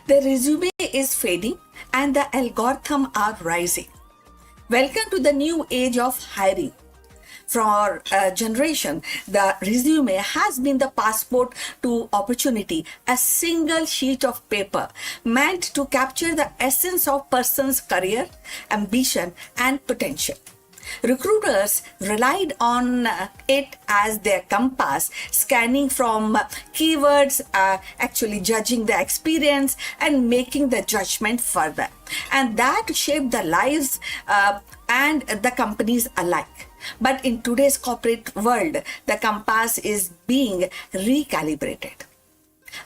The resume is fading and the algorithm are rising. Welcome to the new age of hiring. For a generation, the resume has been the passport to opportunity, a single sheet of paper meant to capture the essence of person's career, ambition, and potential. Recruiters relied on it as their compass, scanning from keywords, actually judging the experience and making the judgment further. And that shaped the lives and the companies alike. But in today's corporate world, the compass is being recalibrated.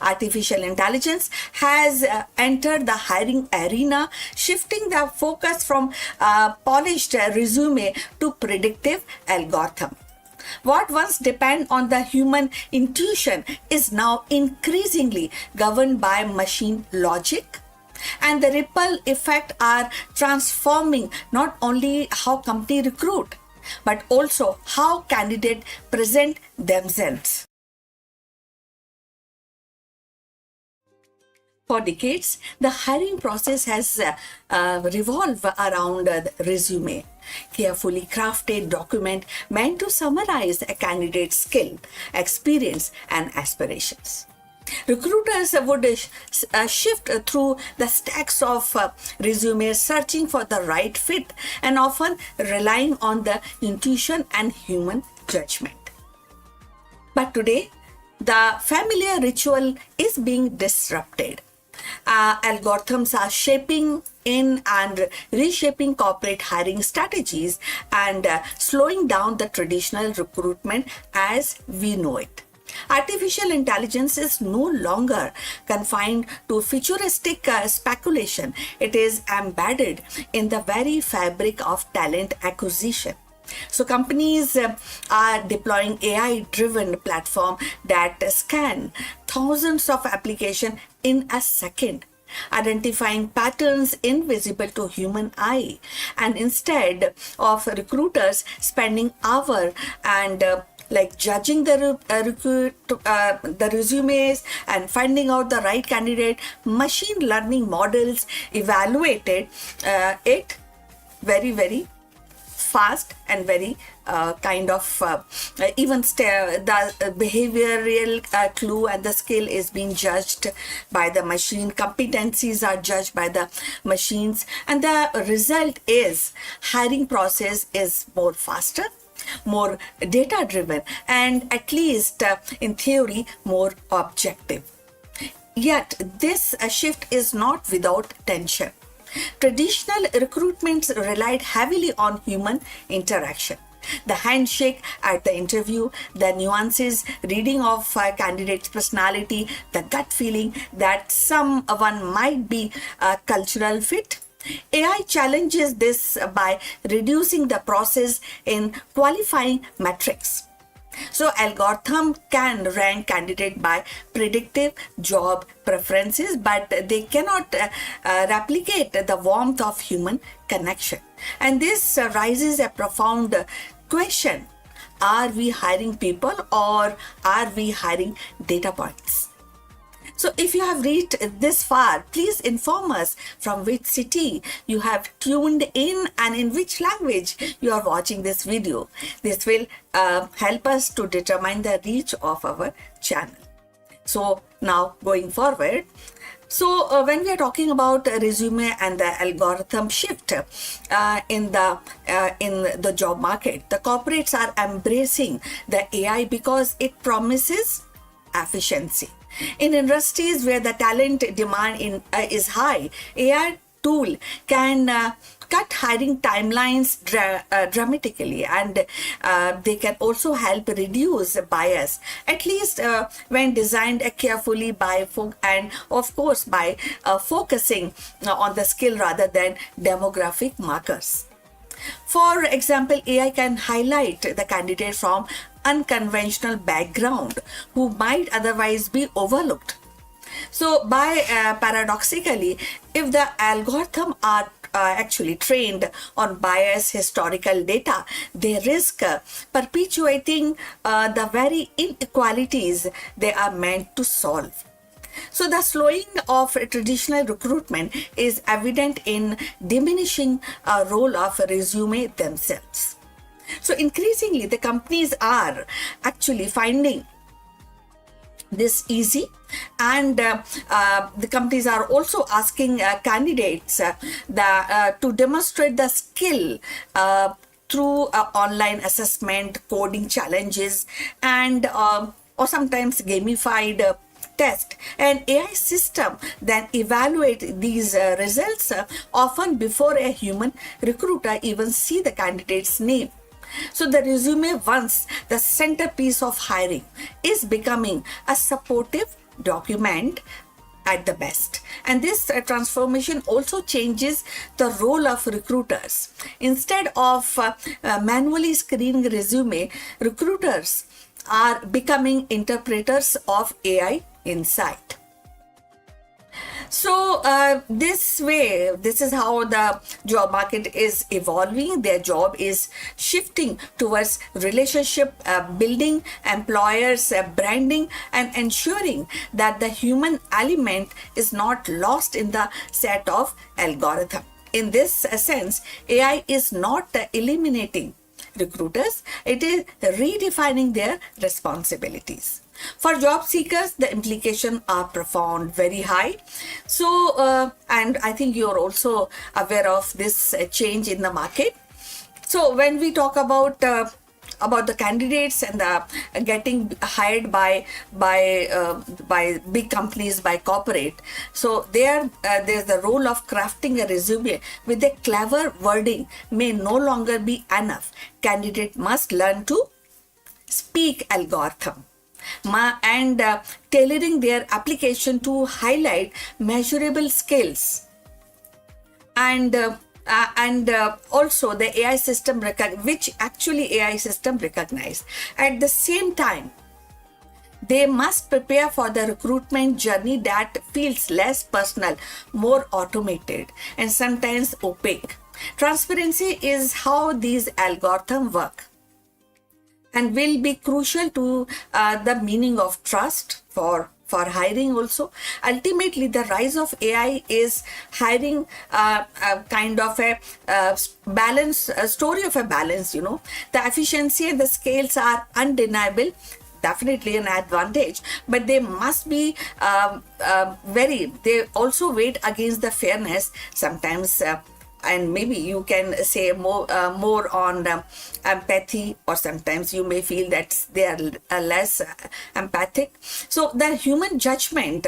Artificial intelligence has entered the hiring arena, shifting the focus from polished resume to predictive algorithm. What once depended on the human intuition is now increasingly governed by machine logic. And the ripple effect are transforming not only how company recruit, but also how candidates present themselves. For decades, the hiring process has revolved around the resume, carefully crafted document meant to summarize a candidate's skill, experience, and aspirations. Recruiters would shift through the stacks of resumes, searching for the right fit and often relying on the intuition and human judgment. But today, the familiar ritual is being disrupted. Algorithms are shaping in and reshaping corporate hiring strategies and slowing down the traditional recruitment as we know it. Artificial intelligence is no longer confined to futuristic speculation. It is embedded in the very fabric of talent acquisition. So companies are deploying AI-driven platform that scan thousands of applications in a second, identifying patterns invisible to human eye. And instead of recruiters spending hours and judging the resumes and finding out the right candidate, machine learning models evaluated it very fast and very even the behavioral clue and the skill is being judged by the machine. Competencies are judged by the machines, and the result is hiring process is more faster, more data driven, and at least in theory more objective. Yet this shift is not without tension. Traditional recruitments relied heavily on human interaction. The handshake at the interview, the nuances, reading of a candidate's personality, the gut feeling that someone might be a cultural fit. AI challenges this by reducing the process in qualifying metrics. So algorithm can rank candidate by predictive job preferences, but they cannot replicate the warmth of human connection. And this raises a profound question. Are we hiring people or are we hiring data points? So if you have reached this far, please inform us from which city you have tuned in and in which language you are watching this video. This will help us to determine the reach of our channel. So now going forward, when we are talking about resume and the algorithm shift in the job market, the corporates are embracing the AI because it promises efficiency. In industries where the talent demand is high, AI tool can cut hiring timelines dramatically, and they can also help reduce bias, at least when designed carefully and of course by focusing on the skill rather than demographic markers. For example, AI can highlight the candidate from unconventional background who might otherwise be overlooked. So paradoxically, if the algorithm are actually trained on biased historical data, they risk perpetuating the very inequalities they are meant to solve. So the slowing of traditional recruitment is evident in diminishing role of resume themselves. So increasingly, the companies are actually finding this easy, and the companies are also asking candidates to demonstrate the skill through online assessment, coding challenges, and or sometimes gamified test. An AI system then evaluate these results often before a human recruiter even see the candidate's name. So the resume, once the centerpiece of hiring, is becoming a supportive document at the best. And this transformation also changes the role of recruiters. Instead of manually screening resume, recruiters are becoming interpreters of AI insight. So this way, this is how the job market is evolving. Their job is shifting towards relationship building, employers branding, and ensuring that the human element is not lost in the set of algorithm. In this sense, AI is not eliminating recruiters, it is redefining their responsibilities. For job seekers, the implications are profound, very high. So, and I think you're also aware of this change in the market. So, when we talk about the candidates and the getting hired by big companies, by corporate, so there's the role of crafting a resume with a clever wording may no longer be enough. Candidate must learn to speak algorithm and tailoring their application to highlight measurable skills, and also the AI system which actually AI system recognize. At the same time, they must prepare for the recruitment journey that feels less personal, more automated, and sometimes opaque. Transparency is how these algorithms work, and will be crucial to the meaning of trust for hiring also. Ultimately, the rise of AI is hiring kind of a balance, a story of a balance, you know. The efficiency and the scales are undeniable, definitely an advantage, but they must be they also weigh against the fairness sometimes, and maybe you can say more on empathy, or sometimes you may feel that they are less empathic. So the human judgment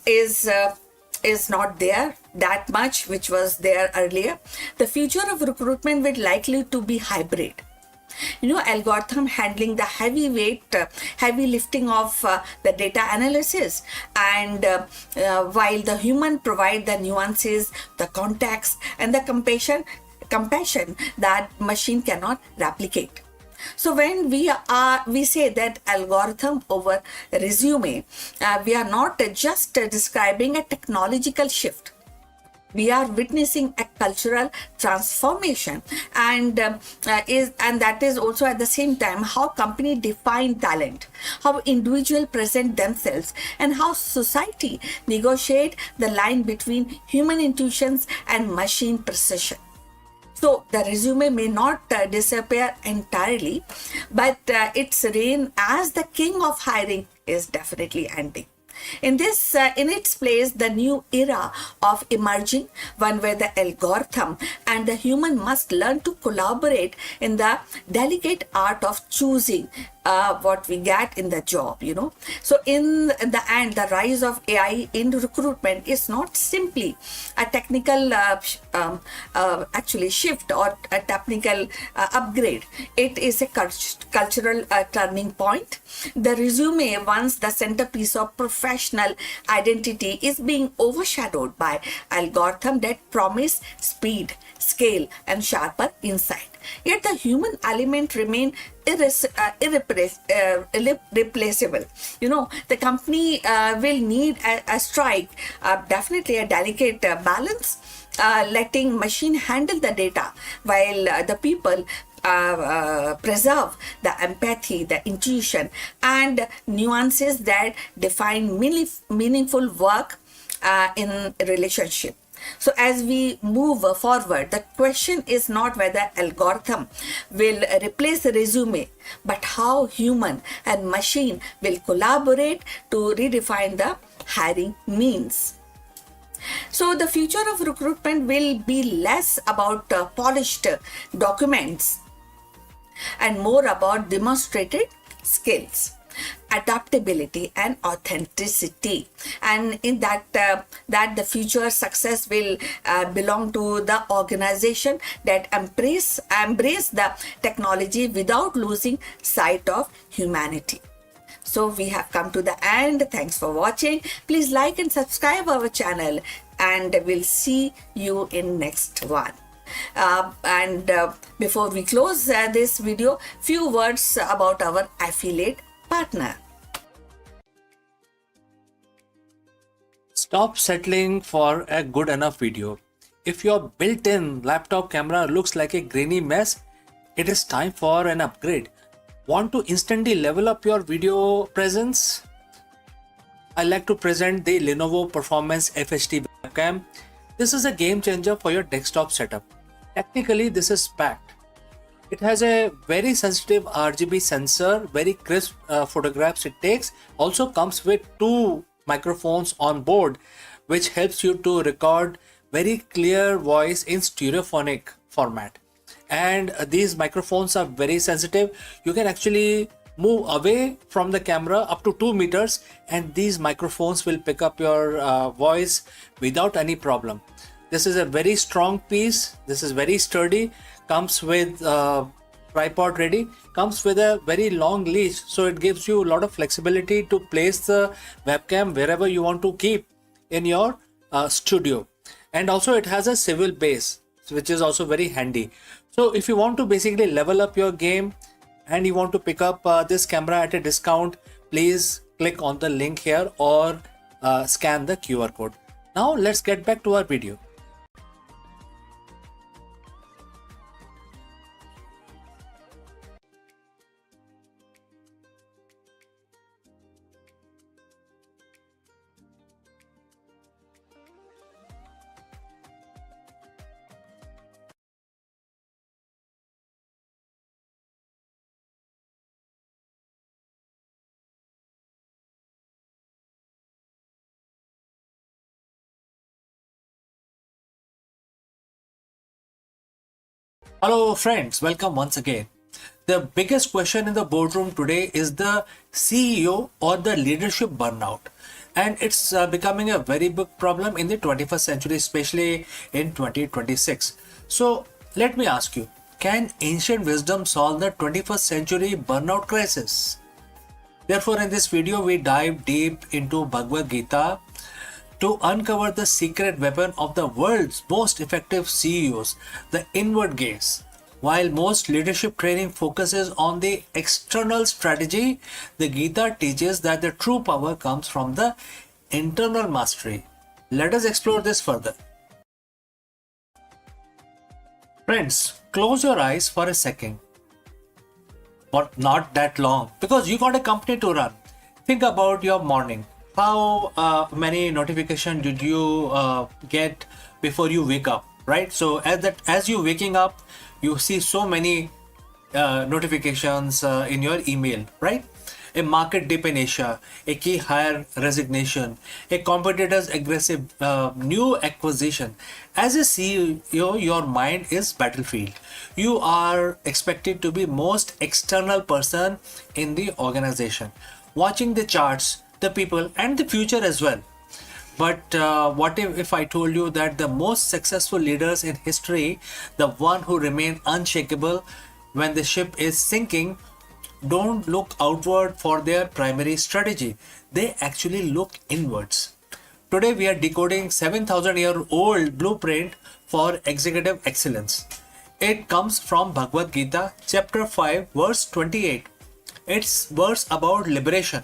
is not there that much, which was there earlier. The future of recruitment will likely to be hybrid. You know, algorithm handling the heavy lifting of the data analysis, and while the human provide the nuances, the context, and the compassion that machine cannot replicate. So when we say that algorithm over resume, we are not just describing a technological shift. We are witnessing a cultural transformation, and that is also at the same time how company define talent, how individual present themselves, and how society negotiate the line between human intuitions and machine precision. So the resume may not disappear entirely, but its reign as the king of hiring is definitely ending. In its place, the new era of emerging, one where the algorithm and the human must learn to collaborate in the delicate art of choosing what we get in the job, you know. So in the end, the rise of AI in recruitment is not simply a technical actually shift or a technical upgrade. It is a cultural turning point. The resume, once the centerpiece of professional identity, is being overshadowed by algorithms that promise speed, scale, and sharper insight. Yet the human element remain irreplaceable. You know, the company will need a strike, definitely a delicate balance, letting machine handle the data while the people preserve the empathy, the intuition, and nuances that define meaningful work in relationship. So as we move forward, the question is not whether algorithm will replace the resume, but how human and machine will collaborate to redefine the hiring means. So the future of recruitment will be less about polished documents and more about demonstrated skills, adaptability, and authenticity. And in that the future success will belong to the organization that embrace the technology without losing sight of humanity. So we have come to the end. Thanks for watching. Please like and subscribe our channel, and we'll see you in next one. Before we close this video, few words about our affiliate partner. Stop settling for a good enough video. If your built-in laptop camera looks like a grainy mess, it is time for an upgrade. Want to instantly level up your video presence? I like to present the Lenovo Performance FHD webcam. This is a game changer for your desktop setup. Technically, this is packed. It has a very sensitive RGB sensor, very crisp photographs it takes. Also comes with 2 microphones on board, which helps you to record very clear voice in stereophonic format. And these microphones are very sensitive. You can actually move away from the camera up to 2 meters, and these microphones will pick up your voice without any problem. This is a very strong piece. This is very sturdy. Comes with tripod ready. Comes with a very long leash, so it gives you a lot of flexibility to place the webcam wherever you want to keep in your studio. And also it has a swivel base, which is also very handy. So if you want to basically level up your game and you want to pick up this camera at a discount, please click on the link here or scan the QR code. Now let's get back to our video. Hello friends, welcome once again. The biggest question in the boardroom today is the CEO or the leadership burnout. And it's becoming a very big problem in the 21st century, especially in 2026. So let me ask you, can ancient wisdom solve the 21st century burnout crisis? Therefore, in this video, we dive deep into Bhagavad Gita to uncover the secret weapon of the world's most effective CEOs, the inward gaze. While most leadership training focuses on the external strategy, the Gita teaches that the true power comes from the internal mastery. Let us explore this further. Friends, close your eyes for a second. But not that long, because you got a company to run. Think about your morning. How many notifications did you get before you wake up, right? So as you waking up, you see so many notifications in your email, right? A market dip in Asia, a key hire resignation, a competitor's aggressive new acquisition. As a CEO, your mind is battlefield. You are expected to be most external person in the organization, watching the charts, the people, and the future as well. But what if I told you that the most successful leaders in history, the one who remain unshakable when the ship is sinking, don't look outward for their primary strategy. They actually look inwards. Today we are decoding 7,000-year-old blueprint for executive excellence. It comes from Bhagavad Gita, chapter 5, verse 28. It's verse about liberation,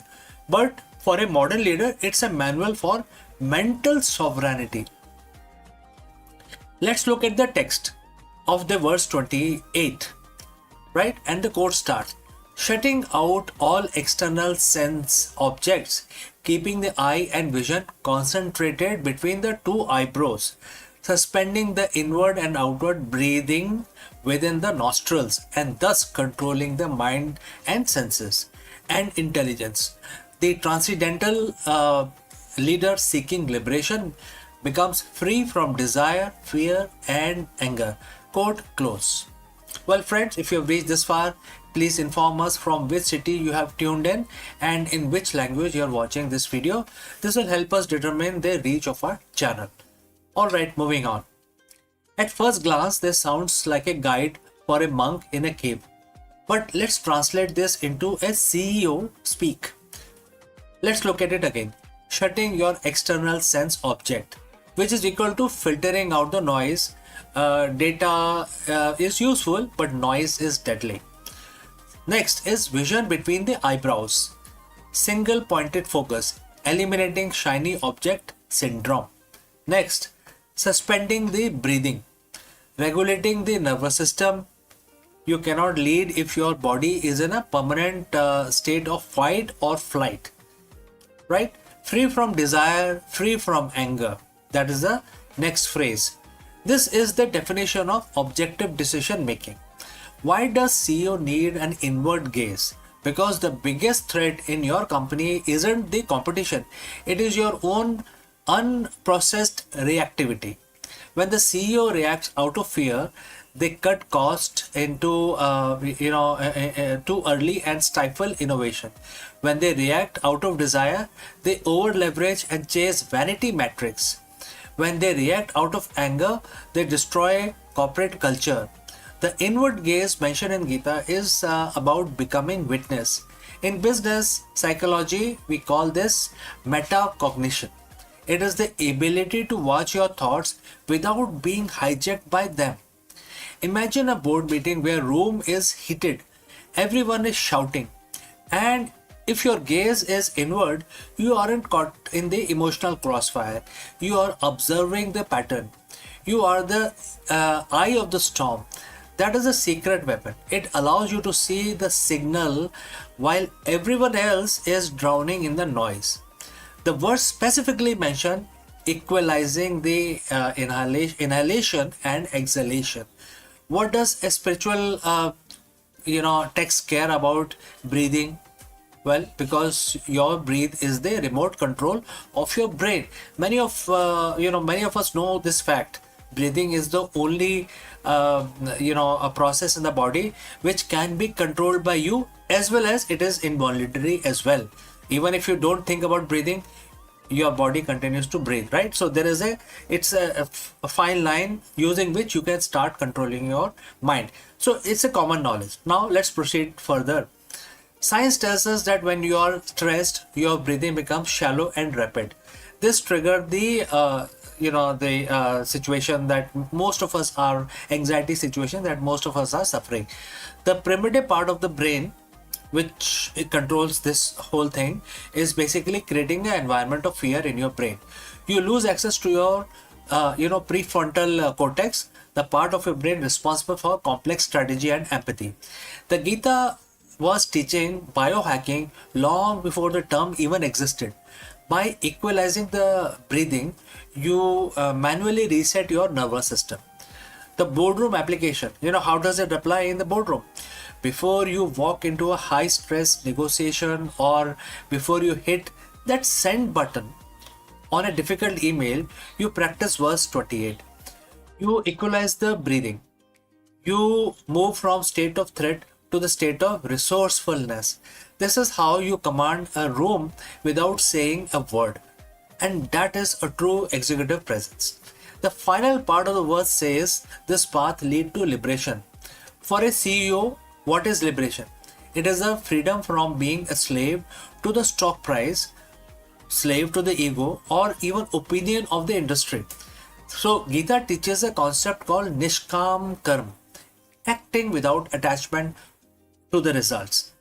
but for a modern leader, it's a manual for mental sovereignty. Let's look at the text of the verse 28. right? And the quote starts: shutting out all external sense objects, keeping the eye and vision concentrated between the two eyebrows, suspending the inward and outward breathing within the nostrils, and thus controlling the mind and senses and intelligence. The transcendental leader seeking liberation becomes free from desire, fear, and anger. Quote close. Well, friends, if you have reached this far, please inform us from which city you have tuned in and in which language you are watching this video. This will help us determine the reach of our channel. Alright, moving on. At first glance, this sounds like a guide for a monk in a cave. But let's translate this into a CEO speak. Let's look at it again. Shutting your external sense object, which is equal to filtering out the noise. Data is useful, but noise is deadly. Next is vision between the eyebrows. Single pointed focus, eliminating shiny object syndrome. Next, suspending the breathing, regulating the nervous system. You cannot lead if your body is in a permanent state of fight or flight, right? Free from desire, free from anger. That is the next phrase. This is the definition of objective decision making. Why does CEO need an inward gaze? Because the biggest threat in your company isn't the competition, it is your own unprocessed reactivity. When the CEO reacts out of fear, they cut cost into too early and stifle innovation. When they react out of desire, they over leverage and chase vanity metrics. When they react out of anger, they destroy corporate culture. The inward gaze mentioned in Gita is about becoming witness. In business psychology, we call this metacognition. It is the ability to watch your thoughts without being hijacked by them. Imagine a board meeting where room is heated, everyone is shouting, and if your gaze is inward, you aren't caught in the emotional crossfire. You are observing the pattern. You are the eye of the storm. That is a secret weapon. It allows you to see the signal while everyone else is drowning in the noise. The verse specifically mentioned equalizing the inhalation and exhalation. What does a spiritual text care about breathing? Well, because your breath is the remote control of your brain. Many of us know this fact. Breathing is the only a process in the body which can be controlled by you, as well as it is involuntary as well. Even if you don't think about breathing, your body continues to breathe, right? So there is a fine line using which you can start controlling your mind. So it's a common knowledge. Now let's proceed further. Science tells us that when you are stressed, your breathing becomes shallow and rapid. This triggered the situation that most of us are, anxiety situation that most of us are suffering. The primitive part of the brain, which it controls this whole thing, is basically creating an environment of fear in your brain. You lose access to your prefrontal cortex, the part of your brain responsible for complex strategy and empathy. The Gita was teaching biohacking long before the term even existed. By equalizing the breathing, you manually reset your nervous system. The boardroom application, how does it apply in the boardroom? Before you walk into a high stress negotiation, or before you hit that send button on a difficult email, you practice verse 28. You equalize the breathing. You move from state of threat to the state of resourcefulness. This is how you command a room without saying a word. And that is a true executive presence. The final part of the verse says this path leads to liberation. For a CEO, what is liberation? It is a freedom from being a slave to the stock price, slave to the ego, or even opinion of the industry. So Gita teaches a concept called Nishkam Karma, acting without attachment to the results.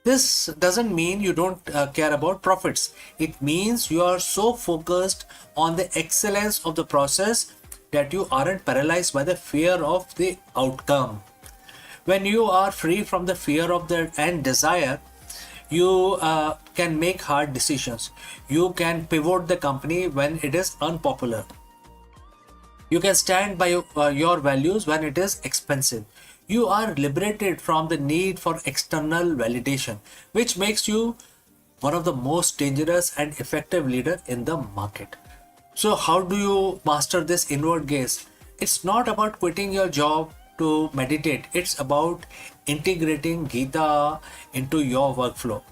This doesn't mean you don't care about profits. It means you are so focused on the excellence of the process that you aren't paralyzed by the fear of the outcome. When you are free from the fear of the and desire, you can make hard decisions. You can pivot the company when it is unpopular. You can stand by your values when it is expensive. You are liberated from the need for external validation, which makes you one of the most dangerous and effective leader in the market. So how do you master this inward gaze? It's not about quitting your job to meditate. It's about integrating Gita into your workflow.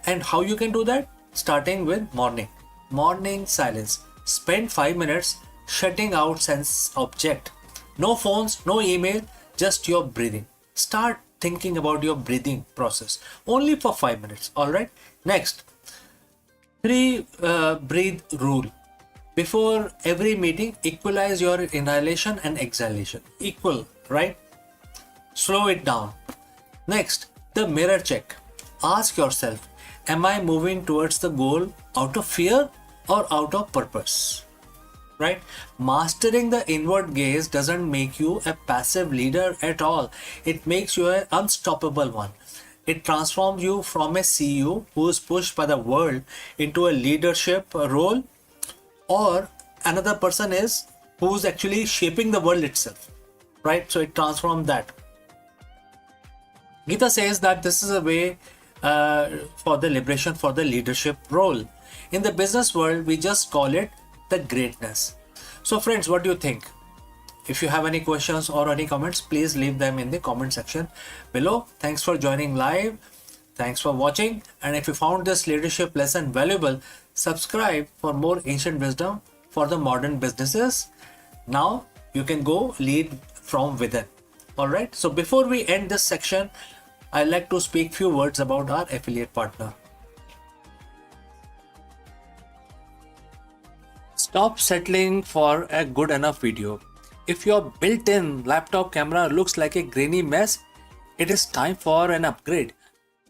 And how you can do that? Starting with morning silence. Spend 5 minutes shutting out sense object. No phones, no email, just your breathing. Start thinking about your breathing process only for 5 minutes. All right. Next, three breathe rule. Before every meeting, equalize your inhalation and exhalation. Equal, right? Slow it down. Next, the mirror check. Ask yourself, am I moving towards the goal out of fear or out of purpose? Right? Mastering the inward gaze doesn't make you a passive leader at all. It makes you an unstoppable one. It transforms you from a CEO who is pushed by the world into a leadership role, or another person is who's actually shaping the world itself. Right? So it transforms that. Gita says that this is a way for the liberation for the leadership role. In the business world, we just call it the greatness. So friends, what do you think? If you have any questions or any comments, please leave them in the comment section below. Thanks for joining live. Thanks for watching. And if you found this leadership lesson valuable, subscribe for more ancient wisdom for the modern businesses. Now you can go lead from within. All right. So before we end this section, I'd like to speak few words about our affiliate partner. Stop settling for a good enough video. If your built-in laptop camera looks like a grainy mess, it is time for an upgrade.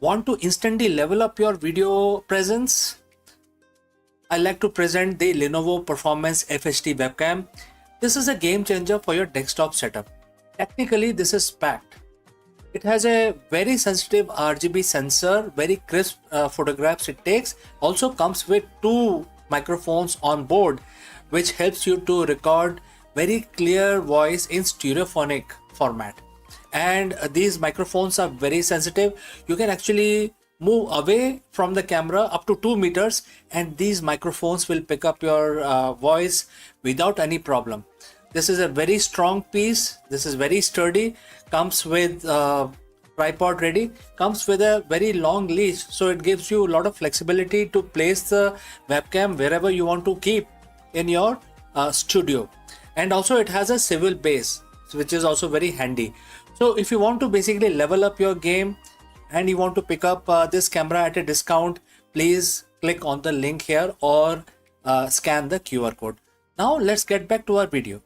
Want to instantly level up your video presence? I like to present the Lenovo Performance FHD webcam. This is a game changer for your desktop setup. Technically, this is packed. It has a very sensitive RGB sensor, very crisp photographs it takes. Also comes with two microphones on board, which helps you to record very clear voice in stereophonic format. And these microphones are very sensitive. You can actually move away from the camera up to 2 meters and these microphones will pick up your voice without any problem. This is a very strong piece. This is very sturdy. Comes with tripod ready. Comes with a very long leash, so it gives you a lot of flexibility to place the webcam wherever you want to keep in your studio. And also it has a swivel base, which is also very handy. So if you want to basically level up your game and you want to pick up this camera at a discount, please click on the link here or scan the QR code. Now let's get back to our video.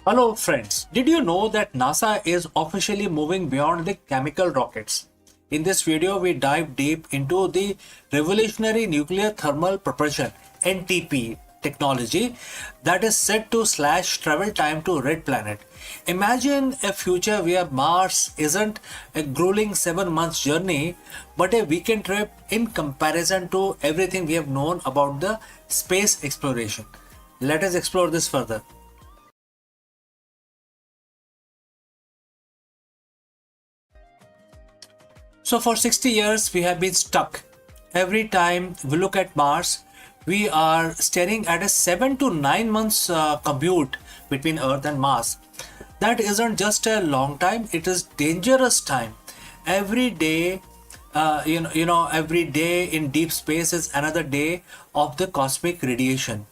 Hello friends, did you know that NASA is officially moving beyond the chemical rockets? In this video, we dive deep into the revolutionary nuclear thermal propulsion (NTP) technology that is set to slash travel time to red planet. Imagine a future where Mars isn't a grueling 7 months journey but a weekend trip in comparison to everything we have known about the space exploration. Let us explore this further. So for 60 years, we have been stuck. Every time we look at Mars, we are staring at a 7 to 9 months commute between Earth and Mars. That isn't just a long time; it is dangerous time. Every day, every day in deep space is another day of the cosmic radiation,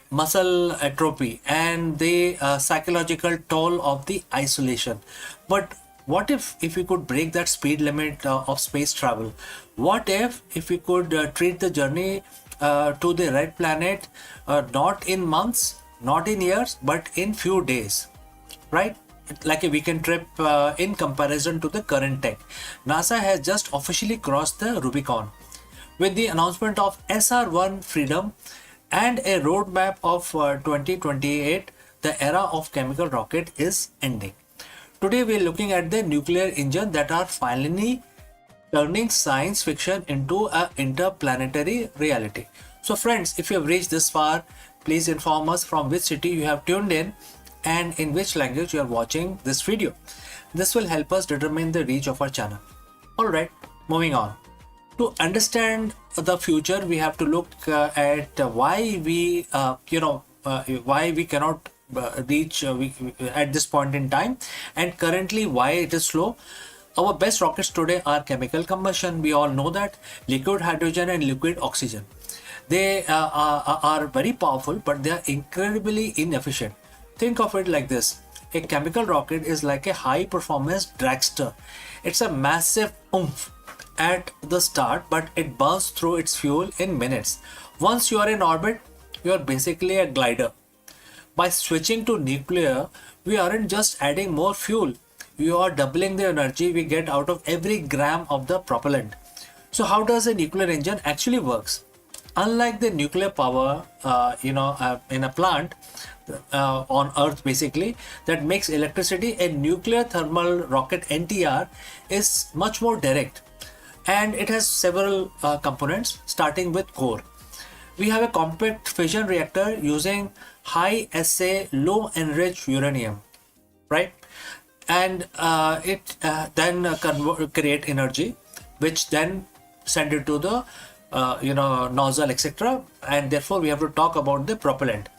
muscle atrophy, and the psychological toll of the isolation. But what if we could break that speed limit of space travel? What if we could treat the journey to the red planet not in months, not in years, but in few days, right? Like a weekend trip in comparison to the current tech. NASA has just officially crossed the Rubicon with the announcement of SR1 Freedom and a roadmap of 2028. The era of chemical rocket is ending. Today we are looking at the nuclear engine that are finally turning science fiction into a interplanetary reality. So friends, if you have reached this far, please inform us from which city you have tuned in and in which language you are watching this video. This will help us determine the reach of our channel. Alright, moving on. To understand the future, we have to look at why we cannot reach at this point in time, and currently why it is slow. Our best rockets today are chemical combustion. We all know that liquid hydrogen and liquid oxygen. They are very powerful, but they are incredibly inefficient. Think of it like this. A chemical rocket is like a high performance dragster. It's a massive oomph at the start, but it burns through its fuel in minutes. Once you are in orbit, you are basically a glider. By switching to nuclear, we aren't just adding more fuel, we are doubling the energy we get out of every gram of the propellant. So how does a nuclear engine actually works? Unlike the nuclear power in a plant on Earth basically that makes electricity, a nuclear thermal rocket NTR is much more direct, and it has several components starting with core. We have a compact fission reactor using high assay low enriched uranium, right? And it then create energy which then send it to the nozzle, etc. And therefore we have to talk about the propellant.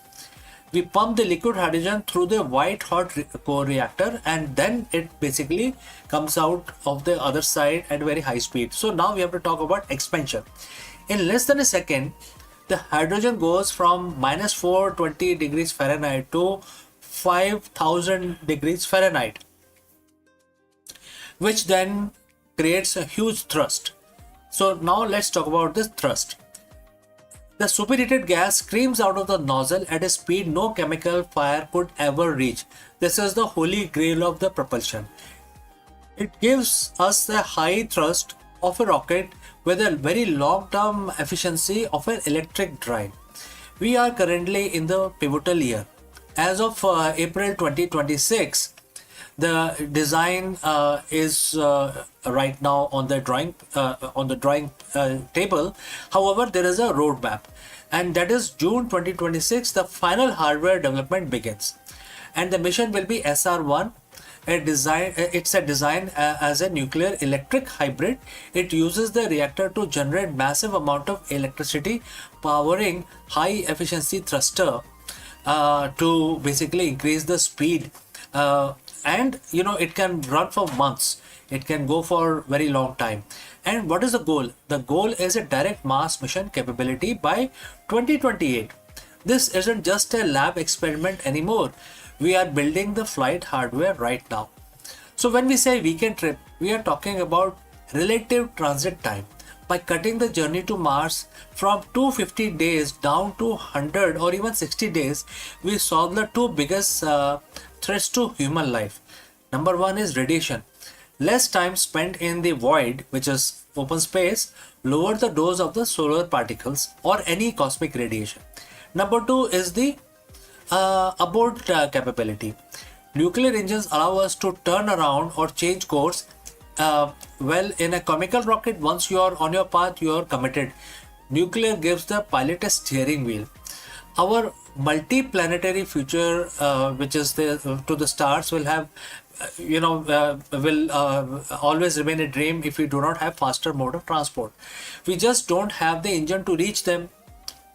We pump the liquid hydrogen through the white hot core reactor, and then it basically comes out of the other side at very high speed. So now we have to talk about expansion. In less than a second, the hydrogen goes from minus 420 degrees Fahrenheit to 5000 degrees Fahrenheit, which then creates a huge thrust. So now let's talk about this thrust. The superheated gas screams out of the nozzle at a speed no chemical fire could ever reach. This is the holy grail of the propulsion. It gives us the high thrust of a rocket with a very long-term efficiency of an electric drive. We are currently in the pivotal year. As of April 2026, the design is right now on the drawing table. However, there is a roadmap, and that is June 2026. The final hardware development begins, and the mission will be SR1. It's a design as a nuclear electric hybrid. It uses the reactor to generate massive amount of electricity, powering high efficiency thruster to basically increase the speed. And it can run for months. It can go for very long time. And what is the goal? The goal is a direct Mars mission capability by 2028. This isn't just a lab experiment anymore. We are building the flight hardware right now. So when we say weekend trip, we are talking about relative transit time. by cutting the journey to Mars from 250 days down to 100 or even 60 days, we solve the two biggest threats to human life. Number one is radiation. Less time spent in the void, which is open space, lower the dose of the solar particles or any cosmic radiation. Number two is the abort capability. Nuclear engines allow us to turn around or change course. Well, in a chemical rocket, once you are on your path, you are committed. Nuclear gives the pilot a steering wheel. Our multi-planetary future, which is to the stars, will have, will always remain a dream if we do not have faster mode of transport. We just don't have the engine to reach them.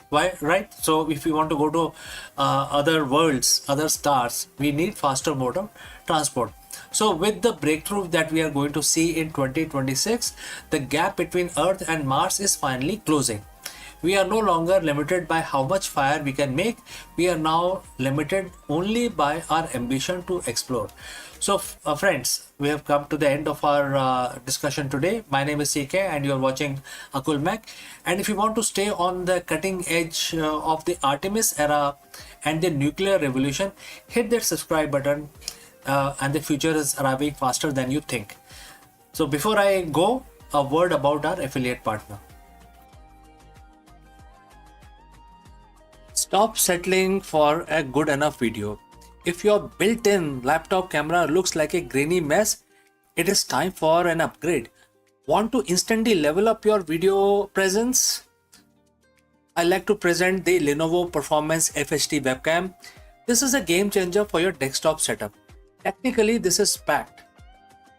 Why, right? So if we want to go to other worlds, other stars, we need faster mode of transport. So with the breakthrough that we are going to see in 2026, the gap between Earth and Mars is finally closing. We are no longer limited by how much fire we can make. We are now limited only by our ambition to explore. So friends, we have come to the end of our discussion today. My name is CK and you are watching Akulmach. And if you want to stay on the cutting edge of the Artemis era and the nuclear revolution, hit that subscribe button, and the future is arriving faster than you think. So before I go, a word about our affiliate partner. Stop settling for a good enough video. If your built-in laptop camera looks like a grainy mess, it is time for an upgrade. Want to instantly level up your video presence? I like to present the Lenovo Performance FHD webcam. This is a game changer for your desktop setup. Technically, this is packed.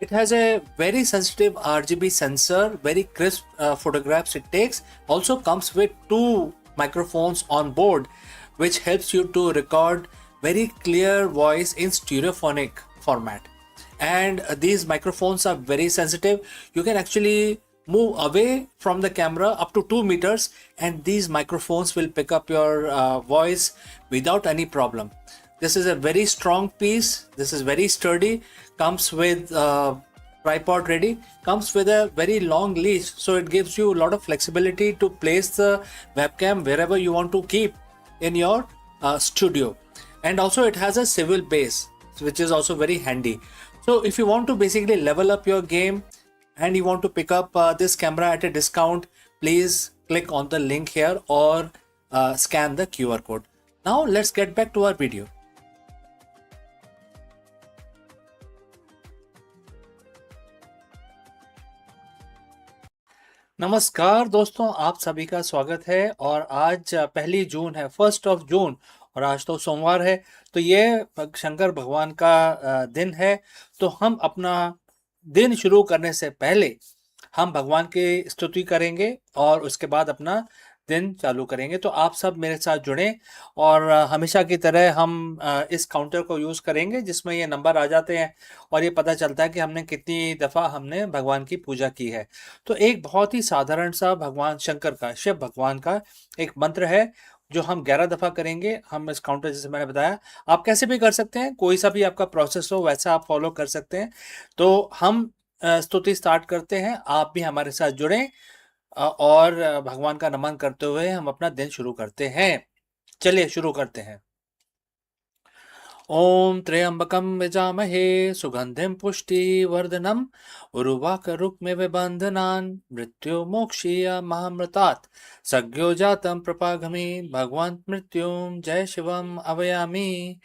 It has a very sensitive RGB sensor, very crisp photographs it takes. Also comes with two microphones on board, which helps you to record very clear voice in stereophonic format. And these microphones are very sensitive. You can actually move away from the camera up to 2 meters and these microphones will pick up your voice without any problem. This is a very strong piece. This is very sturdy. Comes with tripod ready, comes with a very long leash, so it gives you a lot of flexibility to place the webcam wherever you want to keep in your studio. And also it has a swivel base, which is also very handy. So if you want to basically level up your game and you want to pick up this camera at a discount, please click on the link here or scan the QR code. Now let's get back to our video. नमस्कार दोस्तों, आप सभी का स्वागत है। और आज 1 जून है, 1 जून, और आज तो सोमवार है, तो ये शंकर भगवान का दिन है। तो हम अपना दिन शुरू करने से पहले हम भगवान की स्तुति करेंगे और उसके बाद अपना दिन चालू करेंगे। तो आप सब मेरे साथ जुड़ें और हमेशा की तरह हम इस काउंटर को यूज़ करेंगे जिसमें ये नंबर आ जाते हैं और ये पता चलता है कि हमने कितनी दफ़ा हमने भगवान की पूजा की है। तो एक बहुत ही साधारण सा भगवान शंकर का, शिव भगवान का एक मंत्र है जो हम 11 दफ़ा करेंगे। हम इस काउंटर, जैसे मैंने बताया, आप कैसे भी कर सकते हैं, कोई सा भी आपका प्रोसेस हो वैसा आप फॉलो कर सकते हैं। तो हम स्तुति स्टार्ट करते हैं, आप भी हमारे साथ जुड़ें और भगवान का नमन करते हुए हम अपना दिन शुरू करते हैं। चलिए शुरू करते हैं। ओम त्र्यंबकं यजामहे सुगंधिं पुष्टिवर्धनम् उर्वारुकमिव बन्धनान् मृत्युर्मोक्षीयमामृतात् सज्ञो जातं प्रपागमि भगवान् मृत्युं जय शिवम् आवाहयामि।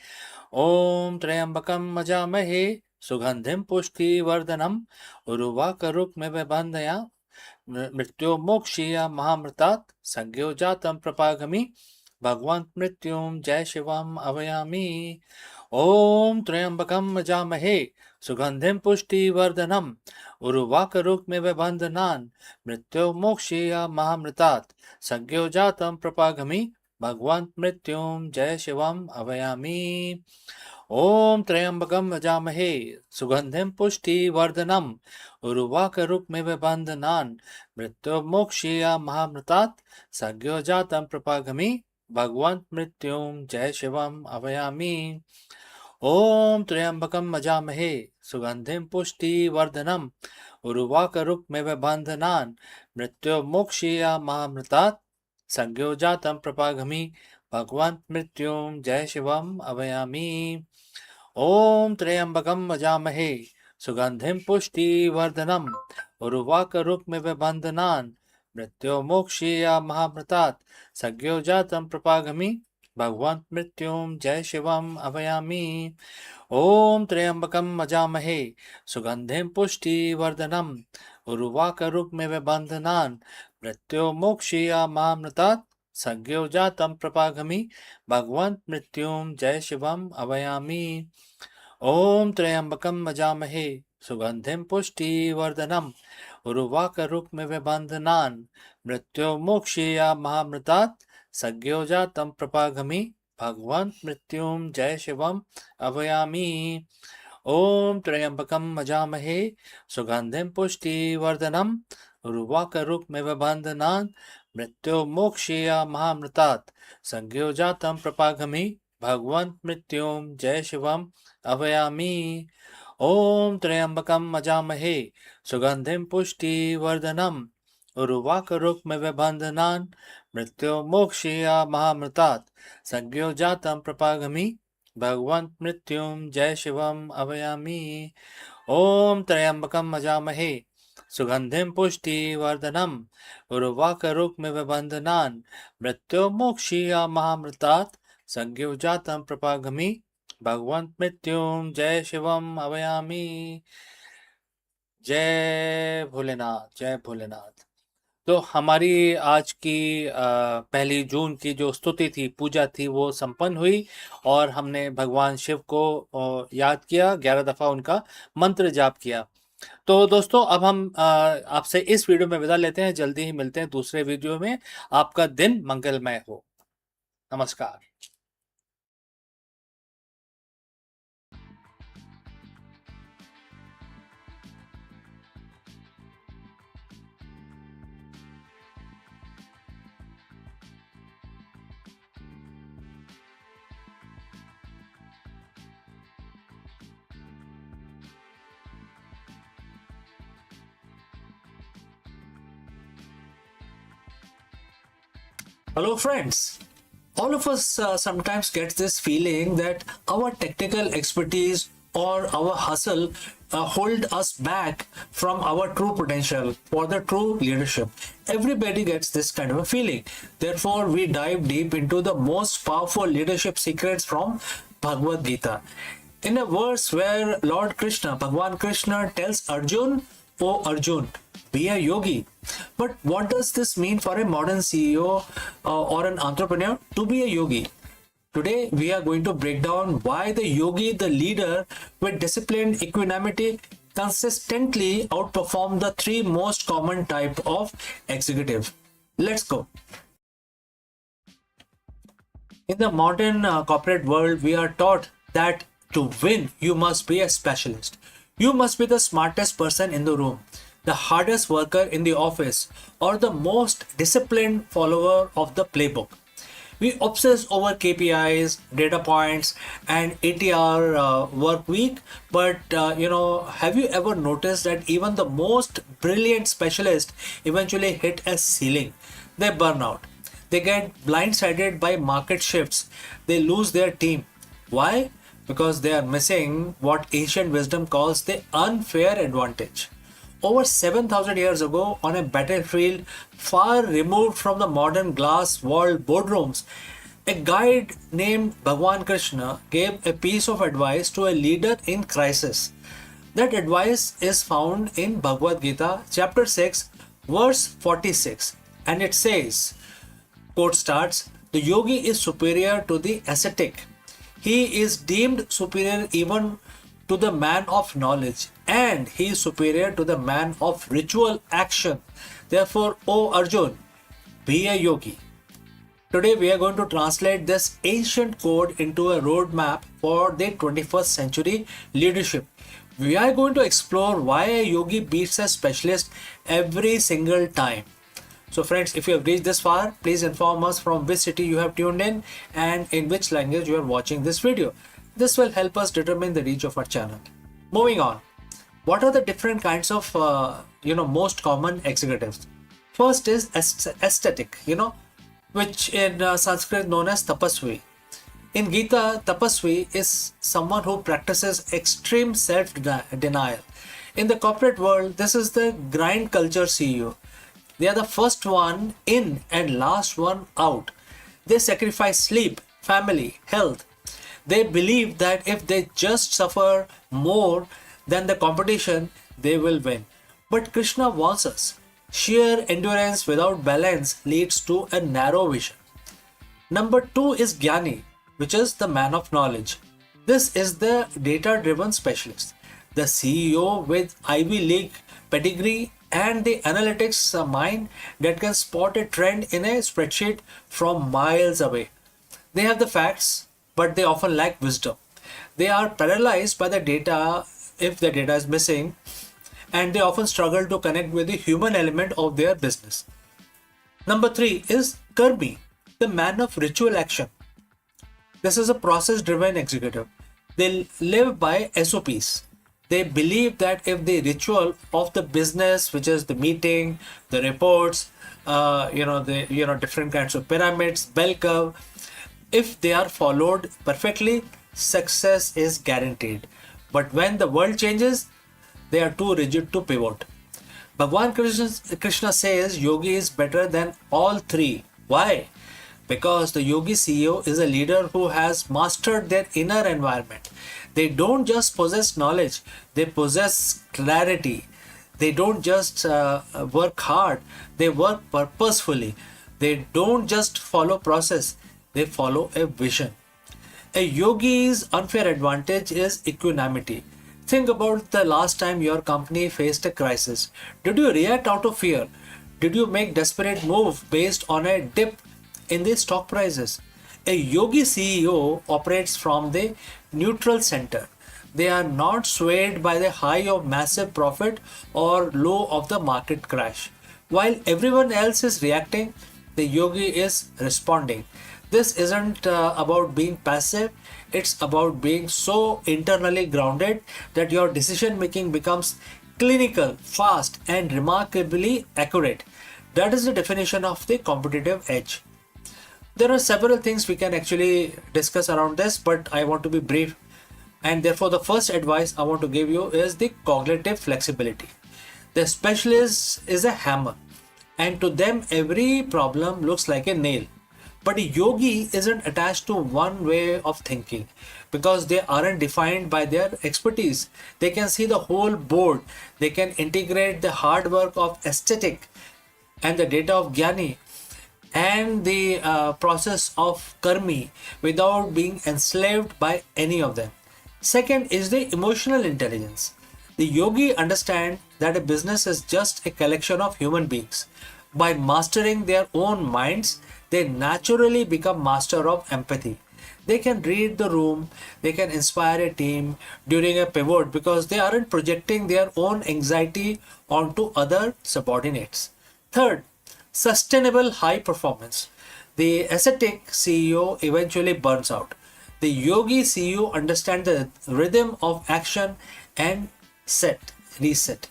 ओम त्र्यंबकं यजामहे सुगंधिं पुष्टिवर्धनम् उर्वारुकमिव बन्धनान् मृत्युर्मोक्षीयमामृतात् सज्ञो जातं प्रपागमि भगवान् मृत्युं जय शिवम् आवाहयामि। ओम त्र्यंबकं यजामहे सुगंधिं पुष्टिवर्धनम् उर्वारुकमिव बन्धनान् मृत्युर्मोक्षीयमामृतात् सज्ञो जातं प्रपागमि भगवान् मृत्युं जय शिवम् आवाहयामि। ओम त्र्यंबकं यजामहे सुगंधिं पुष्टिवर्धनम् उर्वारुकमिव बन्धनान् मृत्युर्मोक्षीयमामृतात् सज्ञो जातं प्रपागमि भगवान् मृत्युं जय शिवम् आवाहयामि। ॐ त्र्यम्बकं यजामहे सुगन्धिं पुष्टिवर्धनम् उर्वारुकमिव बन्धनान् मृत्युर्मोक्षीयमामृतात् संज्ञो जातं प्रपागमि भगवन् मृत्युं जय शिवम् अभयामि। ॐ त्र्यम्बकं यजामहे सुगन्धिं पुष्टिवर्धनम् उर्वारुकमिव बन्धनान् मृत्युर्मोक्षीयमामृतात् संज्ञो जातं प्रपागमि भगवन् मृत्युं जय शिवम् अभयामि। ॐ त्र्यम्बकं यजामहे सुगन्धिं पुष्टिवर्धनम् उर्वारुकमिव बन्धनान् मृत्युर्मोक्षीयमामृतात् संज्ञो जातं प्रपागमि भगवन् मृत्युं जय शिवम् अभयामि। ॐ त्र्यम्बकं यजामहे सुगन्धिं पुष्टिवर्धनम् उर्वारुकमिव बन्धनान् मृत्युर्मोक्षीयमामृतात् संज्ञो जातं प्रपागमि भगवन् मृत्युं जय शिवम् अभयामि। ॐ त्र्यम्बकं यजामहे सुगन्धिं पुष्टिवर्धनम् उर्वारुकमिव बन्धनान् मृत्युर्मोक्षीयमामृतात् संज्ञो जातं प्रपागमि भगवन् मृत्युं जय शिवम् अभयामि। ॐ त्र्यम्बकं यजामहे सुगन्धिं पुष्टिवर्धनम् उर्वारुकमिव बन्धनान् मृत्युर्मोक्षीयमामृतात् संज्ञो जातं प्रपागमि भगवन् मृत्युं जय शिवम् अभयामि। ॐ त्र्यम्बकं यजामहे सुगन्धिं पुष्टिवर्धनम् उर्वारुकमिव बन्धनान् मृत्युर्मोक्षीयमामृतात् संज्ञो जातं प्रपागमि भगवन् मृत्युं जय शिवम् अभयामि। जय भोलेनाथ, जय भोलेनाथ। तो हमारी आज की 1 जून की जो स्तुति थी, पूजा थी, वो संपन्न हुई और हमने भगवान शिव को याद किया, 11 दफ़ा उनका मंत्र जाप किया। तो दोस्तों अब हम आपसे इस वीडियो में विदा लेते हैं। जल्दी ही मिलते हैं दूसरे वीडियो में। आपका दिन मंगलमय हो। नमस्कार। Hello, friends. All of us sometimes get this feeling that our technical expertise or our hustle hold us back from our true potential for the true leadership. Everybody gets this kind of a feeling. Therefore, we dive deep into the most powerful leadership secrets from Bhagavad Gita. In a verse where Lord Krishna, Bhagwan Krishna, tells Arjun, "O Arjun, be a yogi." But what does this mean for a modern CEO or an entrepreneur to be a yogi? Today, we are going to break down why the yogi, the leader with disciplined equanimity, consistently outperform the 3 most common type of executive. Let's go. In the modern corporate world, we are taught that to win, you must be a specialist. You must be the smartest person in the room, the hardest worker in the office, or the most disciplined follower of the playbook. We obsess over KPIs, data points, and ATR work week. But have you ever noticed that even the most brilliant specialists eventually hit a ceiling? They burn out. They get blindsided by market shifts. They lose their team. Why? Because they are missing what ancient wisdom calls the unfair advantage. Over 7,000 years ago, on a battlefield far removed from the modern glass-walled boardrooms, a guide named Bhagwan Krishna gave a piece of advice to a leader in crisis. That advice is found in Bhagavad Gita, chapter 6, verse 46, and it says, quote starts, "The yogi is superior to the ascetic. He is deemed superior even to the man of knowledge, and he is superior to the man of ritual action. Therefore, O Arjun, be a yogi." Today, we are going to translate this ancient code into a roadmap for the 21st century leadership. We are going to explore why a yogi beats a specialist every single time. So friends, if you have reached this far, please inform us from which city you have tuned in and in which language you are watching this video. This will help us determine the reach of our channel. Moving on, what are the different kinds of most common executives? First is aesthetic, which in Sanskrit known as tapasvi. In Gita, tapasvi is someone who practices extreme self-denial. In the corporate world, this is the grind culture CEO. They are the first one in and last one out. They sacrifice sleep, family, health. They believe that if they just suffer more than the competition, they will win. But Krishna warns us, sheer endurance without balance leads to a narrow vision. Number two is Jnani, which is the man of knowledge. This is the data-driven specialist, the CEO with Ivy League pedigree and the analytics mind that can spot a trend in a spreadsheet from miles away. They have the facts, but they often lack wisdom. They are paralyzed by the data if the data is missing, and they often struggle to connect with the human element of their business. Number three is Kirby, the man of ritual action. This is a process-driven executive. They live by SOPs. They believe that if the ritual of the business, which is the meeting, the reports, different kinds of pyramids, bell curve, if they are followed perfectly, success is guaranteed. But when the world changes, they are too rigid to pivot. Bhagwan Krishna says yogi is better than all three. Why? Because the yogi CEO is a leader who has mastered their inner environment. They don't just possess knowledge, they possess clarity. They don't just work hard, they work purposefully. They don't just follow process, they follow a vision. A yogi's unfair advantage is equanimity. Think about the last time your company faced a crisis. Did you react out of fear? Did you make desperate move based on a dip in the stock prices? A yogi CEO operates from the neutral center. They are not swayed by the high of massive profit or low of the market crash. While everyone else is reacting, the yogi is responding. This isn't about being passive, it's about being so internally grounded that your decision making becomes clinical, fast, and remarkably accurate. That is the definition of the competitive edge. There are several things we can actually discuss around this, but I want to be brief. And therefore, the first advice I want to give you is the cognitive flexibility. The specialist is a hammer, and to them, every problem looks like a nail. But a yogi isn't attached to one way of thinking because they aren't defined by their expertise. They can see the whole board. They can integrate the hard work of aesthetic and the data of Jnani and the process of karmi without being enslaved by any of them. Second is the emotional intelligence. The yogi understand that a business is just a collection of human beings. By mastering their own minds, they naturally become master of empathy. They can read the room, they can inspire a team during a pivot because they aren't projecting their own anxiety onto other subordinates. Third, sustainable high performance. The ascetic CEO eventually burns out. The yogi CEO understands the rhythm of action and reset.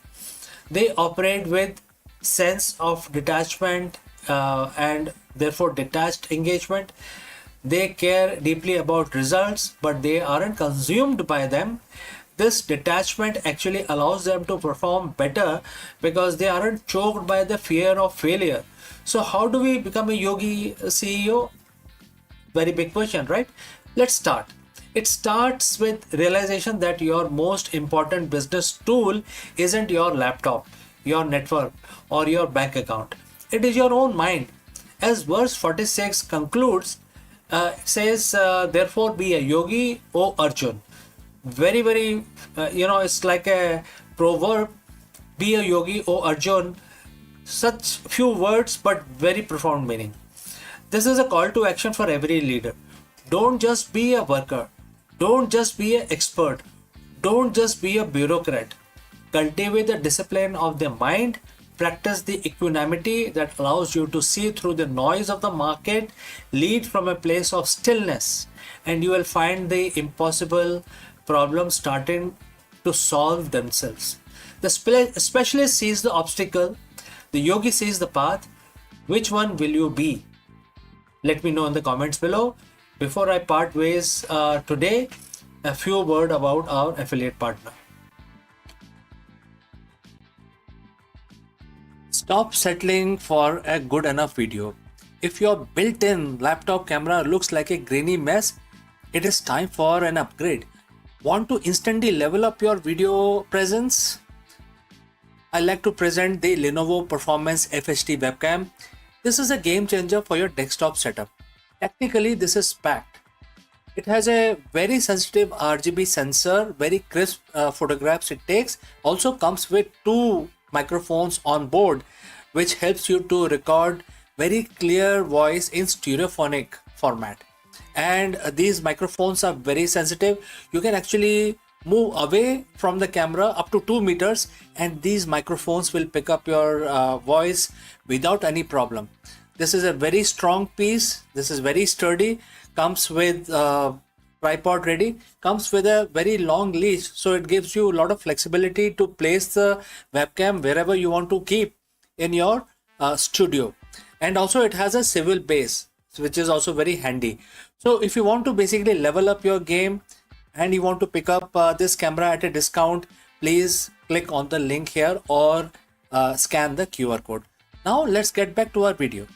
They operate with sense of detachment and therefore detached engagement. They care deeply about results, but they aren't consumed by them. This detachment actually allows them to perform better because they aren't choked by the fear of failure. So how do we become a yogi CEO? Very big question, right? Let's start. It starts with realization that your most important business tool isn't your laptop, your network, or your bank account. It is your own mind. As verse 46 concludes, it says, therefore be a yogi, O Arjun. Very, it's like a proverb. Be a yogi, O Arjun. Such few words, but very profound meaning. This is a call to action for every leader. Don't just be a worker. Don't just be an expert. Don't just be a bureaucrat. Cultivate the discipline of the mind Practice the equanimity that allows you to see through the noise of the market. Lead from a place of stillness, and you will find the impossible problems starting to solve themselves. The specialist sees the obstacle, the yogi sees the path. Which one will you be? Let me know in the comments below. Before I part ways today, a few words about our affiliate partner. Stop settling for a good enough video. If your built-in laptop camera looks like a grainy mess, it is time for an upgrade. Want to instantly level up your video presence? I like to present the Lenovo Performance FHD webcam. This is a game changer for your desktop setup. Technically, this is packed. It has a very sensitive RGB sensor, very crisp photographs it takes. Also comes with two microphones on board, which helps you to record very clear voice in stereophonic format. And these microphones are very sensitive. You can actually move away from the camera up to 2 meters, and these microphones will pick up your voice without any problem. This is a very strong piece. This is very sturdy. Comes with tripod ready. Comes with a very long leash, so it gives you a lot of flexibility to place the webcam wherever you want to keep in your studio. And also it has a swivel base, which is also very handy. So if you want to basically level up your game and you want to pick up this camera at a discount, please click on the link here or scan the QR code. Now let's get back to our video.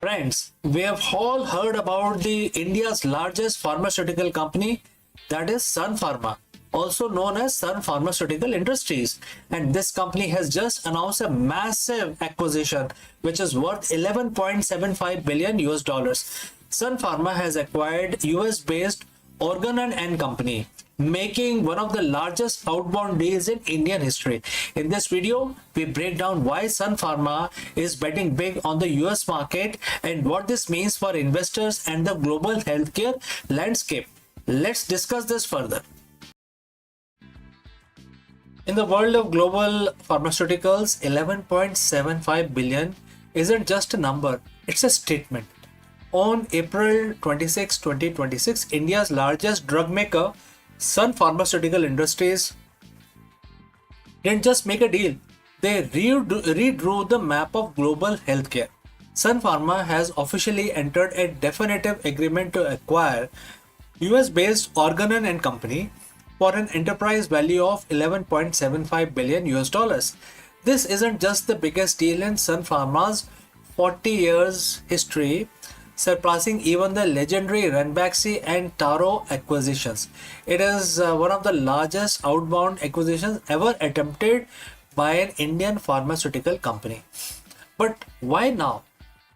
Friends, we have all heard about the India's largest pharmaceutical company, that is Sun Pharma. also known as Sun Pharmaceutical Industries. And this company has just announced a massive acquisition, which is worth 11.75 billion US dollars. Sun Pharma has acquired US based Organon and Company, making one of the largest outbound deals in Indian history. In this video, we break down why Sun Pharma is betting big on the US market and what this means for investors and the global healthcare landscape. Let's discuss this further. In the world of global pharmaceuticals, 11.75 billion isn't just a number, it's a statement. On April 26, 2026, India's largest drug maker, Sun Pharmaceutical Industries, didn't just make a deal, they redrew the map of global healthcare. Sun Pharma has officially entered a definitive agreement to acquire US-based Organon and Company for an enterprise value of 11.75 billion US dollars. This isn't just the biggest deal in Sun Pharma's 40 years history, surpassing even the legendary Ranbaxy and Taro acquisitions. It is one of the largest outbound acquisitions ever attempted by an Indian pharmaceutical company. But why now?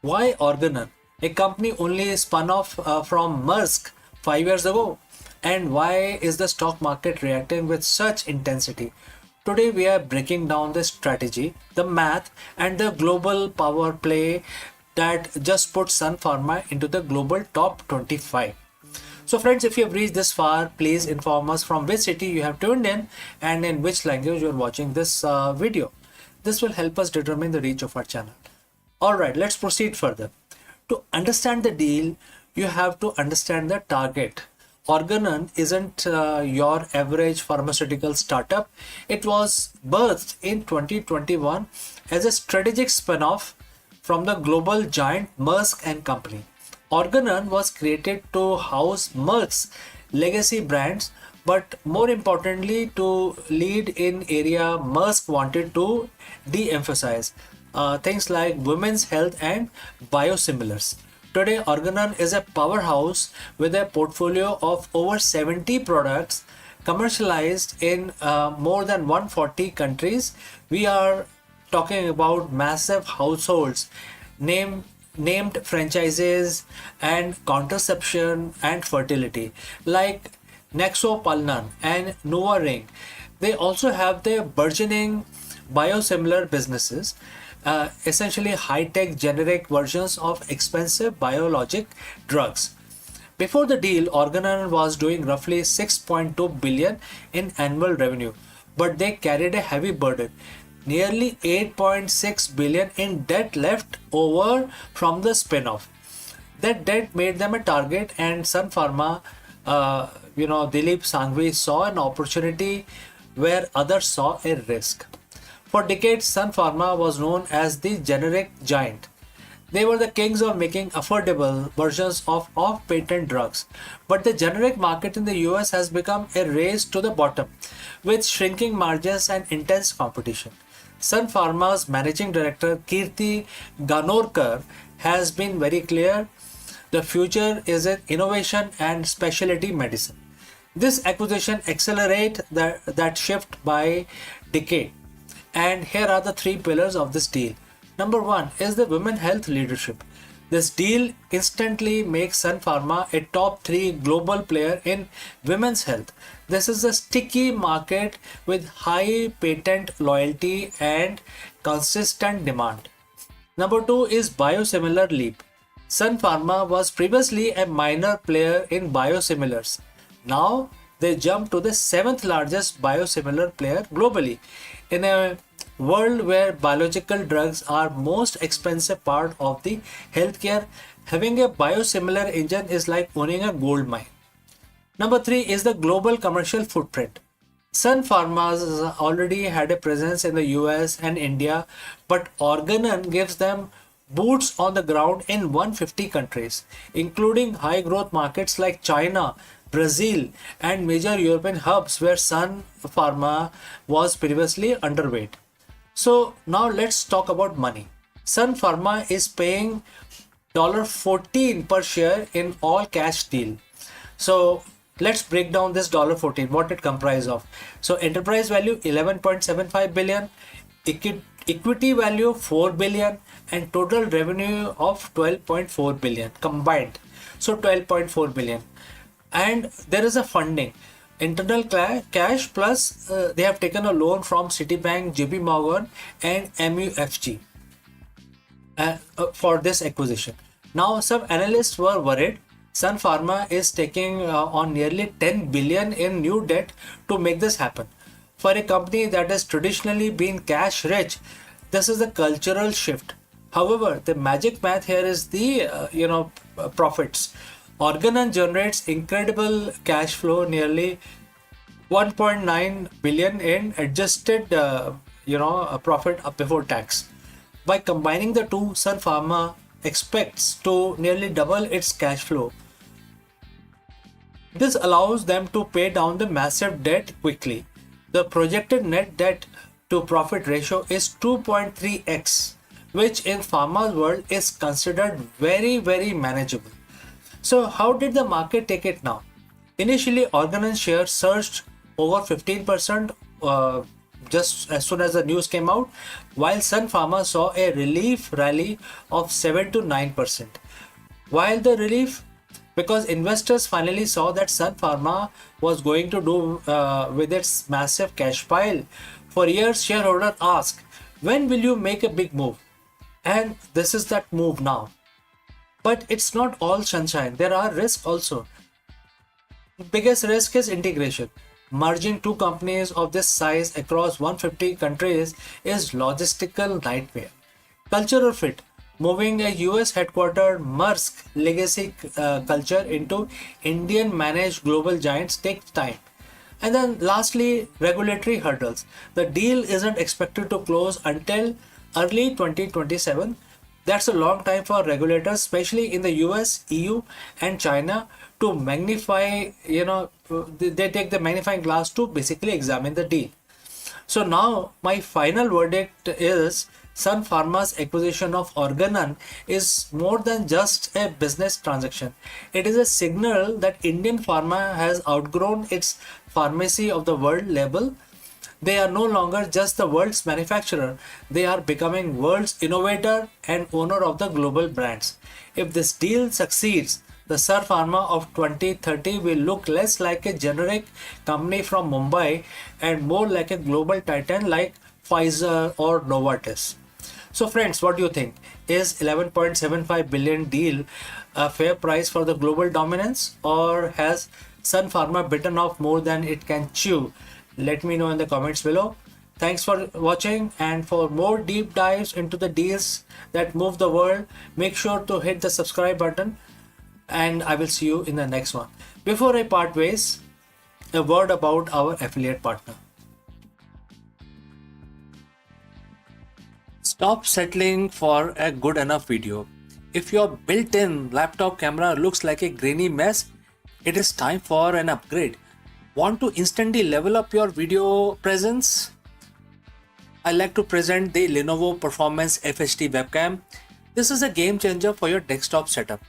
Why Organon, a company only spun off from Maersk 5 years ago? And why is the stock market reacting with such intensity? Today we are breaking down the strategy, the math, and the global power play that just put Sun Pharma into the global top 25. So friends, if you have reached this far, please inform us from which city you have tuned in and in which language you are watching this video. This will help us determine the reach of our channel. Alright, let's proceed further. To understand the deal, you have to understand the target. Organon isn't your average pharmaceutical startup. It was birthed in 2021 as a strategic spin-off from the global giant Maersk and Company. Organon was created to house Maersk's legacy brands, but more importantly to lead in area Maersk wanted to de-emphasize, things like women's health and biosimilars. Today, Organon is a powerhouse with a portfolio of over 70 products commercialized in more than 140 countries. We are talking about massive households, named franchises and contraception and fertility like Nexopalnan and NuvaRing. They also have their burgeoning biosimilar businesses, essentially high-tech generic versions of expensive biologic drugs. Before the deal, Organon was doing roughly 6.2 billion in annual revenue, but they carried a heavy burden, nearly 8.6 billion in debt left over from the spin-off. That debt made them a target, and Sun Pharma, Dilip Sanghvi saw an opportunity where others saw a risk. For decades, Sun Pharma was known as the generic giant. They were the kings of making affordable versions of off-patent drugs. But the generic market in the US has become a race to the bottom, with shrinking margins and intense competition. Sun Pharma's managing director Kirti Ganorkar has been very clear. The future is in innovation and specialty medicine. This acquisition accelerates that shift by decade. And here are the three pillars of this deal. Number one is the women health leadership. This deal instantly makes Sun Pharma a top 3 global player in women's health. This is a sticky market with high patent loyalty and consistent demand. Number 2 is biosimilar leap. Sun Pharma was previously a minor player in biosimilars. Now they jump to the 7th largest biosimilar player globally. In a world where biological drugs are most expensive part of the healthcare, having a biosimilar engine is like owning a gold mine. Number 3 is the global commercial footprint. Sun Pharma already had a presence in the US and India, but Organon gives them boots on the ground in 150 countries, including high growth markets like China, Brazil, and major European hubs where Sun Pharma was previously underweight. So now let's talk about money. Sun Pharma is paying $14 per share in all cash deal. So let's break down this $14, what it comprised of. So enterprise value 11.75 billion, equity value 4 billion, and total revenue of 12.4 billion combined. So 12.4 billion. And there is a funding, internal cash plus they have taken a loan from Citibank, JP Morgan, and MUFG for this acquisition. Now, some analysts were worried Sun Pharma is taking on nearly 10 billion in new debt to make this happen. For a company that has traditionally been cash rich, this is a cultural shift. However, the magic math here is the profits. Organon generates incredible cash flow, nearly 1.9 billion in adjusted profit before tax. By combining the two, Sun Pharma expects to nearly double its cash flow. This allows them to pay down the massive debt quickly. The projected net debt to profit ratio is 2.3x, which in pharma's world is considered very, very manageable. So how did the market take it now? Initially, Organon shares surged over 15% just as soon as the news came out, while Sun Pharma saw a relief rally of 7 to 9%. While the relief, because investors finally saw that Sun Pharma was going to do with its massive cash pile. For years, shareholders asked, when will you make a big move? And this is that move now. But it's not all sunshine. There are risks also. Biggest risk is integration. Merging two companies of this size across 150 countries is logistical nightmare. Cultural fit. Moving a US headquartered Maersk legacy culture into Indian managed global giants takes time. And then lastly, regulatory hurdles. The deal isn't expected to close until early 2027. That's a long time for regulators, especially in the US, EU, and China, to magnify, they take the magnifying glass to basically examine the deal. So now my final verdict is Sun Pharma's acquisition of Organon is more than just a business transaction. It is a signal that Indian pharma has outgrown its pharmacy of the world label. They are no longer just the world's manufacturer, they are becoming world's innovator and owner of the global brands. If this deal succeeds, the Sun Pharma of 2030 will look less like a generic company from Mumbai and more like a global titan like Pfizer or Novartis. So friends, what do you think? Is 11.75 billion deal a fair price for the global dominance, or has Sun Pharma bitten off more than it can chew? Let me know in the comments below. Thanks for watching, and for more deep dives into the deals that move the world, make sure to hit the subscribe button, and I will see you in the next one. Before I part ways, a word about our affiliate partner. Stop settling for a good enough video. If your built-in laptop camera looks like a grainy mess, it is time for an upgrade. Want to instantly level up your video presence? I like to present the Lenovo Performance FHD webcam. This is a game changer for your desktop setup.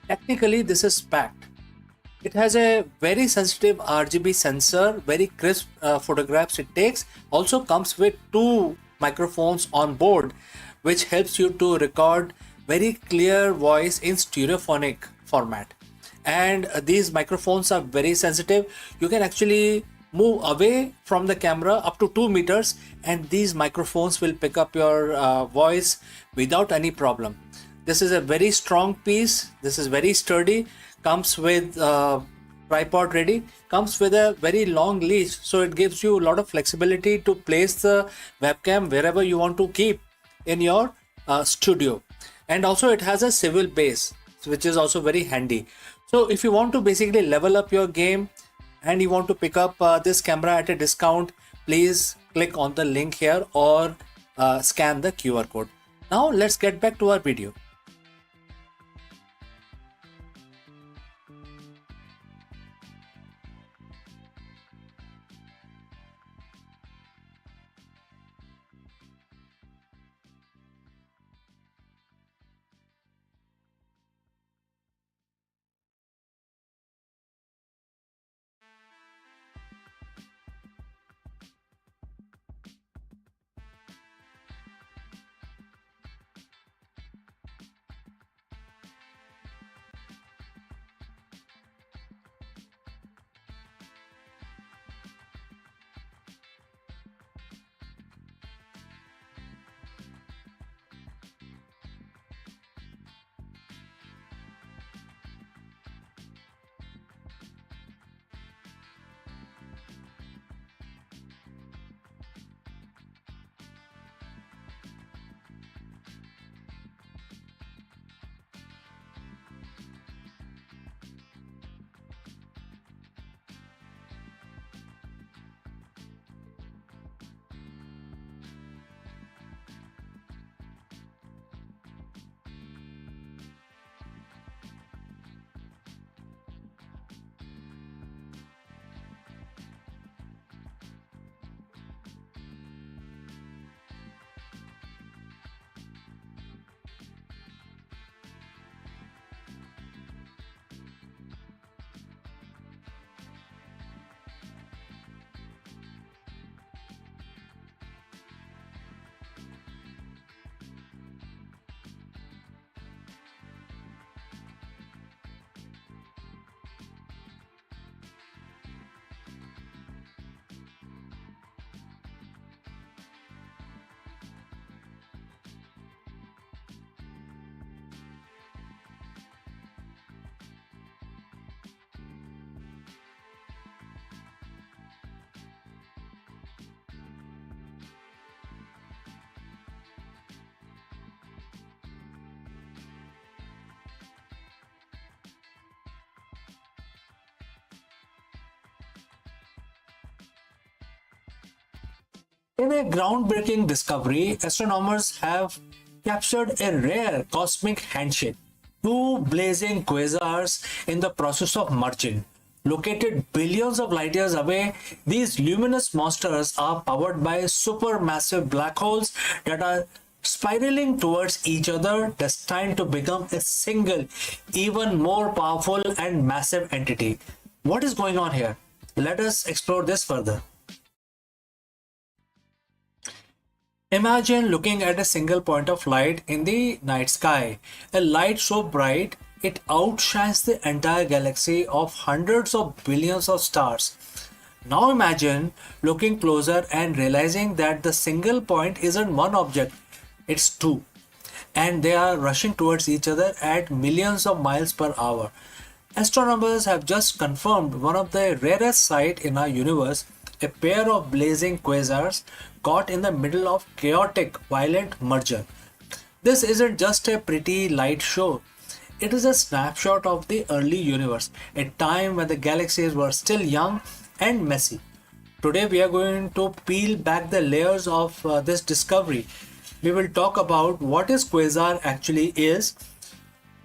Technically, this is packed. It has a very sensitive RGB sensor, very crisp photographs it takes. Also comes with two microphones on board, which helps you to record very clear voice in stereophonic format. And these microphones are very sensitive. You can actually move away from the camera up to 2 meters, and these microphones will pick up your voice without any problem. This is a very strong piece. This is very sturdy. Comes with tripod ready. Comes with a very long leash, so it gives you a lot of flexibility to place the webcam wherever you want to keep in your studio. And also it has a swivel base, which is also very handy. So if you want to basically level up your game and you want to pick up this camera at a discount, please click on the link here or scan the QR code. Now let's get back to our video. In a groundbreaking discovery, astronomers have captured a rare cosmic handshake. Two blazing quasars in the process of merging. Located billions of light years away, these luminous monsters are powered by supermassive black holes that are spiraling towards each other, destined to become a single, even more powerful and massive entity. What is going on here? Let us explore this further. Imagine looking at a single point of light in the night sky, a light so bright it outshines the entire galaxy of hundreds of billions of stars. Now imagine looking closer and realizing that the single point isn't one object, it's two, and they are rushing towards each other at millions of miles per hour. Astronomers have just confirmed one of the rarest sights in our universe, a pair of blazing quasars caught in the middle of chaotic, violent merger. This isn't just a pretty light show. It is a snapshot of the early universe, a time when the galaxies were still young and messy. Today we are going to peel back the layers of this discovery. We will talk about what is quasar actually is,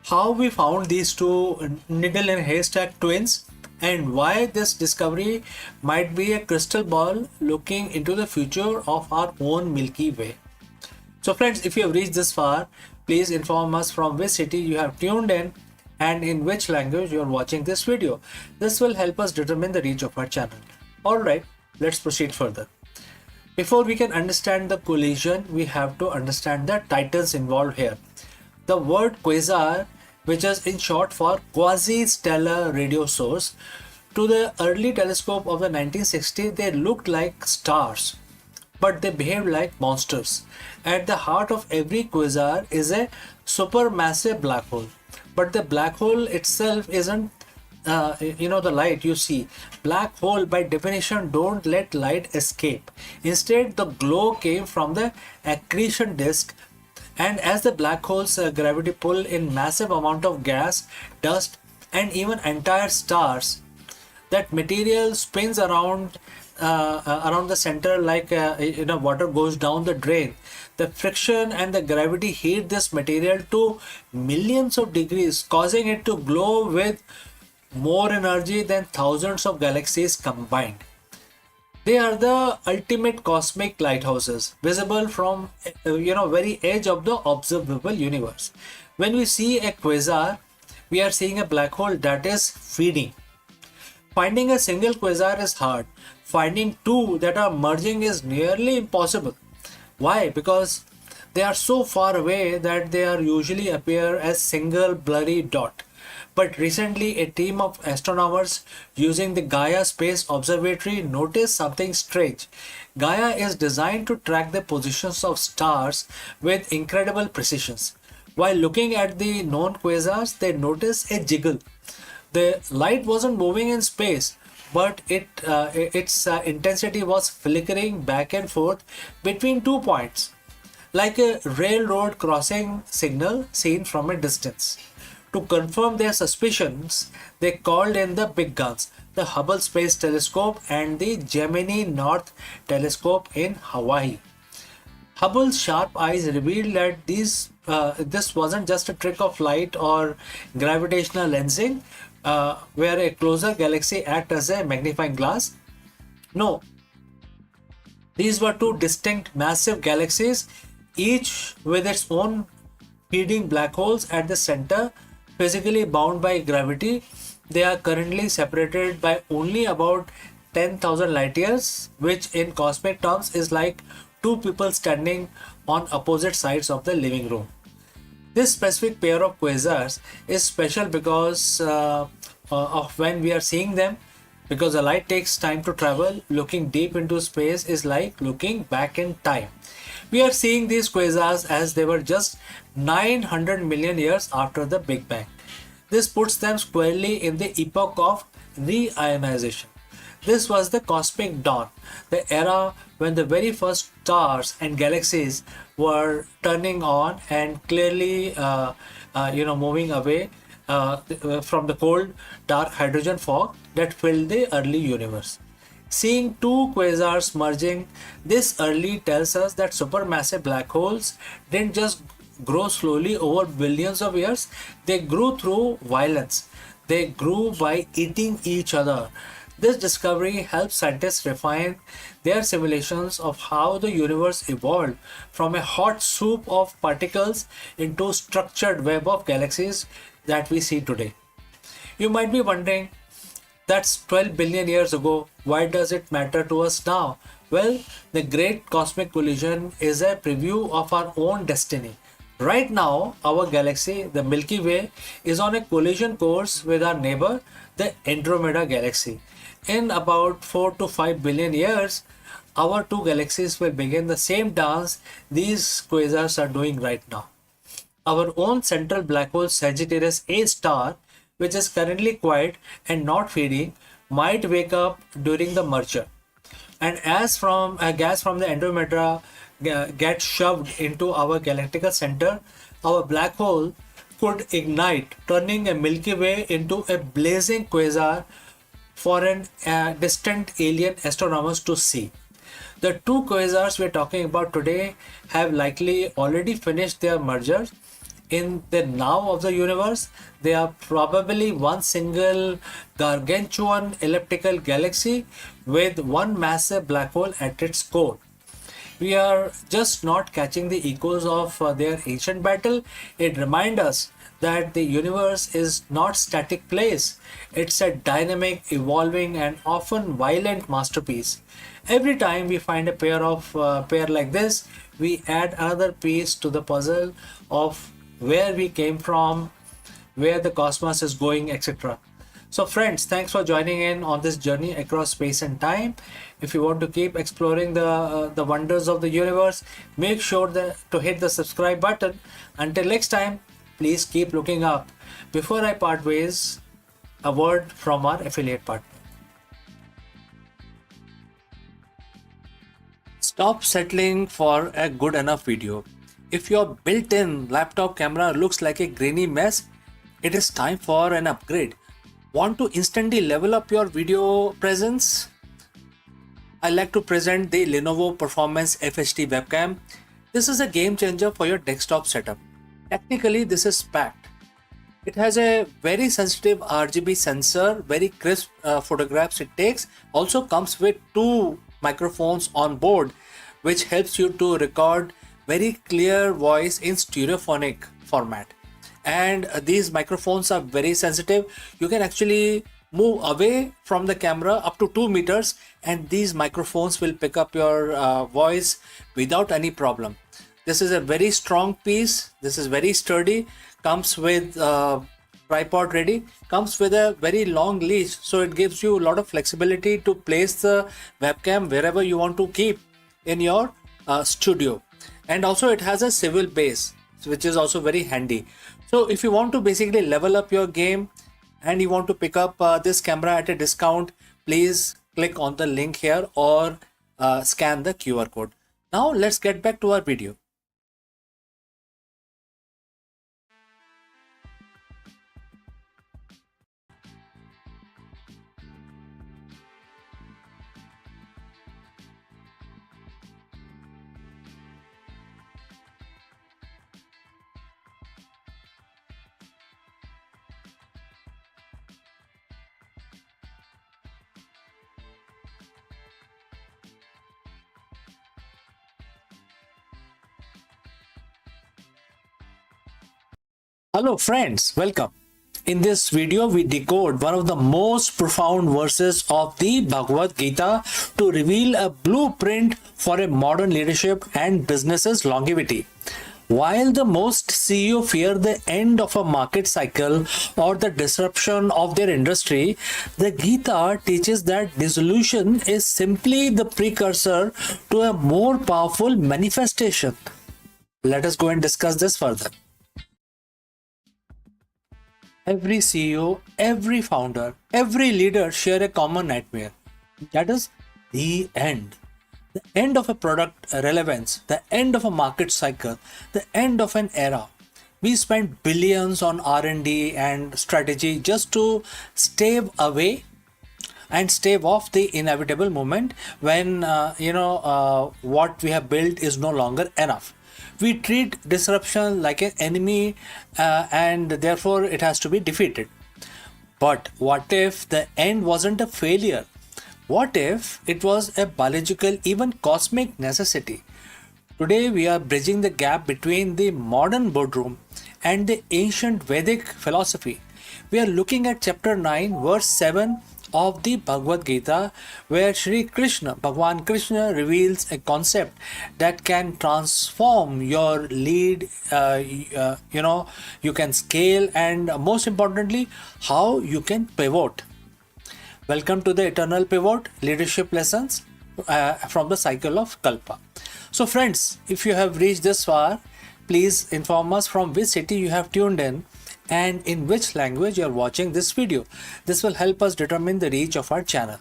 how we found these two needle and haystack twins, and why this discovery might be a crystal ball looking into the future of our own Milky Way. So friends, if you have reached this far, please inform us from which city you have tuned in and in which language you are watching this video. This will help us determine the reach of our channel. Alright, let's proceed further. Before we can understand the collision, we have to understand the titans involved here. The word quasar, which is in short for quasi-stellar radio source, to the early telescope of the 1960s, they looked like stars, but they behaved like monsters. At the heart of every quasar is a supermassive black hole, but the black hole itself isn't the light you see. Black hole by definition don't let light escape. Instead, the glow came from the accretion disk, and as the black hole's gravity pull in massive amount of gas, dust, and even entire stars, that material spins around the center like water goes down the drain. The friction and the gravity heat this material to millions of degrees, causing it to glow with more energy than thousands of galaxies combined. They are the ultimate cosmic lighthouses, visible from very edge of the observable universe. When we see a quasar, we are seeing a black hole that is feeding. Finding a single quasar is hard. Finding two that are merging is nearly impossible. Why? Because they are so far away that they are usually appear as single blurry dot. But recently, a team of astronomers using the Gaia Space Observatory noticed something strange. Gaia is designed to track the positions of stars with incredible precision. While looking at the known quasars, they noticed a jiggle. The light wasn't moving in space, but its intensity was flickering back and forth between 2 points, like a railroad crossing signal seen from a distance. To confirm their suspicions, they called in the big guns, the Hubble Space Telescope and the Gemini North Telescope in Hawaii. Hubble's sharp eyes revealed that this wasn't just a trick of light or gravitational lensing, where a closer galaxy acts as a magnifying glass. No, these were two distinct massive galaxies, each with its own feeding black holes at the center, physically bound by gravity. They are currently separated by only about 10,000 light years, which in cosmic terms is like two people standing on opposite sides of the living room. This specific pair of quasars is special because of when we are seeing them, because the light takes time to travel. Looking deep into space is like looking back in time. We are seeing these quasars as they were just 900 million years after the Big Bang. This puts them squarely in the epoch of reionization. This was the cosmic dawn, the era when the very first stars and galaxies were turning on and clearly moving away from the cold dark hydrogen fog that filled the early universe. Seeing two quasars merging this early tells us that supermassive black holes didn't just grow slowly over billions of years, they grew through violence. They grew by eating each other. This discovery helps scientists refine their simulations of how the universe evolved from a hot soup of particles into structured web of galaxies that we see today. You might be wondering, that's 12 billion years ago. Why does it matter to us now? Well, the Great Cosmic Collision is a preview of our own destiny. Right now, our galaxy, the Milky Way, is on a collision course with our neighbor, the Andromeda Galaxy. In about 4 to 5 billion years, our two galaxies will begin the same dance these quasars are doing right now. Our own central black hole Sagittarius A star, which is currently quiet and not feeding, might wake up during the merger. And as from a gas from the Andromeda gets shoved into our galactical center, our black hole could ignite, turning a Milky Way into a blazing quasar for an distant alien astronomers to see. The two quasars we're talking about today have likely already finished their merger. In the now of the universe, they are probably one single gargantuan elliptical galaxy with one massive black hole at its core. We are just not catching the echoes of their ancient battle. It reminds us that the universe is not static place. It's a dynamic, evolving, and often violent masterpiece. Every time we find a pair like this, we add another piece to the puzzle of where we came from, where the cosmos is going, etc. So friends, thanks for joining in on this journey across space and time. If you want to keep exploring the wonders of the universe, make sure to hit the subscribe button. Until next time, please keep looking up. Before I part ways, a word from our affiliate partner. Stop settling for a good enough video. If your built-in laptop camera looks like a grainy mess, it is time for an upgrade. Want to instantly level up your video presence? I like to present the Lenovo Performance FHD webcam. This is a game changer for your desktop setup. Technically, this is packed. It has a very sensitive RGB sensor, very crisp photographs it takes. Also comes with two microphones on board, which helps you to record very clear voice in stereophonic format. And these microphones are very sensitive. You can actually move away from the camera up to 2 meters and these microphones will pick up your voice without any problem. This is a very strong piece. This is very sturdy. Comes with tripod ready. Comes with a very long leash, so it gives you a lot of flexibility to place the webcam wherever you want to keep in your studio. And also it has a swivel base, which is also very handy. So if you want to basically level up your game and you want to pick up this camera at a discount, please click on the link here or scan the QR code. Now let's get back to our video. Hello friends, welcome. In this video, we decode one of the most profound verses of the Bhagavad Gita to reveal a blueprint for a modern leadership and business's longevity. While the most CEO fear the end of a market cycle or the disruption of their industry, the Gita teaches that dissolution is simply the precursor to a more powerful manifestation. Let us go and discuss this further. Every CEO, every founder, every leader share a common nightmare. That is the end. The end of a product relevance, the end of a market cycle, the end of an era. We spend billions on R&D and strategy just to stave away and stave off the inevitable moment when what we have built is no longer enough. We treat disruption like an enemy, and therefore it has to be defeated. But what if the end wasn't a failure? What if it was a biological, even cosmic necessity? Today, we are bridging the gap between the modern boardroom and the ancient Vedic philosophy. We are looking at chapter 9, verse 7 of the Bhagavad Gita, where Shri Krishna, Bhagwan Krishna, reveals a concept that can transform your lead, you can scale, and most importantly, how you can pivot. Welcome to the Eternal Pivot Leadership Lessons from the Cycle of Kalpa. So friends, if you have reached this far, please inform us from which city you have tuned in and in which language you are watching this video. This will help us determine the reach of our channel.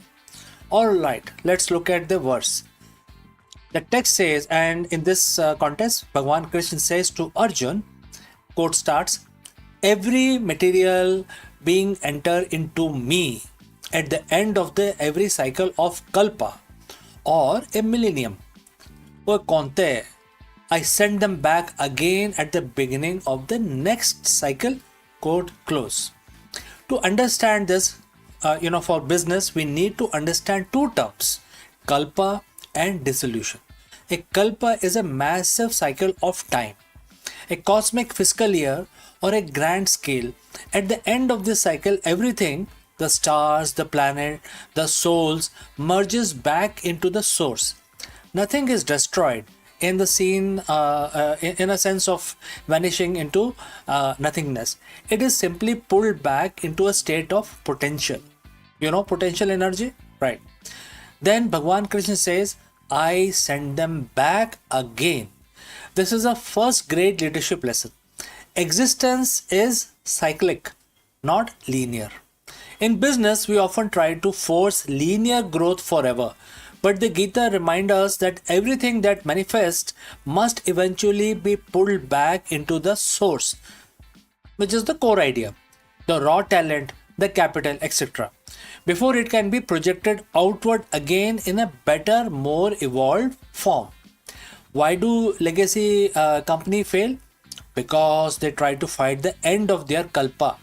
Alright, let's look at the verse. The text says, and in this context, Bhagwan Krishna says to Arjun, quote starts, every material being enter into me at the end of every cycle of Kalpa or a millennium. O Konte, I send them back again at the beginning of the next cycle, quote close. To understand this, for business, we need to understand two terms, Kalpa and dissolution. A Kalpa is a massive cycle of time, a cosmic fiscal year or a grand scale. At the end of this cycle, everything, the stars, the planet, the souls, merges back into the source. Nothing is destroyed in the scene, in a sense of vanishing into nothingness. It is simply pulled back into a state of potential. Potential energy? Right. Then Bhagwan Krishna says, I send them back again. This is a first grade leadership lesson. Existence is cyclic, not linear. In business, we often try to force linear growth forever. But the Gita reminds us that everything that manifests must eventually be pulled back into the source, which is the core idea, the raw talent, the capital, etc., before it can be projected outward again in a better, more evolved form. Why do legacy companies fail? Because they try to fight the end of their kalpa.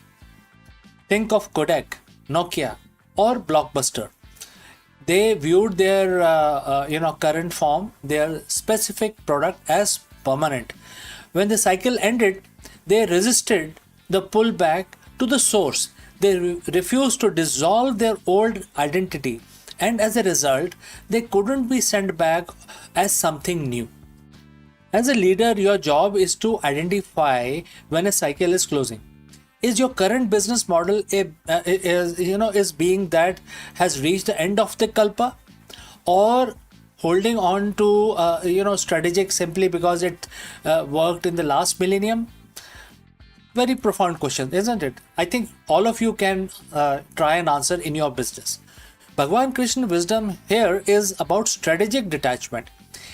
Think of Kodak, Nokia, or Blockbuster. They viewed their current form, their specific product as permanent. When the cycle ended, they resisted the pullback to the source. They refused to dissolve their old identity, and as a result, they couldn't be sent back as something new. As a leader, your job is to identify when a cycle is closing. Is your current business model is being that has reached the end of the kalpa, or holding on to strategic simply because it worked in the last millennium? Very profound question, isn't it? I think all of you can try and answer in your business. Bhagwan Krishna's wisdom here is about strategic detachment.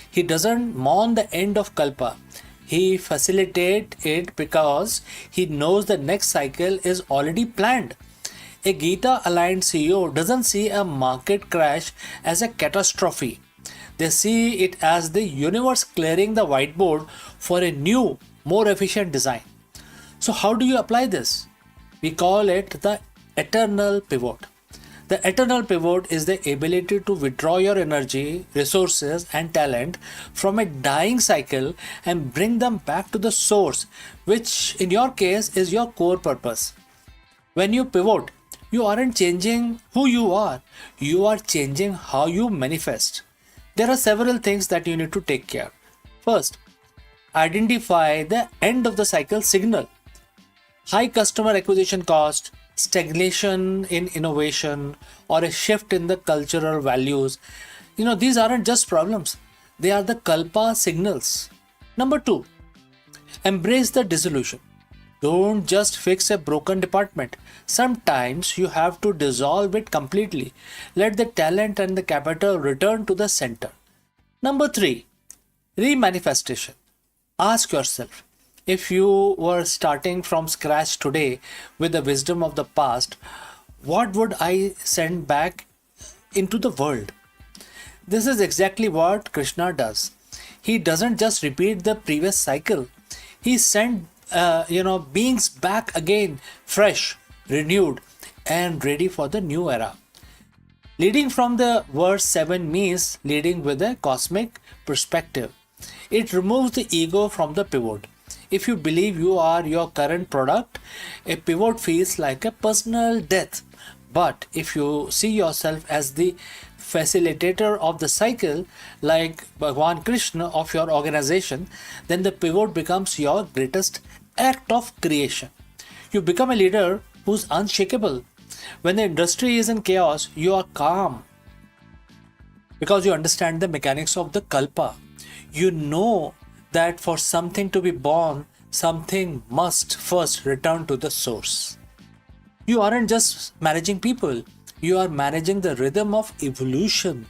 He doesn't mourn the end of kalpa. He facilitates it because he knows the next cycle is already planned. A Gita aligned CEO doesn't see a market crash as a catastrophe. They see it as the universe clearing the whiteboard for a new, more efficient design. So how do you apply this? We call it the eternal pivot. The eternal pivot is the ability to withdraw your energy, resources, and talent from a dying cycle and bring them back to the source, which in your case is your core purpose. When you pivot, you aren't changing who you are changing how you manifest. There are several things that you need to take care. First, identify the end of the cycle signal. High customer acquisition cost, stagnation in innovation, or a shift in the cultural values. These aren't just problems. They are the kalpa signals. Number 2, embrace the dissolution. Don't just fix a broken department. Sometimes you have to dissolve it completely. Let the talent and the capital return to the center. Number 3, remanifestation. Ask yourself, if you were starting from scratch today with the wisdom of the past, what would I send back into the world. This is exactly what Krishna does. He doesn't just repeat the previous cycle. He sent beings back again, fresh, renewed, and ready for the new era. Leading from the verse 7 means leading with a cosmic perspective. It removes the ego from the pivot. If you believe you are your current product, a pivot feels like a personal death. But if you see yourself as the facilitator of the cycle, like Bhagwan Krishna of your organization, then the pivot becomes your greatest act of creation. You become a leader who's unshakable. When the industry is in chaos, you are calm because you understand the mechanics of the kalpa. You know that for something to be born, something must first return to the source. You aren't just managing people, you are managing the rhythm of evolution.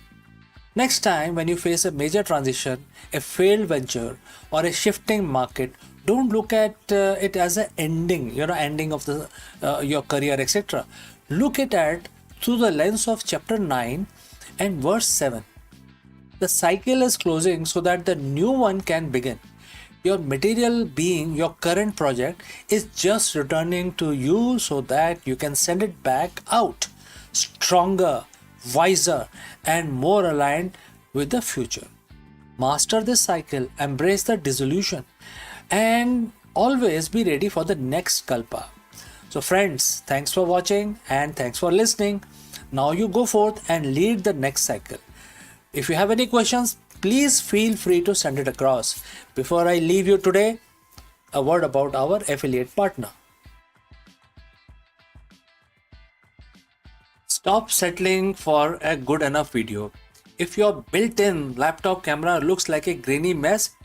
Next time, when you face a major transition, a failed venture, or a shifting market, don't look at it as an ending of the your career, etc. Look at it through the lens of chapter 9 and verse 7. The cycle is closing so that the new one can begin. Your material being, your current project, is just returning to you so that you can send it back out, stronger, wiser, and more aligned with the future. Master this cycle, embrace the dissolution, and always be ready for the next kalpa. So friends, thanks for watching and thanks for listening. Now you go forth and lead the next cycle. If you have any questions, please feel free to send it across. Before I leave you today, a word about our affiliate partner. Stop settling for a good enough video. If your built-in laptop camera looks like a grainy mess,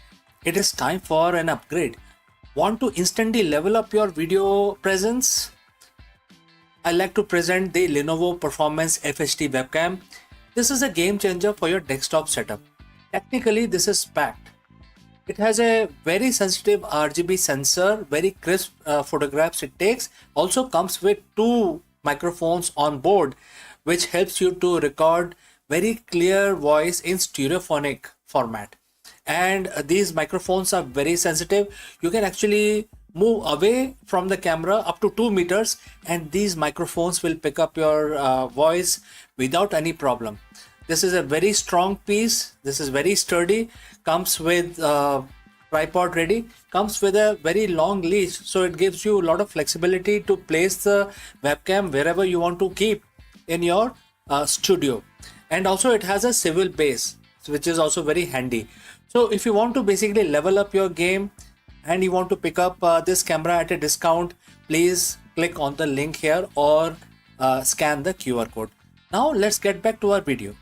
it is time for an upgrade. Want to instantly level up your video presence? I like to present the Lenovo Performance FHD webcam. This is a game changer for your desktop setup. Technically, this is packed. It has a very sensitive RGB sensor, very crisp photographs it takes. Also comes with 2 microphones on board, which helps you to record very clear voice in stereophonic format. And these microphones are very sensitive. You can actually move away from the camera up to 2 meters and these microphones will pick up your voice without any problem. This is a very strong piece. This is very sturdy. Comes with tripod ready. Comes with a very long leash, so it gives you a lot of flexibility to place the webcam wherever you want to keep in your studio. And also it has a swivel base, which is also very handy. So if you want to basically level up your game and you want to pick up this camera at a discount, please click on the link here or scan the QR code. Now let's get back to our video.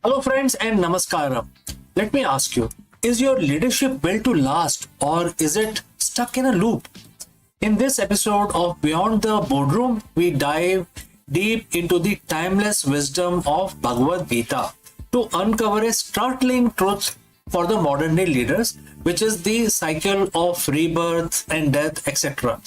Hello friends and namaskaram. Let me ask you, is your leadership built to last or is it stuck in a loop? In this episode of Beyond the Boardroom, we dive deep into the timeless wisdom of Bhagavad Gita to uncover a startling truth for the modern day leaders, which is the cycle of rebirth and death, etc.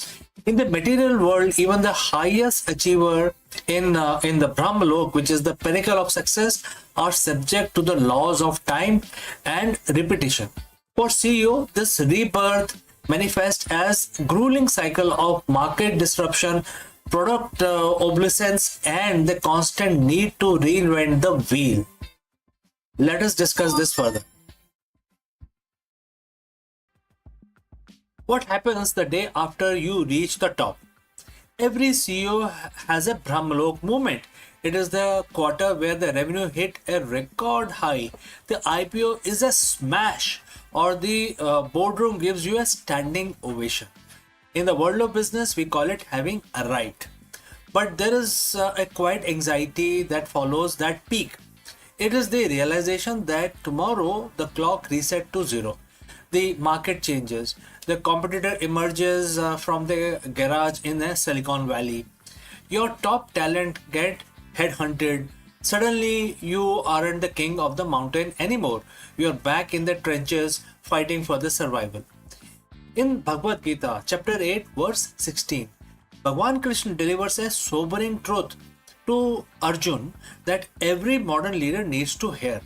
In the material world, even the highest achiever in the Brahmalok, which is the pinnacle of success, are subject to the laws of time and repetition. For CEO, this rebirth manifests as grueling cycle of market disruption, product obsolescence, and the constant need to reinvent the wheel. Let us discuss this further. What happens the day after you reach the top? Every CEO has a Brahmalok moment. It is the quarter where the revenue hit a record high, the IPO is a smash, or the boardroom gives you a standing ovation. In the world of business, we call it having arrived. But there is a quiet anxiety that follows that peak. It is the realization that tomorrow the clock reset to zero. The market changes. The competitor emerges from the garage in a Silicon Valley. Your top talent get headhunted. Suddenly you aren't the king of the mountain anymore. You're back in the trenches fighting for the survival. In Bhagavad Gita, chapter 8, verse 16, Bhagwan Krishna delivers a sobering truth to Arjun that every modern leader needs to hear.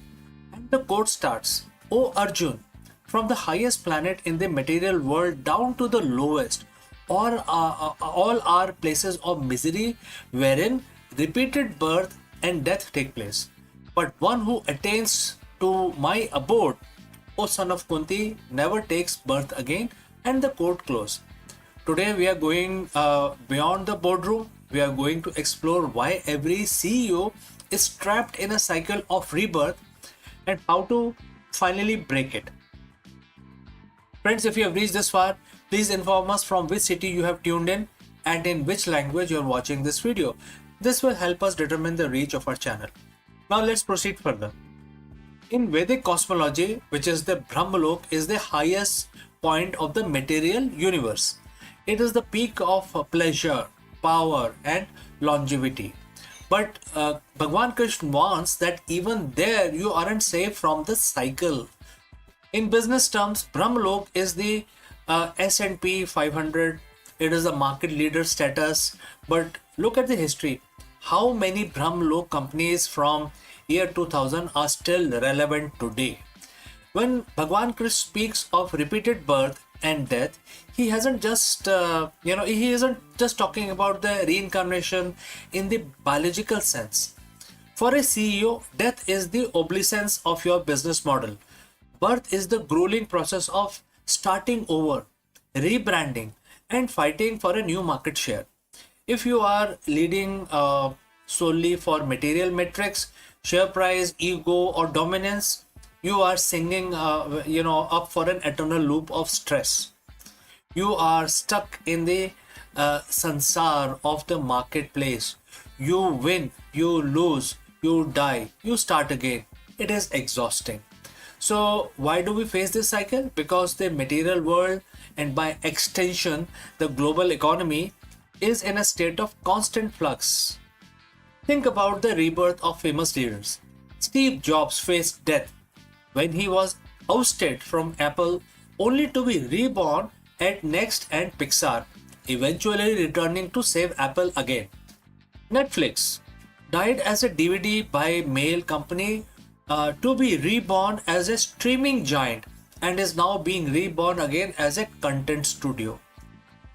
And the quote starts, O Arjun, from the highest planet in the material world down to the lowest, all are places of misery wherein repeated birth and death take place. But one who attains to my abode, O son of Kunti, never takes birth again. And the quote close. Today we are going beyond the boardroom. We are going to explore why every CEO is trapped in a cycle of rebirth and how to finally break it. Friends, if you have reached this far, please inform us from which city you have tuned in and in which language you are watching this video. This will help us determine the reach of our channel. Now let's proceed further. In Vedic cosmology, which is the Brahmalok, is the highest point of the material universe. It is the peak of pleasure, power and longevity. But Bhagwan Krishna wants that even there you aren't safe from the cycle. In business terms, Brahmalok is the S&P 500. It is the market leader status. But look at the history. How many Brahmalok companies from year 2000 are still relevant today? When Bhagwan Krishna speaks of repeated birth and death, he isn't just talking about the reincarnation in the biological sense. For a CEO, death is the obsolescence of your business model. Birth is the grueling process of starting over, rebranding, and fighting for a new market share. If you are leading solely for material metrics, share price, ego, or dominance, you are singing up for an eternal loop of stress. You are stuck in the sansar of the marketplace. You win, you lose, you die, you start again. It is exhausting. So why do we face this cycle? Because the material world and by extension the global economy is in a state of constant flux. Think about the rebirth of famous leaders. Steve Jobs faced death when he was ousted from Apple only to be reborn at Next and Pixar, eventually returning to save Apple again. Netflix died as a DVD by mail company to be reborn as a streaming giant and is now being reborn again as a content studio.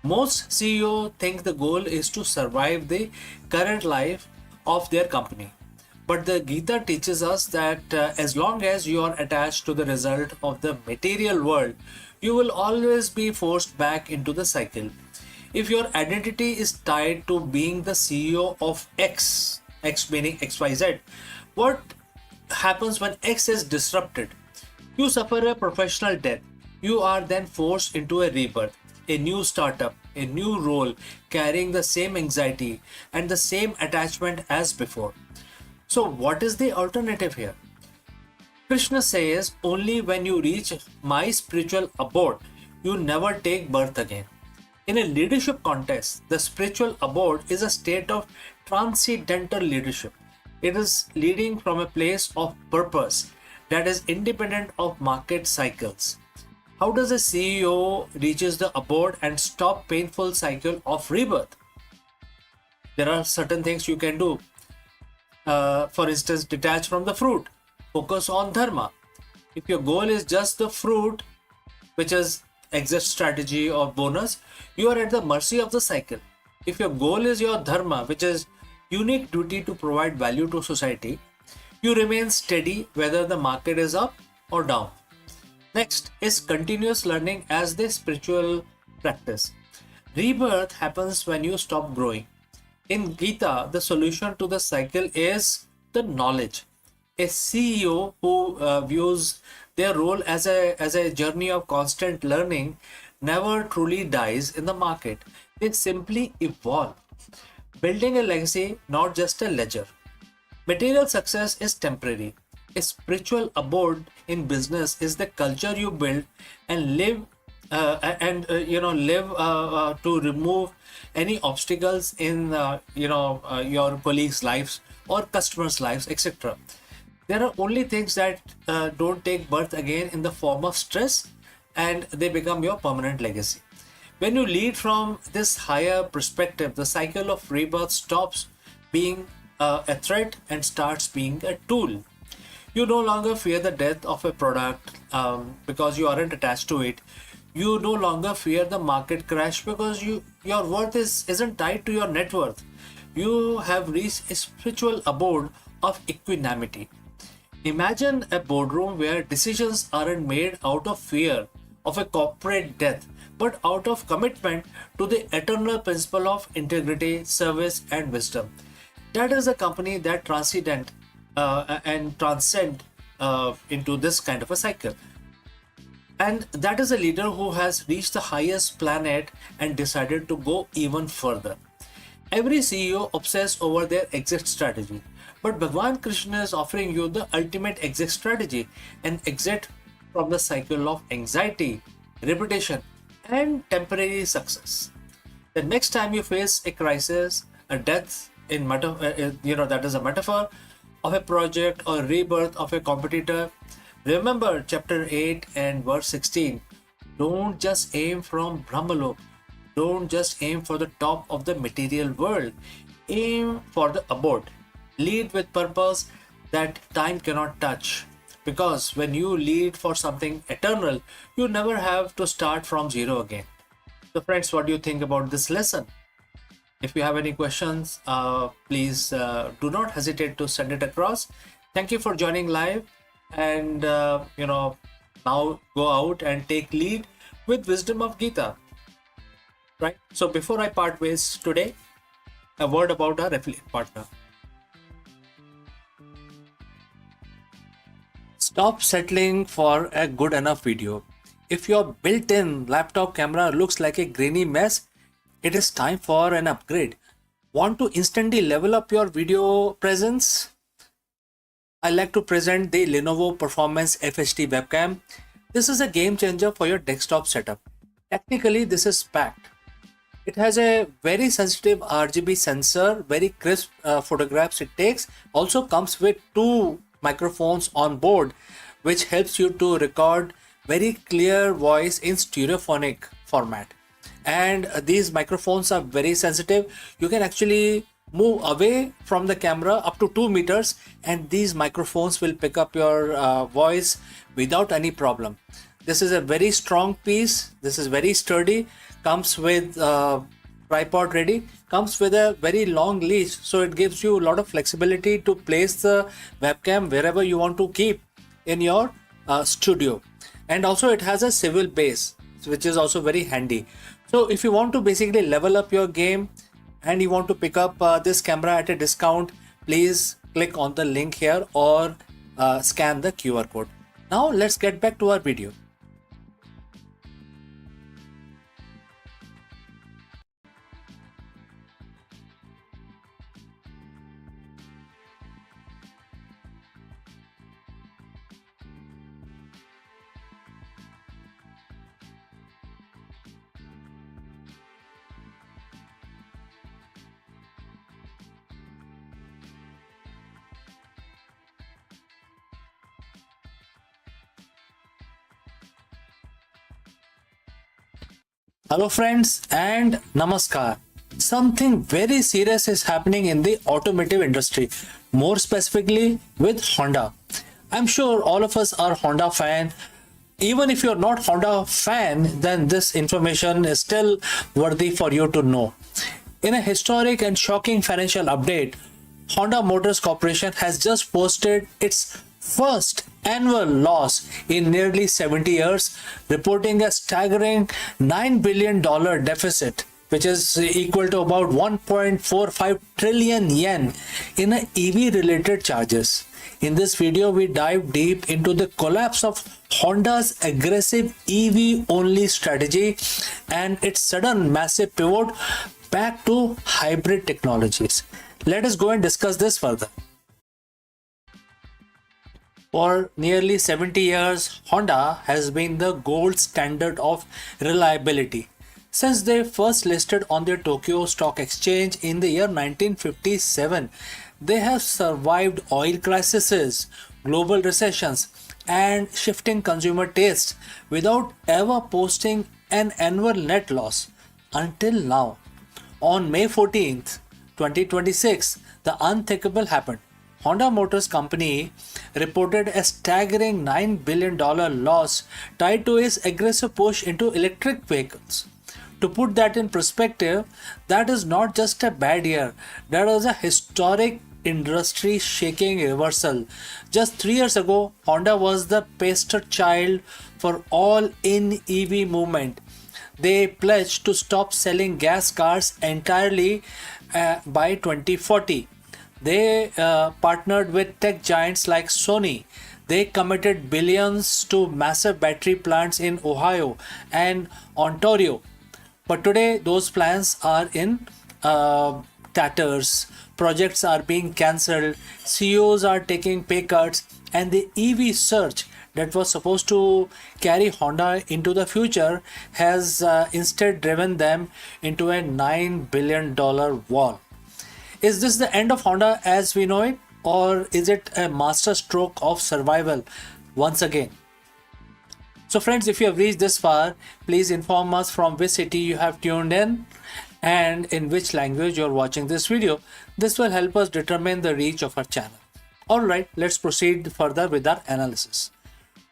Most CEO think the goal is to survive the current life of their company. But the Gita teaches us that as long as you are attached to the result of the material world, you will always be forced back into the cycle. If your identity is tied to being the CEO of X, X meaning XYZ, what happens when X is disrupted? You suffer a professional death. You are then forced into a rebirth, a new startup, a new role, carrying the same anxiety and the same attachment as before. So what is the alternative here? Krishna says only when you reach my spiritual abode, you never take birth again. In a leadership context, the spiritual abode is a state of transcendental leadership. It is leading from a place of purpose that is independent of market cycles. How does a CEO reaches the abode and stop painful cycle of rebirth? There are certain things you can do. For instance, detach from the fruit. Focus on dharma. If your goal is just the fruit, which is exit strategy or bonus, you are at the mercy of the cycle. If your goal is your dharma, which is unique duty to provide value to society, you remain steady whether the market is up or down. Next is continuous learning as the spiritual practice. Rebirth happens when you stop growing. In Gita, the solution to the cycle is the knowledge. A CEO who views their role as a journey of constant learning never truly dies in the market. They simply evolve. Building a legacy, not just a ledger. Material success is temporary. A spiritual abode in business is the culture you build and live to remove any obstacles in your colleagues' lives or customers' lives, etc. There are only things that don't take birth again in the form of stress, and they become your permanent legacy. When you lead from this higher perspective, the cycle of rebirth stops being a threat and starts being a tool. You no longer fear the death of a product because you aren't attached to it. You no longer fear the market crash because your worth isn't tied to your net worth. You have reached a spiritual abode of equanimity. Imagine a boardroom where decisions aren't made out of fear of a corporate death, but out of commitment to the eternal principle of integrity, service, and wisdom. That is a company that transcend into this kind of a cycle. And that is a leader who has reached the highest planet and decided to go even further. Every CEO obsesses over their exit strategy, but Bhagwan Krishna is offering you the ultimate exit strategy, an exit from the cycle of anxiety, repetition, and temporary success. The next time you face a crisis, a death that is a metaphor of a project or rebirth of a competitor, remember chapter 8 and verse 16. Don't just aim from Brahmalok. Don't just aim for the top of the material world. Aim for the abode. Lead with purpose that time cannot touch. Because when you lead for something eternal, you never have to start from zero again. So friends, what do you think about this lesson? If you have any questions, please do not hesitate to send it across. Thank you for joining live, and now go out and take lead with wisdom of Gita. Right? So before I part ways today, a word about our affiliate partner. Stop settling for a good enough video. If your built-in laptop camera looks like a grainy mess, it is time for an upgrade. Want to instantly level up your video presence? I like to present the Lenovo Performance FHD webcam. This is a game changer for your desktop setup. Technically, this is packed. It has a very sensitive RGB sensor, very crisp photographs it takes. Also comes with 2 microphones on board, which helps you to record very clear voice in stereophonic format. And these microphones are very sensitive. You can actually move away from the camera up to 2 meters, and these microphones will pick up your voice without any problem. This is a very strong piece. This is very sturdy. Comes with tripod ready. Comes with a very long leash, so it gives you a lot of flexibility to place the webcam wherever you want to keep in your studio. And also it has a swivel base, which is also very handy. So if you want to basically level up your game and you want to pick up this camera at a discount, please click on the link here or scan the QR code. Now let's get back to our video. Hello friends and namaskar. Something very serious is happening in the automotive industry, more specifically with Honda. I'm sure all of us are Honda fan. Even if you're not Honda fan, then this information is still worthy for you to know. In a historic and shocking financial update, Honda Motors Corporation has just posted its first annual loss in nearly 70 years, reporting a staggering $9 billion deficit, which is equal to about 1.45 trillion yen in EV related charges. In this video, we dive deep into the collapse of Honda's aggressive EV only strategy and its sudden massive pivot back to hybrid technologies. Let us go and discuss this further. For nearly 70 years, Honda has been the gold standard of reliability. Since they first listed on the Tokyo Stock Exchange in the year 1957, they have survived oil crises, global recessions, and shifting consumer tastes without ever posting an annual net loss until now. On May 14th, 2026, the unthinkable happened. Honda Motors Company reported a staggering $9 billion loss tied to its aggressive push into electric vehicles. To put that in perspective, that is not just a bad year, that was a historic industry shaking reversal. Just 3 years ago, Honda was the poster child for all in EV movement. They pledged to stop selling gas cars entirely by 2040. They partnered with tech giants like Sony. They committed billions to massive battery plants in Ohio and Ontario. But today, those plans are in tatters. Projects are being cancelled. CEOs are taking pay cuts, and the EV surge that was supposed to carry Honda into the future has instead driven them into a $9 billion wall. Is this the end of Honda as we know it, or is it a master stroke of survival once again? So friends, if you have reached this far, please inform us from which city you have tuned in and in which language you are watching this video. This will help us determine the reach of our channel. Alright, let's proceed further with our analysis.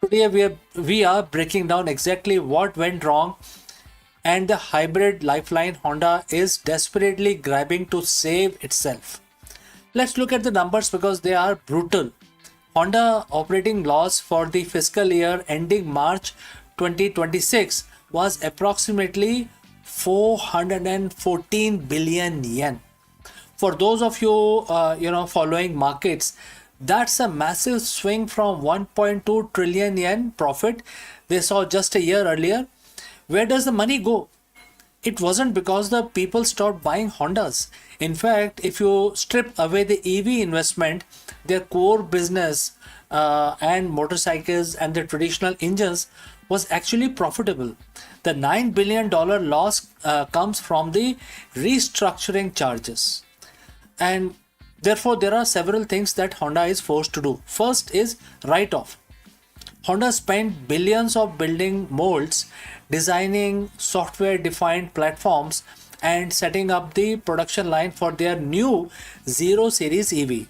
Today we are breaking down exactly what went wrong and the hybrid lifeline Honda is desperately grabbing to save itself. Let's look at the numbers because they are brutal. Honda operating loss for the fiscal year ending March 2026 was approximately 414 billion yen. For those of you following markets, that's a massive swing from 1.2 trillion yen profit they saw just a year earlier. Where does the money go? It wasn't because the people stopped buying Hondas. In fact, if you strip away the EV investment, their core business and motorcycles and the traditional engines was actually profitable. The $9 billion loss comes from the restructuring charges. And therefore, there are several things that Honda is forced to do. First is write-off. Honda spent billions of building molds, designing software-defined platforms, and setting up the production line for their new 0 Series EV.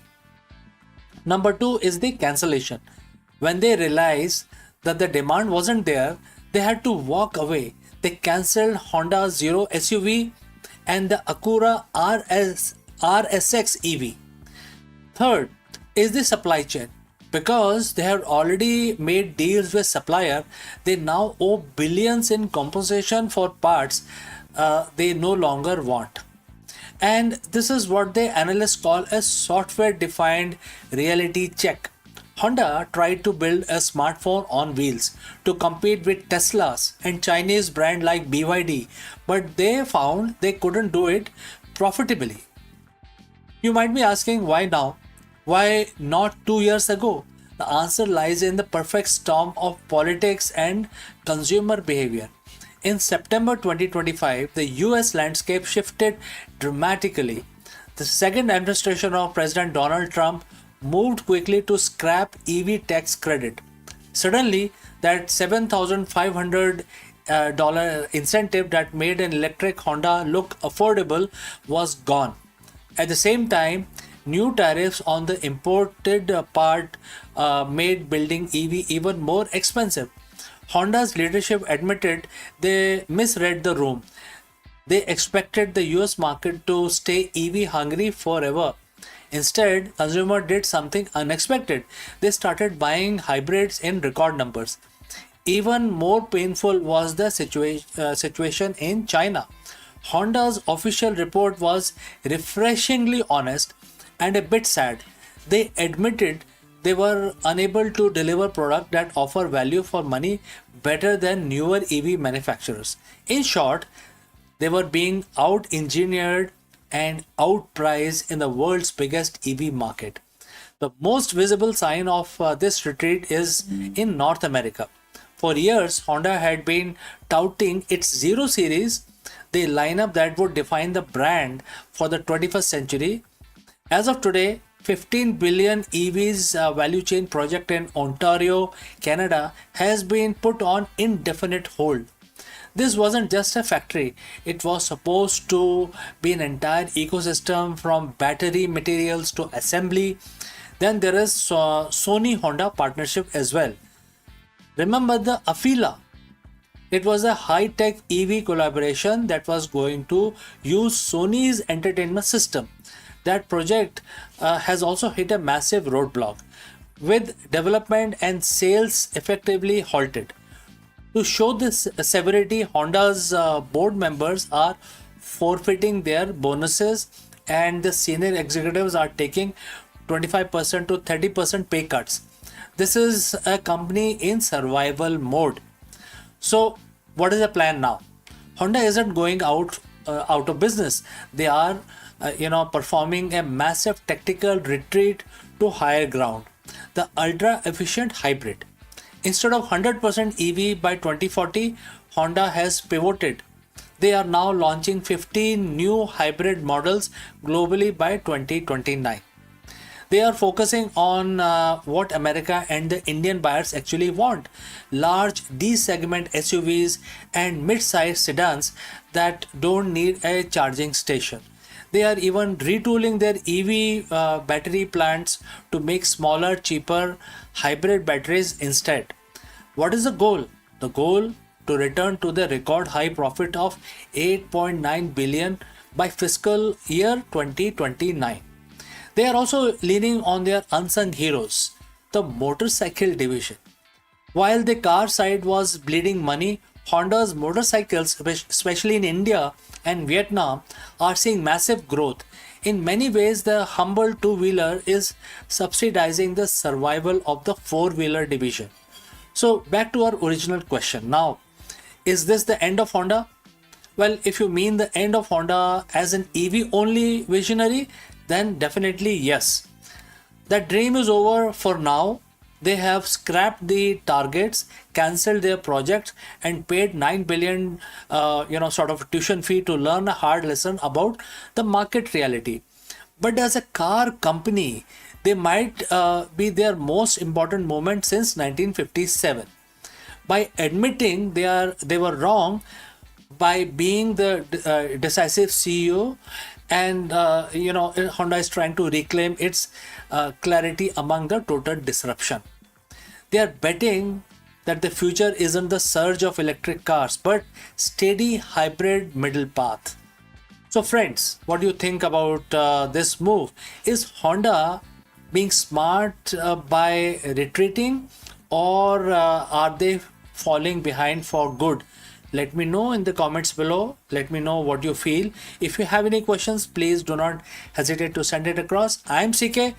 Number two is the cancellation. When they realized that the demand wasn't there, they had to walk away. They cancelled Honda Zero SUV and the Acura RSX EV. Third is the supply chain. Because they had already made deals with supplier, they now owe billions in compensation for parts they no longer want. And this is what the analysts call a software-defined reality check. Honda tried to build a smartphone on wheels to compete with Teslas and Chinese brand like BYD, but they found they couldn't do it profitably. You might be asking why now? Why not 2 years ago? The answer lies in the perfect storm of politics and consumer behavior. In September 2025, the US landscape shifted dramatically. The second administration of President Donald Trump moved quickly to scrap EV tax credit. Suddenly, that $7,500 incentive that made an electric Honda look affordable was gone. At the same time, new tariffs on the imported part made building EV even more expensive. Honda's leadership admitted they misread the room. They expected the US market to stay EV hungry forever. Instead, consumer did something unexpected. They started buying hybrids in record numbers. Even more painful was the situation in China. Honda's official report was refreshingly honest and a bit sad. They admitted they were unable to deliver products that offer value for money better than newer EV manufacturers. In short, They were being out engineered and outpriced in the world's biggest EV market. The most visible sign of this retreat is in North America. For years, Honda had been touting its Zero Series, the lineup that would define the brand for the 21st century. As of today, 15 billion EVs value chain project in Ontario, Canada has been put on indefinite hold. This wasn't just a factory, it was supposed to be an entire ecosystem from battery materials to assembly. Then there is Sony Honda partnership as well. Remember the Afila? It was a high-tech EV collaboration that was going to use Sony's entertainment system. That project has also hit a massive roadblock, with development and sales effectively halted. To show this severity, Honda's board members are forfeiting their bonuses, and the senior executives are taking 25% to 30% pay cuts. This is a company in survival mode. So, what is the plan now? Honda isn't going out of business. They are, performing a massive tactical retreat to higher ground. The ultra efficient hybrid. Instead of 100% EV by 2040, Honda has pivoted. They are now launching 15 new hybrid models globally by 2029. They are focusing on what America and the Indian buyers actually want: large D segment SUVs and mid-sized sedans that don't need a charging station. They are even retooling their EV battery plants to make smaller, cheaper hybrid batteries instead. What is the goal? The goal to return to the record high profit of 8.9 billion by fiscal year 2029. They are also leaning on their unsung heroes, the motorcycle division. While the car side was bleeding money, Honda's motorcycles, especially in India and Vietnam, are seeing massive growth. In many ways, the humble two-wheeler is subsidizing the survival of the four-wheeler division. So back to our original question. Now, is this the end of Honda? Well, if you mean the end of Honda as an EV only visionary, then definitely yes. That dream is over for now. They have scrapped the targets, cancelled their projects, and paid 9 billion, sort of tuition fee to learn a hard lesson about the market reality. But as a car company, they might be their most important moment since 1957. By admitting they were wrong, by being the decisive CEO, and Honda is trying to reclaim its clarity among the total disruption. They are betting that the future isn't the surge of electric cars, but steady hybrid middle path. So friends, what do you think about this move? Is Honda being smart by retreating, or are they falling behind for good? Let me know in the comments below. Let me know what you feel. If you have any questions, please do not hesitate to send it across. I'm CK.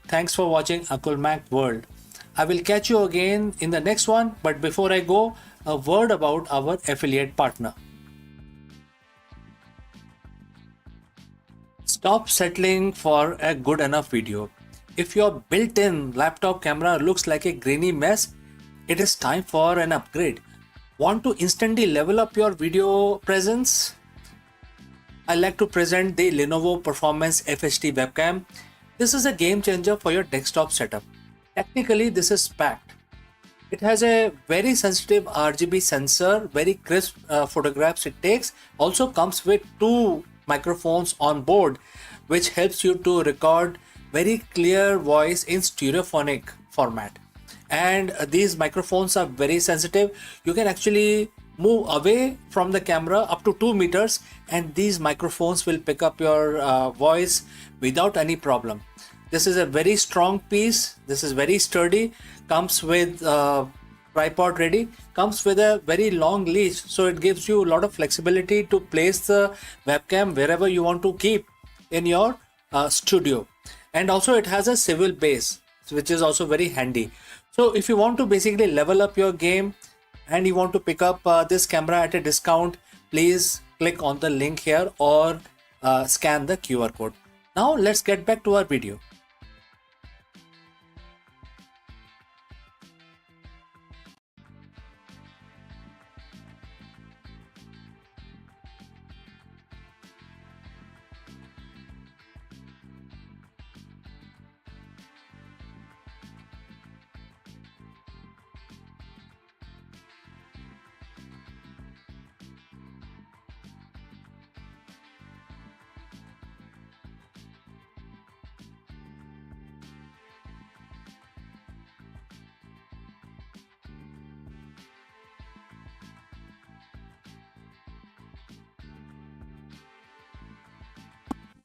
Thanks for watching Akulmach World. I will catch you again in the next one. But before I go, a word about our affiliate partner. Stop settling for a good enough video. If your built-in laptop camera looks like a grainy mess, it is time for an upgrade. Want to instantly level up your video presence? I like to present the Lenovo Performance FHD webcam. This is a game changer for your desktop setup. Technically, this is packed. It has a very sensitive RGB sensor, very crisp photographs it takes. Also comes with two microphones on board, which helps you to record very clear voice in stereophonic format. And these microphones are very sensitive. You can actually move away from the camera up to 2 meters, and these microphones will pick up your voice without any problem. This is a very strong piece. This is very sturdy. Comes with tripod ready. Comes with a very long leash, so it gives you a lot of flexibility to place the webcam wherever you want to keep in your studio. And also it has a swivel base, which is also very handy. So if you want to basically level up your game and you want to pick up this camera at a discount, please click on the link here or scan the QR code. Now let's get back to our video.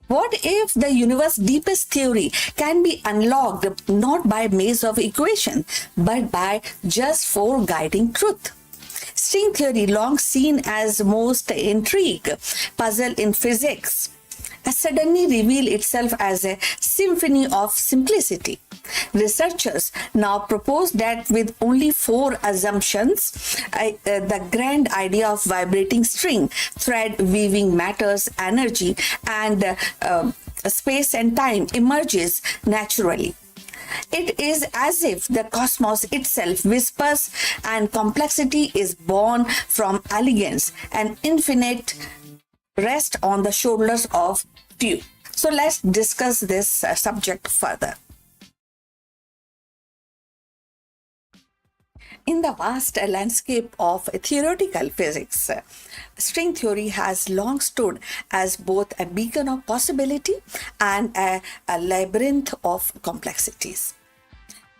What if the universe's deepest theory can be unlocked not by maze of equation, but by just four guiding truth? String theory, long seen as most intrigue puzzle in physics, has suddenly revealed itself as a symphony of simplicity. Researchers now propose that with only four assumptions, the grand idea of vibrating string, thread weaving matter's energy, and space and time emerges naturally. It is as if the cosmos itself whispers and complexity is born from elegance and infinite rest on the shoulders of few. So let's discuss this subject further. In the vast landscape of theoretical physics, string theory has long stood as both a beacon of possibility and a labyrinth of complexities.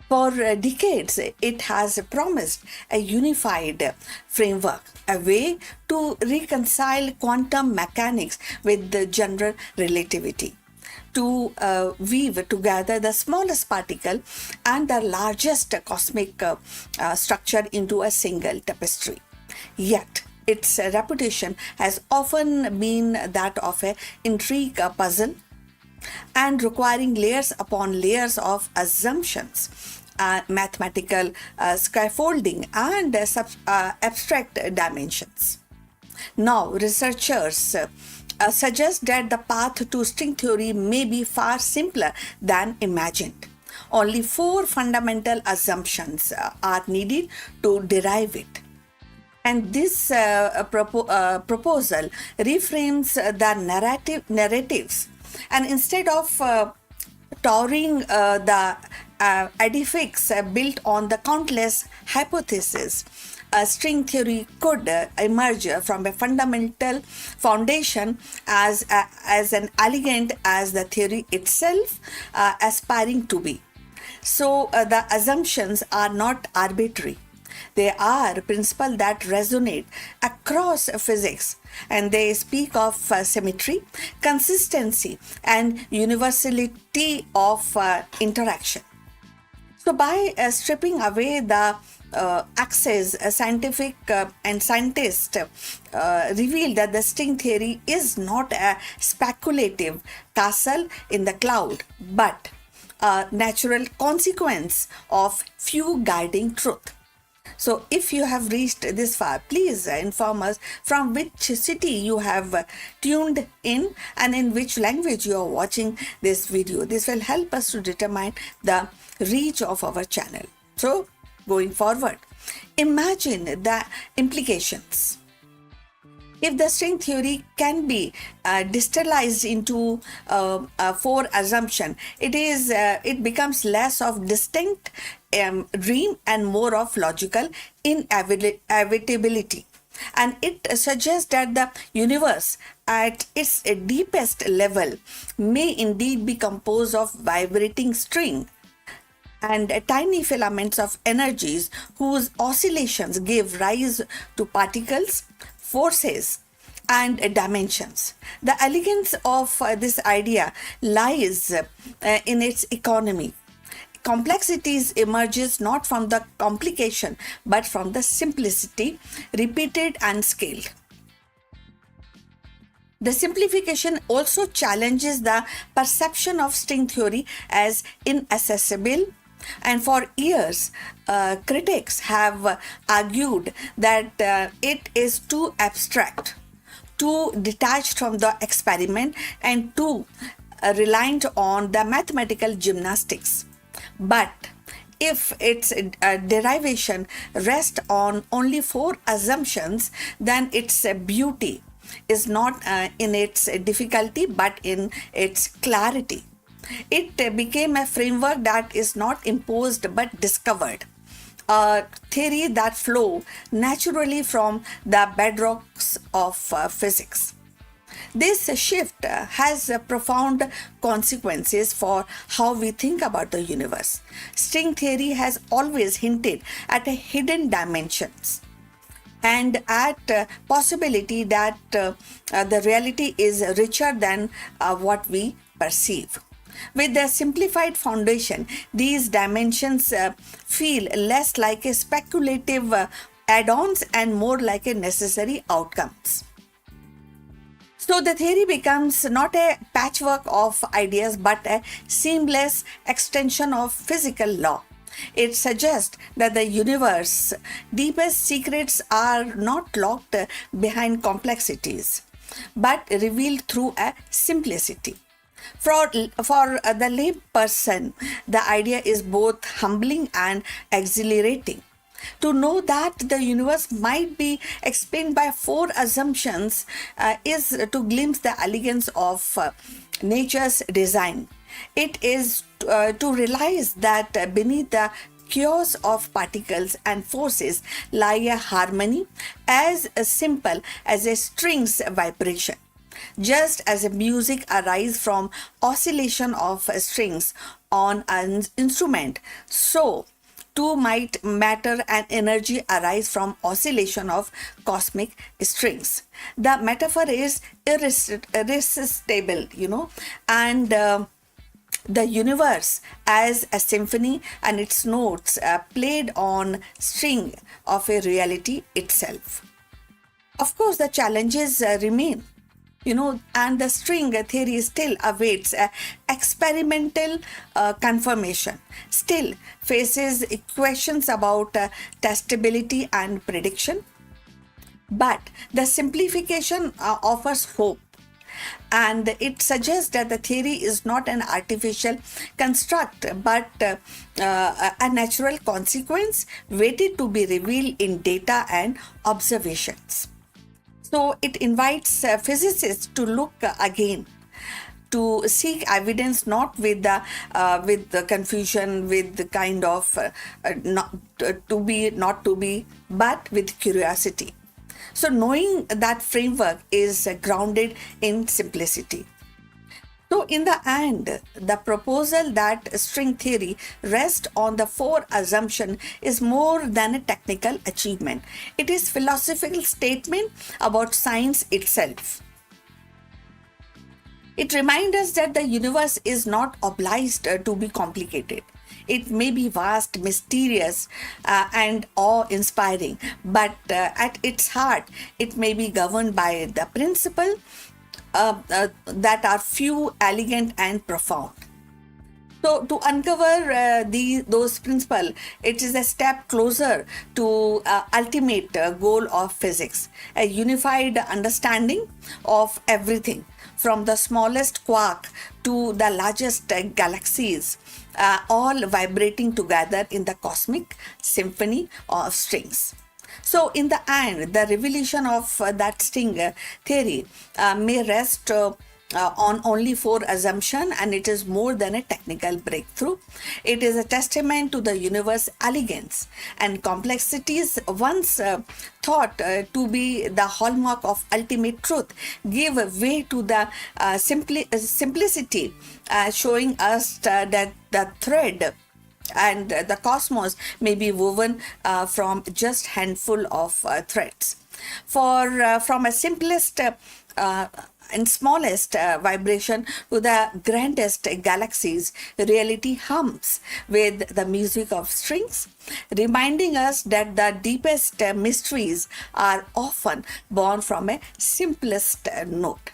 For decades, it has promised a unified framework, a way to reconcile quantum mechanics with the general relativity, to weave together the smallest particle and the largest cosmic structure into a single tapestry. Yet, its reputation has often been that of an intrigue puzzle and requiring layers upon layers of assumptions, mathematical scaffolding, and abstract dimensions. Now, researchers suggest that the path to string theory may be far simpler than imagined. Only four fundamental assumptions are needed to derive it. And this proposal reframes the narratives, and instead of towering the edifice built on the countless hypotheses, string theory could emerge from a fundamental foundation as an elegant as the theory itself aspiring to be. So the assumptions are not arbitrary. They are principles that resonate across physics, and they speak of symmetry, consistency, and universality of interaction. So by stripping away the access, scientific and scientists reveal that the string theory is not a speculative castle in the cloud, but a natural consequence of few guiding truth. So if you have reached this far, please inform us from which city you have tuned in and in which language you are watching this video. This will help us to determine the reach of our channel. So going forward, imagine the implications. If the string theory can be distillized into four assumptions, it becomes less of distinct dream and more of logical inevitability. And it suggests that the universe at its deepest level may indeed be composed of vibrating string and tiny filaments of energies whose oscillations give rise to particles, forces, and dimensions. The elegance of this idea lies in its economy. Complexities emerges not from the complication but from the simplicity, repeated and scaled. The simplification also challenges the perception of string theory as inaccessible, and for years critics have argued that it is too abstract, too detached from the experiment, and too reliant on the mathematical gymnastics. But if its derivation rests on only four assumptions, then its beauty is not in its difficulty but in its clarity. It became a framework that is not imposed but discovered, a theory that flow naturally from the bedrocks of physics. This shift has profound consequences for how we think about the universe. String theory has always hinted at a hidden dimensions and at possibility that the reality is richer than what we perceive. With the simplified foundation, these dimensions feel less like a speculative add-ons and more like a necessary outcomes. So the theory becomes not a patchwork of ideas but a seamless extension of physical law. It suggests that the universe's deepest secrets are not locked behind complexities but revealed through a simplicity. For the lay person, the idea is both humbling and exhilarating. To know that the universe might be explained by four assumptions is to glimpse the elegance of nature's design. It is to realize that beneath the chaos of particles and forces lie a harmony as simple as a string's vibration. Just as music arises from oscillation of strings on an instrument, so too might matter and energy arise from oscillation of cosmic strings. The metaphor is irresistible, and the universe as a symphony and its notes played on string of a reality itself. Of course, the challenges remain, and the string theory still awaits experimental confirmation, still faces questions about testability and prediction. But the simplification offers hope, and it suggests that the theory is not an artificial construct but a natural consequence waiting to be revealed in data and observations. So it invites physicists to look again, to seek evidence not with the confusion, with the kind of not to be, but with curiosity. So knowing that framework is grounded in simplicity. So in the end, the proposal that string theory rests on the four assumptions is more than a technical achievement. It is philosophical statement about science itself. It reminds us that the universe is not obliged to be complicated. It may be vast, mysterious, and awe-inspiring, but at its heart, it may be governed by the principle that are few, elegant, and profound. So to uncover those principles, it is a step closer to ultimate goal of physics, a unified understanding of everything, from the smallest quark to the largest galaxies, all vibrating together in the cosmic symphony of strings. So in the end, the revelation of that string theory may rest on only four assumptions, and it is more than a technical breakthrough. It is a testament to the universe elegance and complexities once thought to be the hallmark of ultimate truth give way to the simplicity, showing us that the thread and the cosmos may be woven from just handful of threads. From a simplest and smallest vibration to the grandest galaxies, reality hums with the music of strings, reminding us that the deepest mysteries are often born from a simplest note.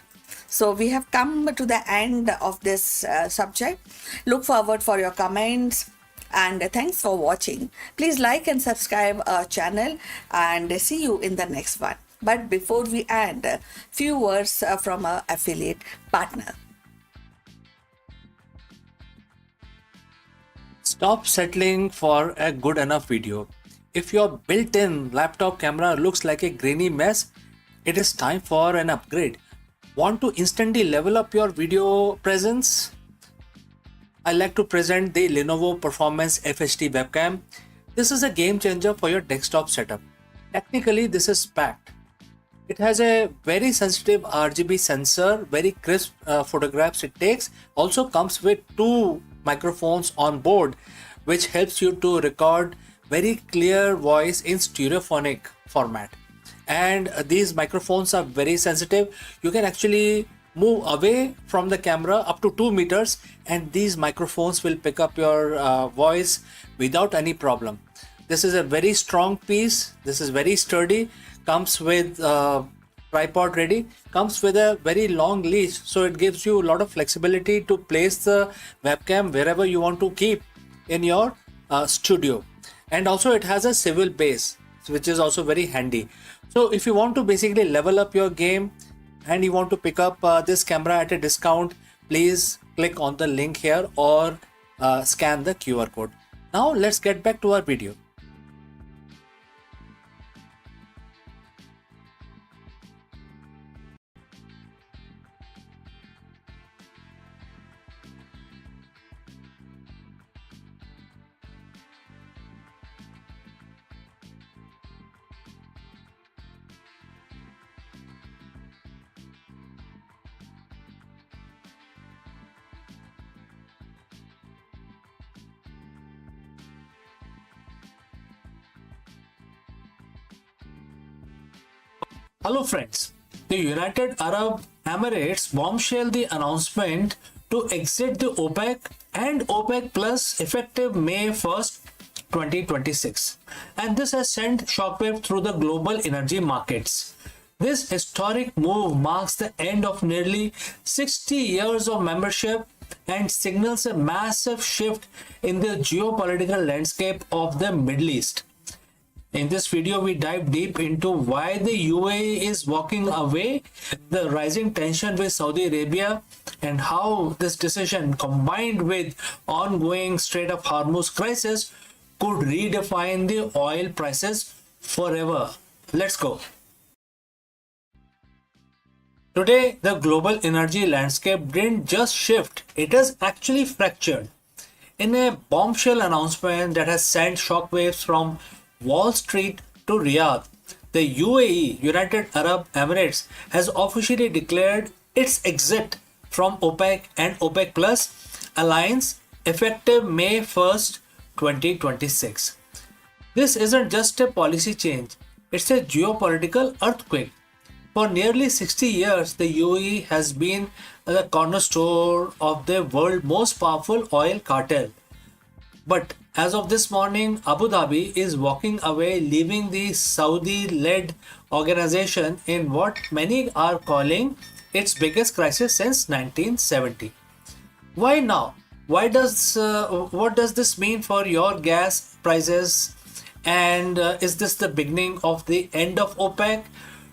So we have come to the end of this subject. Look forward for your comments. And thanks for watching. Please like and subscribe our channel, and see you in the next one. But before we end, a few words from our affiliate partner. Stop settling for a good enough video. If your built-in laptop camera looks like a grainy mess, it is time for an upgrade. Want to instantly level up your video presence? I like to present the Lenovo Performance FHD webcam. This is a game changer for your desktop setup. Technically, this is packed. It has a very sensitive RGB sensor, very crisp photographs it takes. Also comes with two microphones on board, which helps you to record very clear voice in stereophonic format. And these microphones are very sensitive. You can actually move away from the camera up to 2 meters, and these microphones will pick up your voice without any problem. This is a very strong piece. This is very sturdy. Comes with tripod ready. Comes with a very long leash, so it gives you a lot of flexibility to place the webcam wherever you want to keep in your studio. And also it has a swivel base, which is also very handy. So if you want to basically level up your game and you want to pick up this camera at a discount, please click on the link here or scan the QR code. Now let's get back to our video. Hello friends, the United Arab Emirates bombshelled the announcement to exit the OPEC and OPEC Plus effective May 1st, 2026. And this has sent shockwave through the global energy markets. This historic move marks the end of nearly 60 years of membership and signals a massive shift in the geopolitical landscape of the Middle East. In this video, we dive deep into why the UAE is walking away, the rising tension with Saudi Arabia, and how this decision, combined with ongoing Strait of Hormuz crisis, could redefine the oil prices forever. Let's go. Today, the global energy landscape didn't just shift, it has actually fractured. In a bombshell announcement that has sent shockwaves from Wall Street to Riyadh, the UAE, United Arab Emirates, has officially declared its exit from OPEC and OPEC Plus alliance effective May 1st, 2026. This isn't just a policy change, it's a geopolitical earthquake. For nearly 60 years, the UAE has been the cornerstone of the world's most powerful oil cartel. But as of this morning, Abu Dhabi is walking away, leaving the Saudi-led organization in what many are calling its biggest crisis since 1970. Why now? What does this mean for your gas prices? And is this the beginning of the end of OPEC?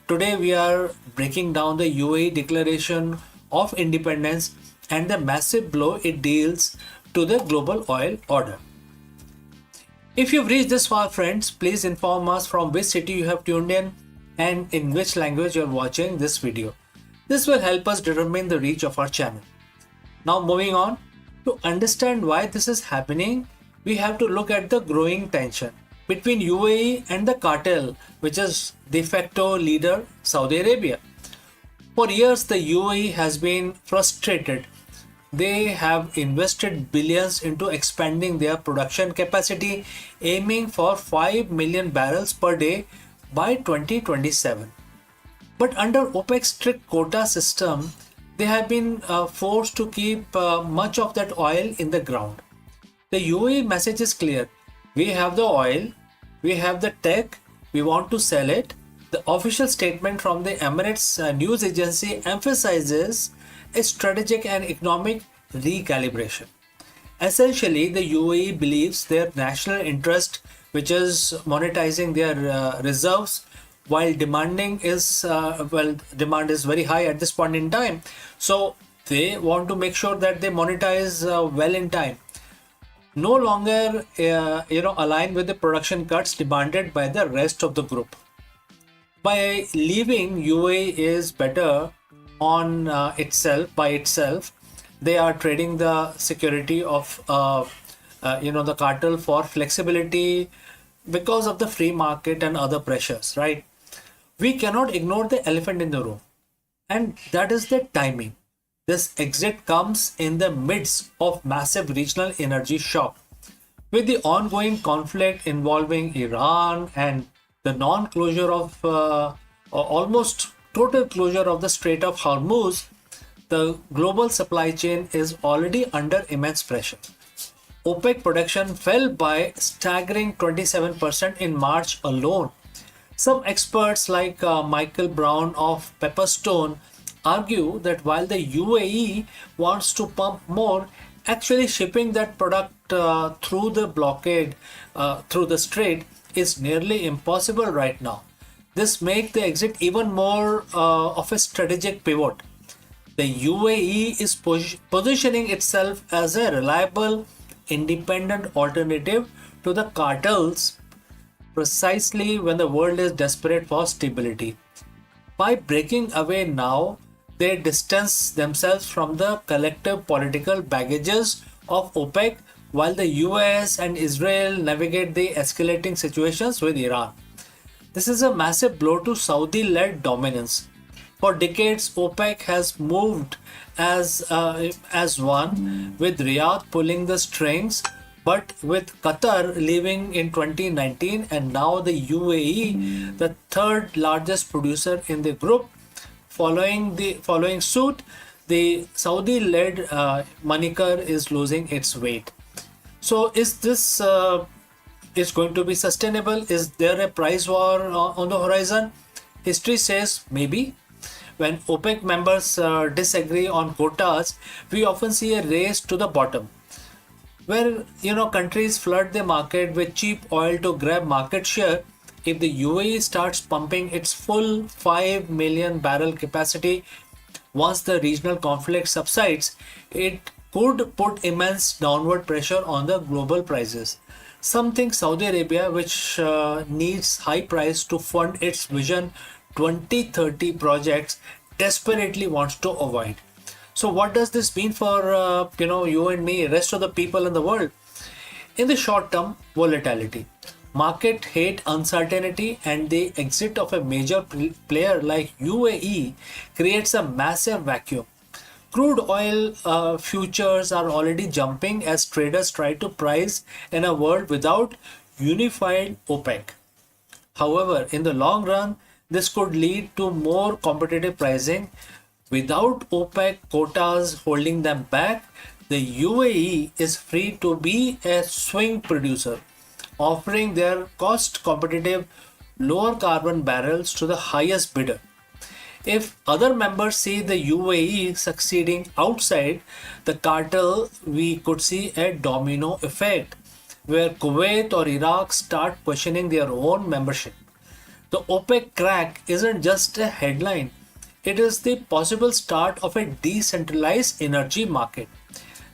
Today we are breaking down the UAE declaration of independence and the massive blow it deals to the global oil order. If you've reached this far, friends, please inform us from which city you have tuned in and in which language you're watching this video. This will help us determine the reach of our channel. Now moving on, to understand why this is happening, we have to look at the growing tension between UAE and the cartel, which is de facto leader Saudi Arabia. For years, the UAE has been frustrated. They have invested billions into expanding their production capacity, aiming for 5 million barrels per day by 2027. But under OPEC's strict quota system, they have been forced to keep much of that oil in the ground. The UAE message is clear. We have the oil, we have the tech, we want to sell it. The official statement from the Emirates news agency emphasizes a strategic and economic recalibration. Essentially, the UAE believes their national interest, which is monetizing their reserves, while demand is very high at this point in time. So they want to make sure that they monetize well in time, no longer align with the production cuts demanded by the rest of the group. By leaving UAE is better on itself by itself, they are trading the security of the cartel for flexibility because of the free market and other pressures, right? We cannot ignore the elephant in the room, and that is the timing. This exit comes in the midst of massive regional energy shock. With the ongoing conflict involving Iran and the non-closure of almost total closure of the Strait of Hormuz, the global supply chain is already under immense pressure. OPEC production fell by staggering 27% in March alone. Some experts like Michael Brown of Pepperstone argue that while the UAE wants to pump more, actually shipping that product through the blockade, through the strait, is nearly impossible right now. This makes the exit even more of a strategic pivot. The UAE is positioning itself as a reliable, independent alternative to the cartels precisely when the world is desperate for stability. By breaking away now, they distance themselves from the collective political baggages of OPEC while the US and Israel navigate the escalating situations with Iran. This is a massive blow to Saudi-led dominance. For decades, OPEC has moved as one, with Riyadh pulling the strings, but with Qatar leaving in 2019 and now the UAE, the third largest producer in the group, following suit, the Saudi-led moniker is losing its weight. So, is this is going to be sustainable? Is there a price war on the horizon? History says maybe. When OPEC members disagree on quotas, we often see a race to the bottom, where countries flood the market with cheap oil to grab market share. If the UAE starts pumping its full 5 million barrel capacity once the regional conflict subsides, it could put immense downward pressure on the global prices. Something Saudi Arabia, which needs high price to fund its Vision 2030 projects, desperately wants to avoid. So what does this mean for you and me, rest of the people in the world? In the short term, volatility. Market hate uncertainty, and the exit of a major player like UAE creates a massive vacuum. Crude oil futures are already jumping as traders try to price in a world without unified OPEC. However, in the long run, this could lead to more competitive pricing. Without OPEC quotas holding them back, the UAE is free to be a swing producer, offering their cost competitive lower carbon barrels to the highest bidder. If other members see the UAE succeeding outside the cartel, we could see a domino effect where Kuwait or Iraq start questioning their own membership. The OPEC crack isn't just a headline, it is the possible start of a decentralized energy market.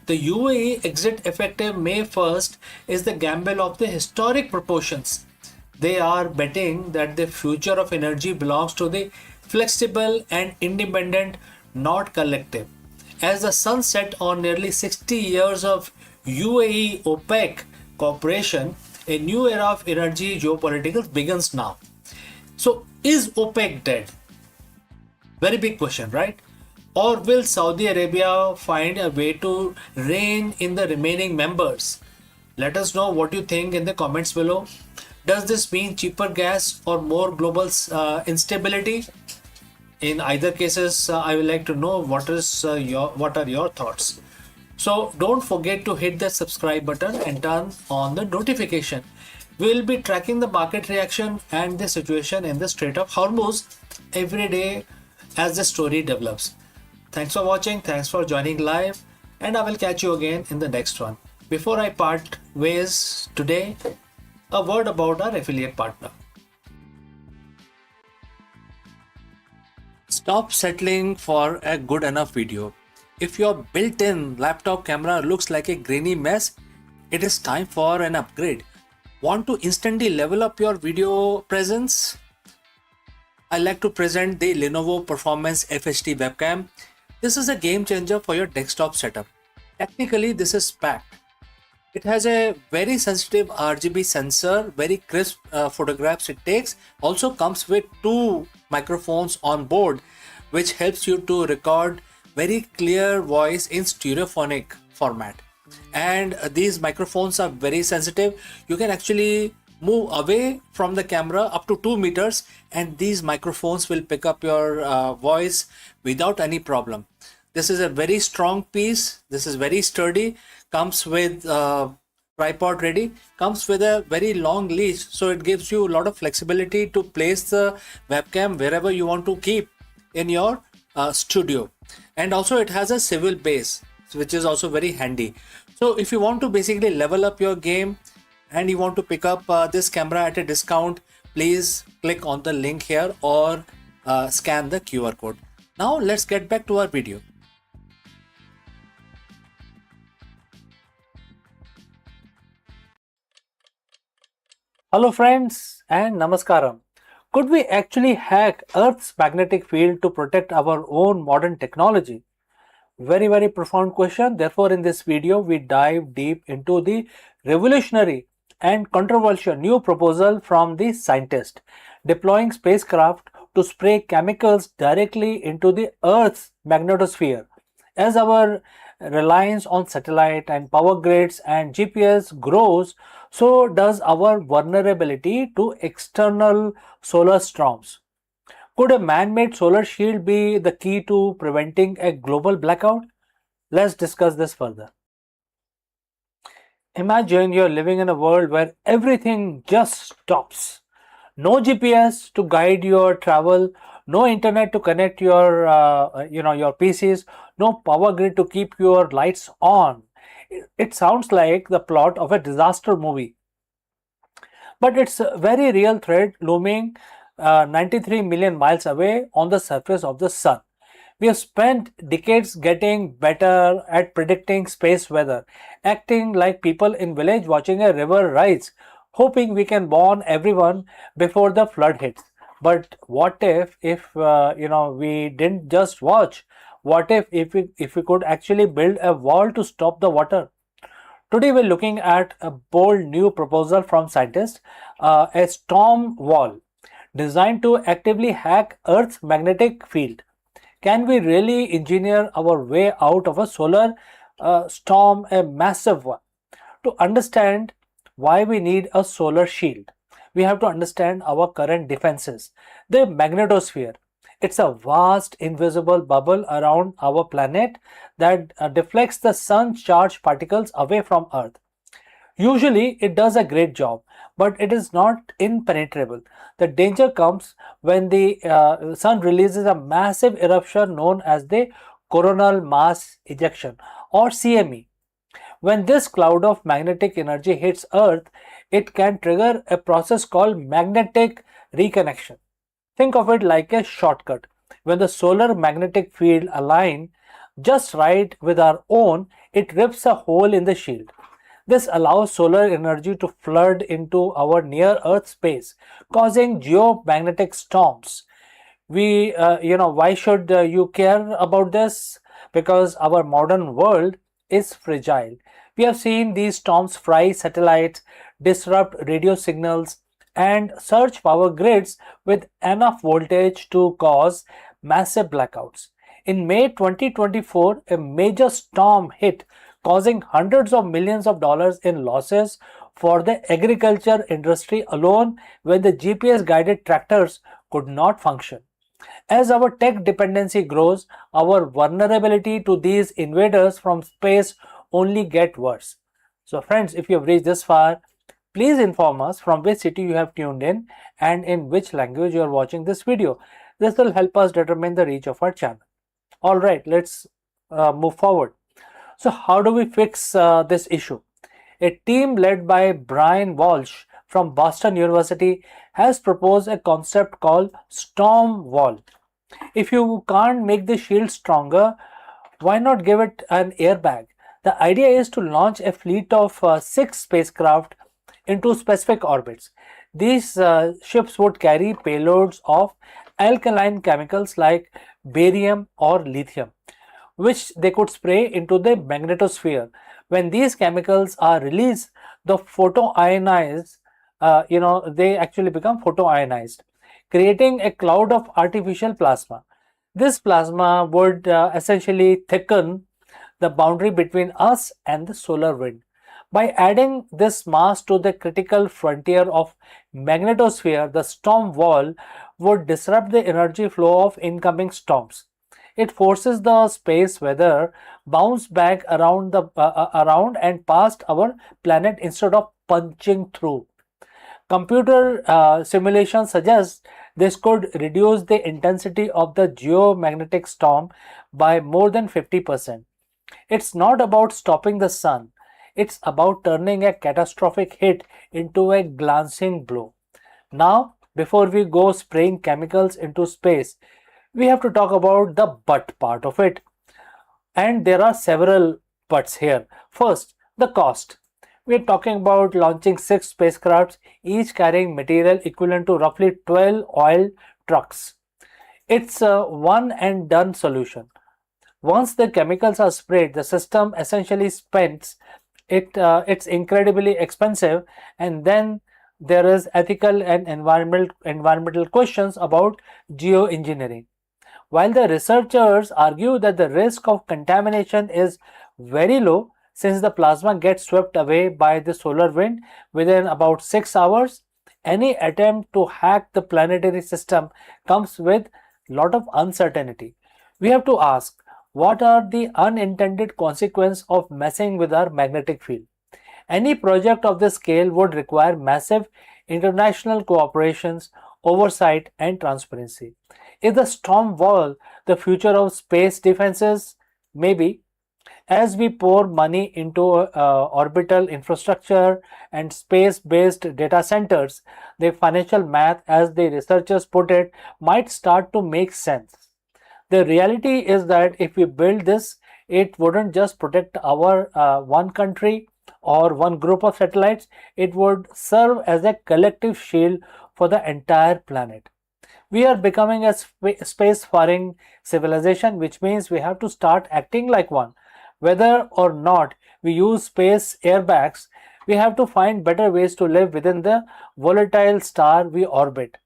The UAE exit effective May 1st is the gamble of the historic proportions. They are betting that the future of energy belongs to the flexible and independent, not collective. As the sun set on nearly 60 years of UAE OPEC cooperation, a new era of energy geopolitics begins now. So, is OPEC dead? Very big question, right? Or will Saudi Arabia find a way to rein in the remaining members? Let us know what you think in the comments below. Does this mean cheaper gas or more global instability? In either cases, I would like to know what are your thoughts. So don't forget to hit the subscribe button and turn on the notification. We'll be tracking the market reaction and the situation in the Strait of Hormuz every day as the story develops. Thanks for watching, thanks for joining live, and I will catch you again in the next one. Before I part ways today, a word about our affiliate partner. Stop settling for a good enough video. If your built-in laptop camera looks like a grainy mess, it is time for an upgrade. Want to instantly level up your video presence? I like to present the Lenovo Performance FHD webcam. This is a game changer for your desktop setup. Technically, this is packed. It has a very sensitive RGB sensor, very crisp photographs it takes. Also comes with two microphones on board, which helps you to record very clear voice in stereophonic format. And these microphones are very sensitive. You can actually move away from the camera up to 2 meters and these microphones will pick up your voice without any problem. This is a very strong piece. This is very sturdy. Comes with tripod ready. Comes with a very long leash, so it gives you a lot of flexibility to place the webcam wherever you want to keep in your studio. And also it has a swivel base, which is also very handy. So if you want to basically level up your game and you want to pick up this camera at a discount, please click on the link here or scan the QR code. Now let's get back to our video. Hello friends and namaskaram. Could we actually hack Earth's magnetic field to protect our own modern technology? Very profound question. Therefore, in this video, we dive deep into the revolutionary and controversial new proposal from the scientist deploying spacecraft to spray chemicals directly into the Earth's magnetosphere. As our reliance on satellite and power grids and GPS grows, so does our vulnerability to external solar storms. Could a man-made solar shield be the key to preventing a global blackout? Let's discuss this further. Imagine you're living in a world where everything just stops. No GPS to guide your travel, no internet to connect your your PCs, no power grid to keep your lights on. It sounds like the plot of a disaster movie. But it's a very real threat looming 93 million miles away on the surface of the sun. We have spent decades getting better at predicting space weather, acting like people in village watching a river rise, hoping we can warn everyone before the flood hits. But what if we didn't just watch? What if we could actually build a wall to stop the water? Today we're looking at a bold new proposal from scientists, a storm wall designed to actively hack Earth's magnetic field. Can we really engineer our way out of a solar storm, a massive one? To understand why we need a solar shield, we have to understand our current defenses. The magnetosphere. It's a vast invisible bubble around our planet that deflects the sun's charged particles away from Earth. Usually it does a great job, but it is not impenetrable. The danger comes when the sun releases a massive eruption known as the coronal mass ejection or CME. When this cloud of magnetic energy hits Earth, it can trigger a process called magnetic reconnection. Think of it like a shortcut. When the solar magnetic field aligns just right with our own, it rips a hole in the shield. This allows solar energy to flood into our near-Earth space, causing geomagnetic storms. Why should you care about this? Because our modern world is fragile. We have seen these storms fry satellites, disrupt radio signals, and surge power grids with enough voltage to cause massive blackouts. In May 2024, a major storm hit, causing hundreds of millions of dollars in losses for the agriculture industry alone when the GPS guided tractors could not function. As our tech dependency grows, our vulnerability to these invaders from space only get worse. So friends, if you have reached this far, please inform us from which city you have tuned in and in which language you are watching this video. This will help us determine the reach of our channel. Alright, let's move forward. So how do we fix this issue? A team led by Brian Walsh from Boston University has proposed a concept called storm wall. If you can't make the shield stronger, why not give it an airbag? The idea is to launch a fleet of 6 spacecraft into specific orbits. These ships would carry payloads of alkaline chemicals like barium or lithium, which they could spray into the magnetosphere. When these chemicals are released, the photoionized, they actually become photoionized, creating a cloud of artificial plasma. This plasma would essentially thicken the boundary between us and the solar wind. By adding this mass to the critical frontier of magnetosphere, the storm wall would disrupt the energy flow of incoming storms. It forces the space weather bounce back around and past our planet instead of punching through. Computer simulation suggests this could reduce the intensity of the geomagnetic storm by more than 50%. It's not about stopping the sun, it's about turning a catastrophic hit into a glancing blow. Now, before we go spraying chemicals into space, we have to talk about the but part of it. And there are several buts here. First, the cost. We are talking about launching 6 spacecrafts, each carrying material equivalent to roughly 12 oil trucks. It's a one and done solution. Once the chemicals are sprayed, the system essentially spends it. It's incredibly expensive, and then there is ethical and environmental questions about geoengineering. While the researchers argue that the risk of contamination is very low since the plasma gets swept away by the solar wind within about 6 hours, any attempt to hack the planetary system comes with a lot of uncertainty. We have to ask, what are the unintended consequences of messing with our magnetic field? Any project of this scale would require massive international cooperations, oversight, and transparency. Is the storm wall the future of space defenses? Maybe. As we pour money into orbital infrastructure and space-based data centers, the financial math, as the researchers put it, might start to make sense. The reality is that if we build this, it wouldn't just protect our one country or one group of satellites, it would serve as a collective shield for the entire planet. We are becoming a space-faring civilization, which means we have to start acting like one. Whether or not we use space airbags, we have to find better ways to live within the volatile star we orbit.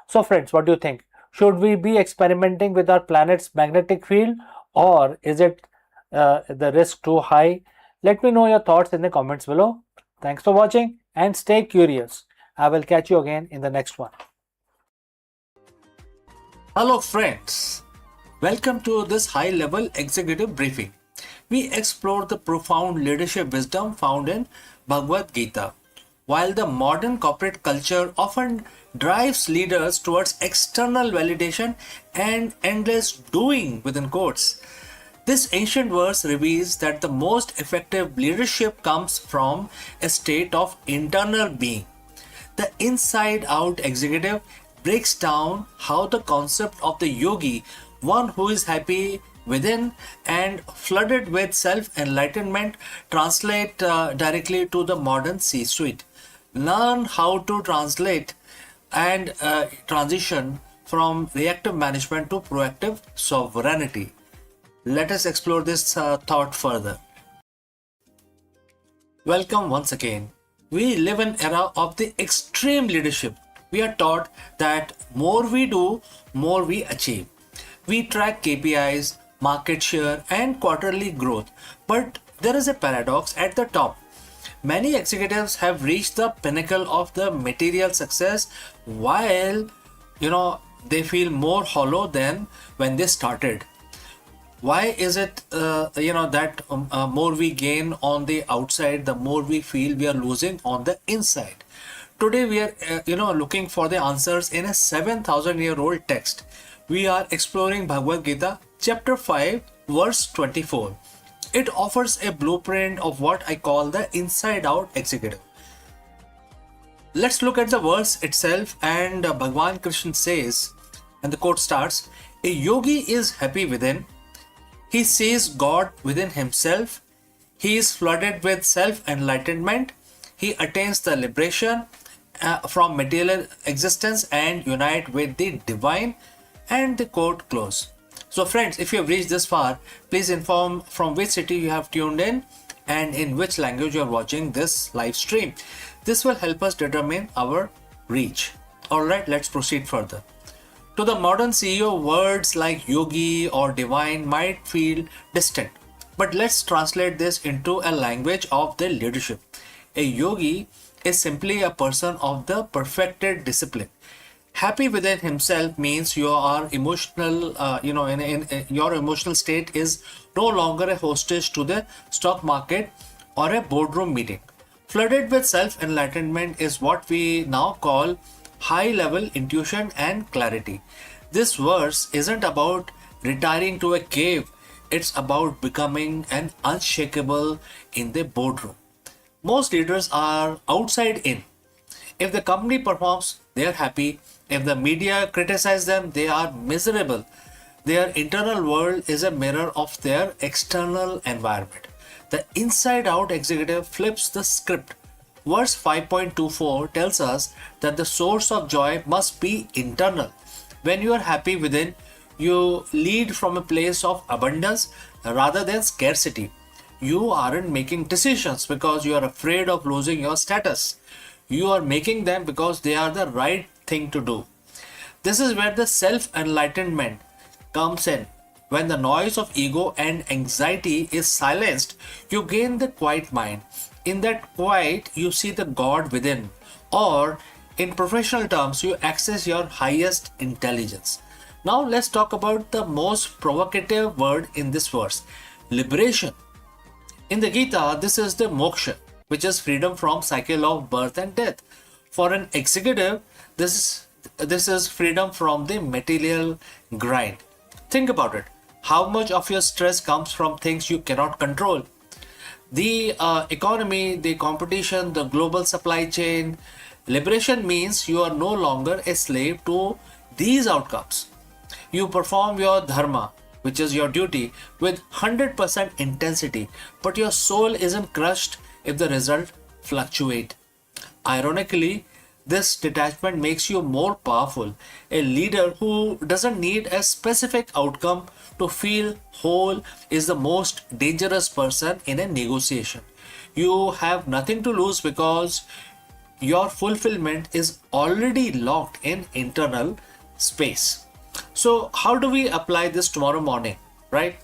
So friends, what do you think? Should we be experimenting with our planet's magnetic field, or is it the risk too high? Let me know your thoughts in the comments below. Thanks for watching and stay curious. I will catch you again in the next one. Hello friends, welcome to this high-level executive briefing. We explore the profound leadership wisdom found in Bhagavad Gita. While the modern corporate culture often drives leaders towards external validation and endless doing within quotes, this ancient verse reveals that the most effective leadership comes from a state of internal being. The inside-out executive breaks down how the concept of the yogi, one who is happy within and flooded with self-enlightenment, translate directly to the modern C-suite. Learn how to translate and transition from reactive management to proactive sovereignty. Let us explore this thought further. Welcome once again. We live in an era of the extreme leadership. We are taught that more we do, more we achieve. We track KPIs, market share, and quarterly growth. But there is a paradox at the top. Many executives have reached the pinnacle of the material success while they feel more hollow than when they started. Why is it that more we gain on the outside, the more we feel we are losing on the inside? Today we are looking for the answers in a 7,000-year-old text. We are exploring Bhagavad Gita chapter 5 verse 24. It offers a blueprint of what I call the inside out executive. Let's look at the verse itself, and Bhagwan Krishna says, and the quote starts, A yogi is happy within. He sees God within himself. He is flooded with self-enlightenment. He attains the liberation from material existence and unite with the divine. And the quote close. So friends, if you have reached this far, please inform from which city you have tuned in and in which language you are watching this live stream. This will help us determine our reach. Alright, let's proceed further. To the modern CEO, words like yogi or divine might feel distant. But let's translate this into a language of the leadership. A yogi is simply a person of the perfected discipline. Happy within himself means you are emotional, in your emotional state is no longer a hostage to the stock market or a boardroom meeting. Flooded with self-enlightenment is what we now call high-level intuition and clarity. This verse isn't about retiring to a cave. It's about becoming an unshakable in the boardroom. Most leaders are outside in. If the company performs, they are happy. If the media criticize them, they are miserable. Their internal world is a mirror of their external environment. The inside out executive flips the script. Verse 5.24 tells us that the source of joy must be internal. When you are happy within, you lead from a place of abundance rather than scarcity. You aren't making decisions because you are afraid of losing your status. You are making them because they are the right thing to do. This is where the self-enlightenment comes in. When the noise of ego and anxiety is silenced, you gain the quiet mind. In that quiet, you see the God within, or in professional terms, you access your highest intelligence. Now let's talk about the most provocative word in this verse, liberation. In the Gita, this is the moksha, which is freedom from cycle of birth and death. For an executive, this is freedom from the material grind. Think about it. How much of your stress comes from things you cannot control? The economy, the competition, the global supply chain. Liberation means you are no longer a slave to these outcomes. You perform your dharma, which is your duty, with 100% intensity, but your soul isn't crushed if the result fluctuate. Ironically, this detachment makes you more powerful. A leader who doesn't need a specific outcome to feel whole is the most dangerous person in a negotiation. You have nothing to lose because your fulfillment is already locked in internal space. So how do we apply this tomorrow morning, right?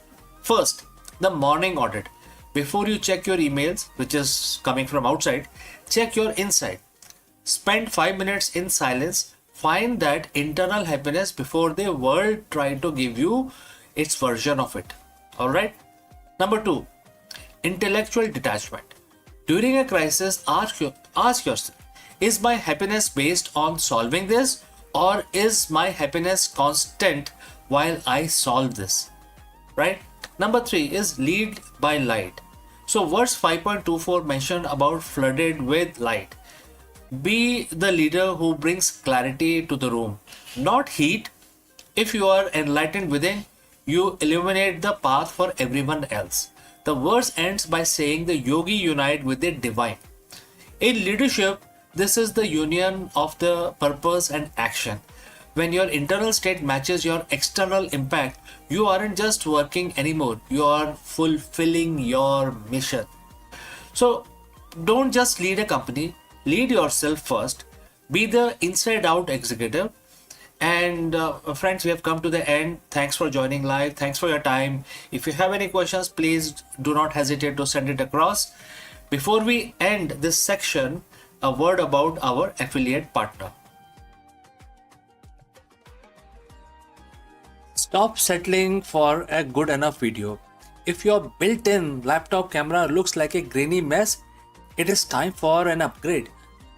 First, the morning audit. Before you check your emails, which is coming from outside, check your inside. Spend 5 minutes in silence. Find that internal happiness before the world try to give you its version of it. Alright? Number 2, intellectual detachment. During a crisis, ask yourself, is my happiness based on solving this, or is my happiness constant while I solve this? Right? Number 3 is lead by light. So verse 5.24 mentioned about flooded with light. Be the leader who brings clarity to the room, not heat. If you are enlightened within, you illuminate the path for everyone else. The verse ends by saying the yogi unite with the divine. In leadership, this is the union of the purpose and action. When your internal state matches your external impact, you aren't just working anymore, you are fulfilling your mission. So don't just lead a company, lead yourself first. Be the inside out executive. And friends, we have come to the end. Thanks for joining live. Thanks for your time. If you have any questions, please do not hesitate to send it across. Before we end this section, a word about our affiliate partner. Stop settling for a good enough video. If your built-in laptop camera looks like a grainy mess, it is time for an upgrade.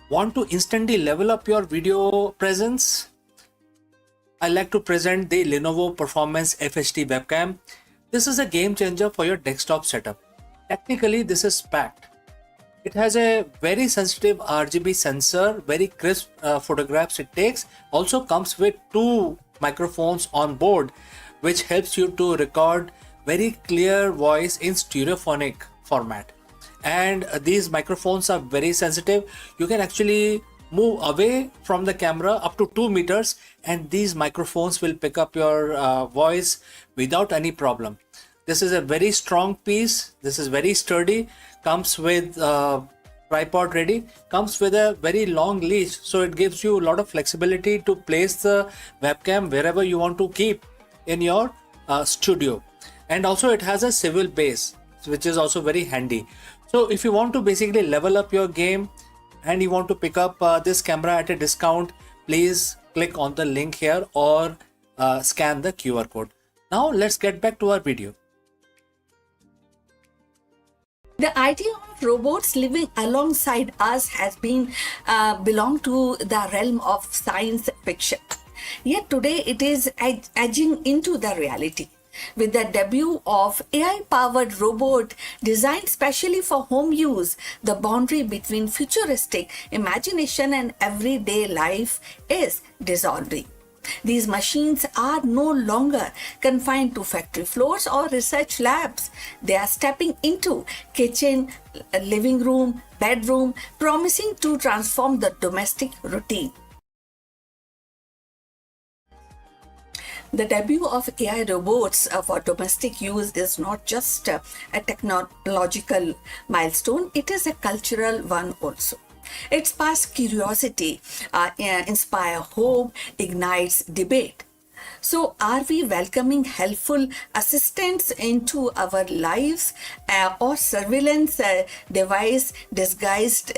Want to instantly level up your video presence? I like to present the Lenovo Performance FHD webcam. This is a game changer for your desktop setup. Technically, this is packed. It has a very sensitive RGB sensor, very crisp photographs it takes. Also comes with 2 microphones on board, which helps you to record very clear voice in stereophonic format. And these microphones are very sensitive. You can actually move away from the camera up to 2 meters, and these microphones will pick up your voice without any problem. This is a very strong piece. This is very sturdy. Comes with tripod ready. Comes with a very long leash, so it gives you a lot of flexibility to place the webcam wherever you want to keep in your studio. And also it has a swivel base, which is also very handy. So if you want to basically level up your game and you want to pick up this camera at a discount, please click on the link here or scan the QR code. Now let's get back to our video. The idea of robots living alongside us has been belonged to the realm of science fiction. Yet today it is edging into the reality. With the debut of AI-powered robot designed specially for home use, the boundary between futuristic imagination and everyday life is dissolving. These machines are no longer confined to factory floors or research labs. They are stepping into kitchen, living room, bedroom, promising to transform the domestic routine. The debut of AI robots for domestic use is not just a technological milestone, it is a cultural one also. It sparks curiosity, inspires hope, ignites debate. So, are we welcoming helpful assistants into our lives or surveillance device disguised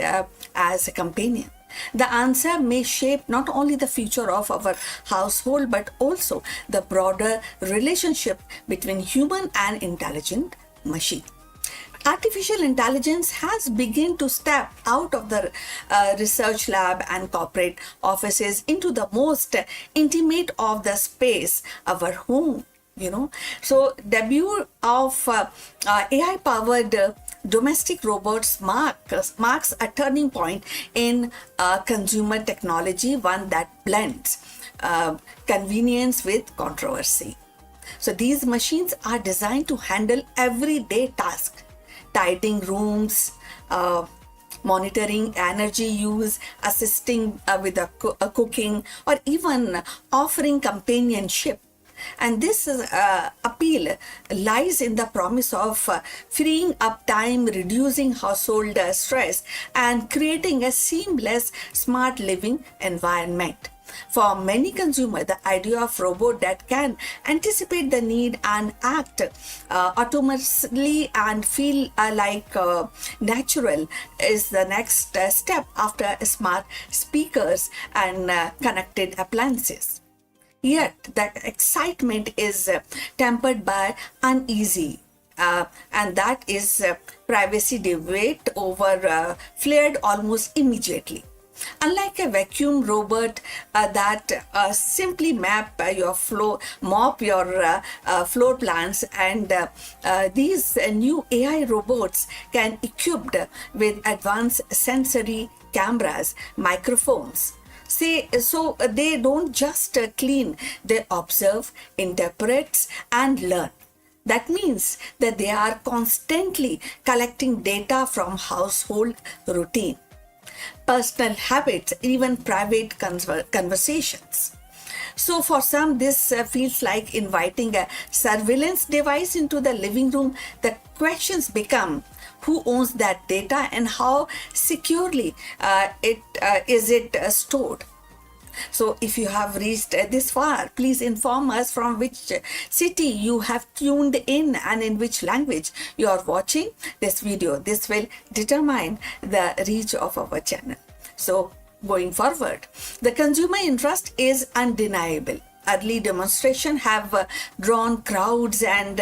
as a companion? The answer may shape not only the future of our household but also the broader relationship between human and intelligent machine. Artificial intelligence has begun to step out of the research lab and corporate offices into the most intimate of the space, our home. So debut of AI powered domestic robots marks a turning point in consumer technology, one that blends convenience with controversy. So these machines are designed to handle everyday tasks, tidying rooms, monitoring energy use, assisting with cooking, or even offering companionship. And this appeal lies in the promise of freeing up time, reducing household stress, and creating a seamless, smart living environment. For many consumers, the idea of robot that can anticipate the need and act autonomously and feel like natural is the next step after smart speakers and connected appliances. Yet that excitement is tempered by uneasy, and that is privacy debate over flared almost immediately. Unlike a vacuum robot that simply mop your floor plans, and these new AI robots can equipped with advanced sensory cameras, microphones. So they don't just clean, they observe, interpret, and learn. That means that they are constantly collecting data from household routine, personal habits, even private conversations. So for some, this feels like inviting a surveillance device into the living room. The questions become: who owns that data and how securely is it stored? So if you have reached this far, please inform us from which city you have tuned in and in which language you are watching this video. This will determine the reach of our channel. So going forward, the consumer interest is undeniable. Early demonstrations have drawn crowds, and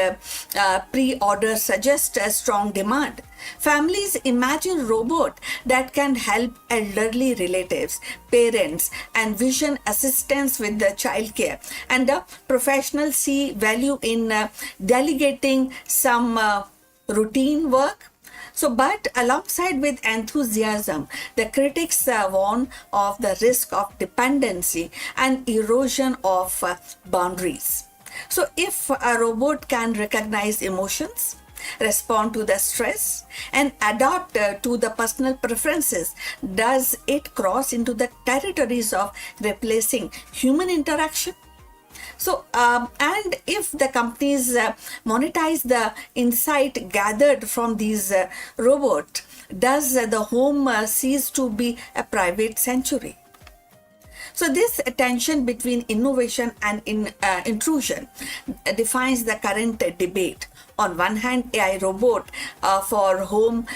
pre-order suggests a strong demand. Families imagine robots that can help elderly relatives, parents, and vision assistants with the childcare. And the professionals see value in delegating some routine work. So, but alongside with enthusiasm, the critics warn of the risk of dependency and erosion of boundaries. So, if a robot can recognize emotions, respond to the stress, and adapt to the personal preferences, does it cross into the territories of replacing human interaction? So, and if the companies monetize the insight gathered from these robots, does the home cease to be a private sanctuary? So, this tension between innovation and intrusion defines the current debate. On one hand, AI robot for home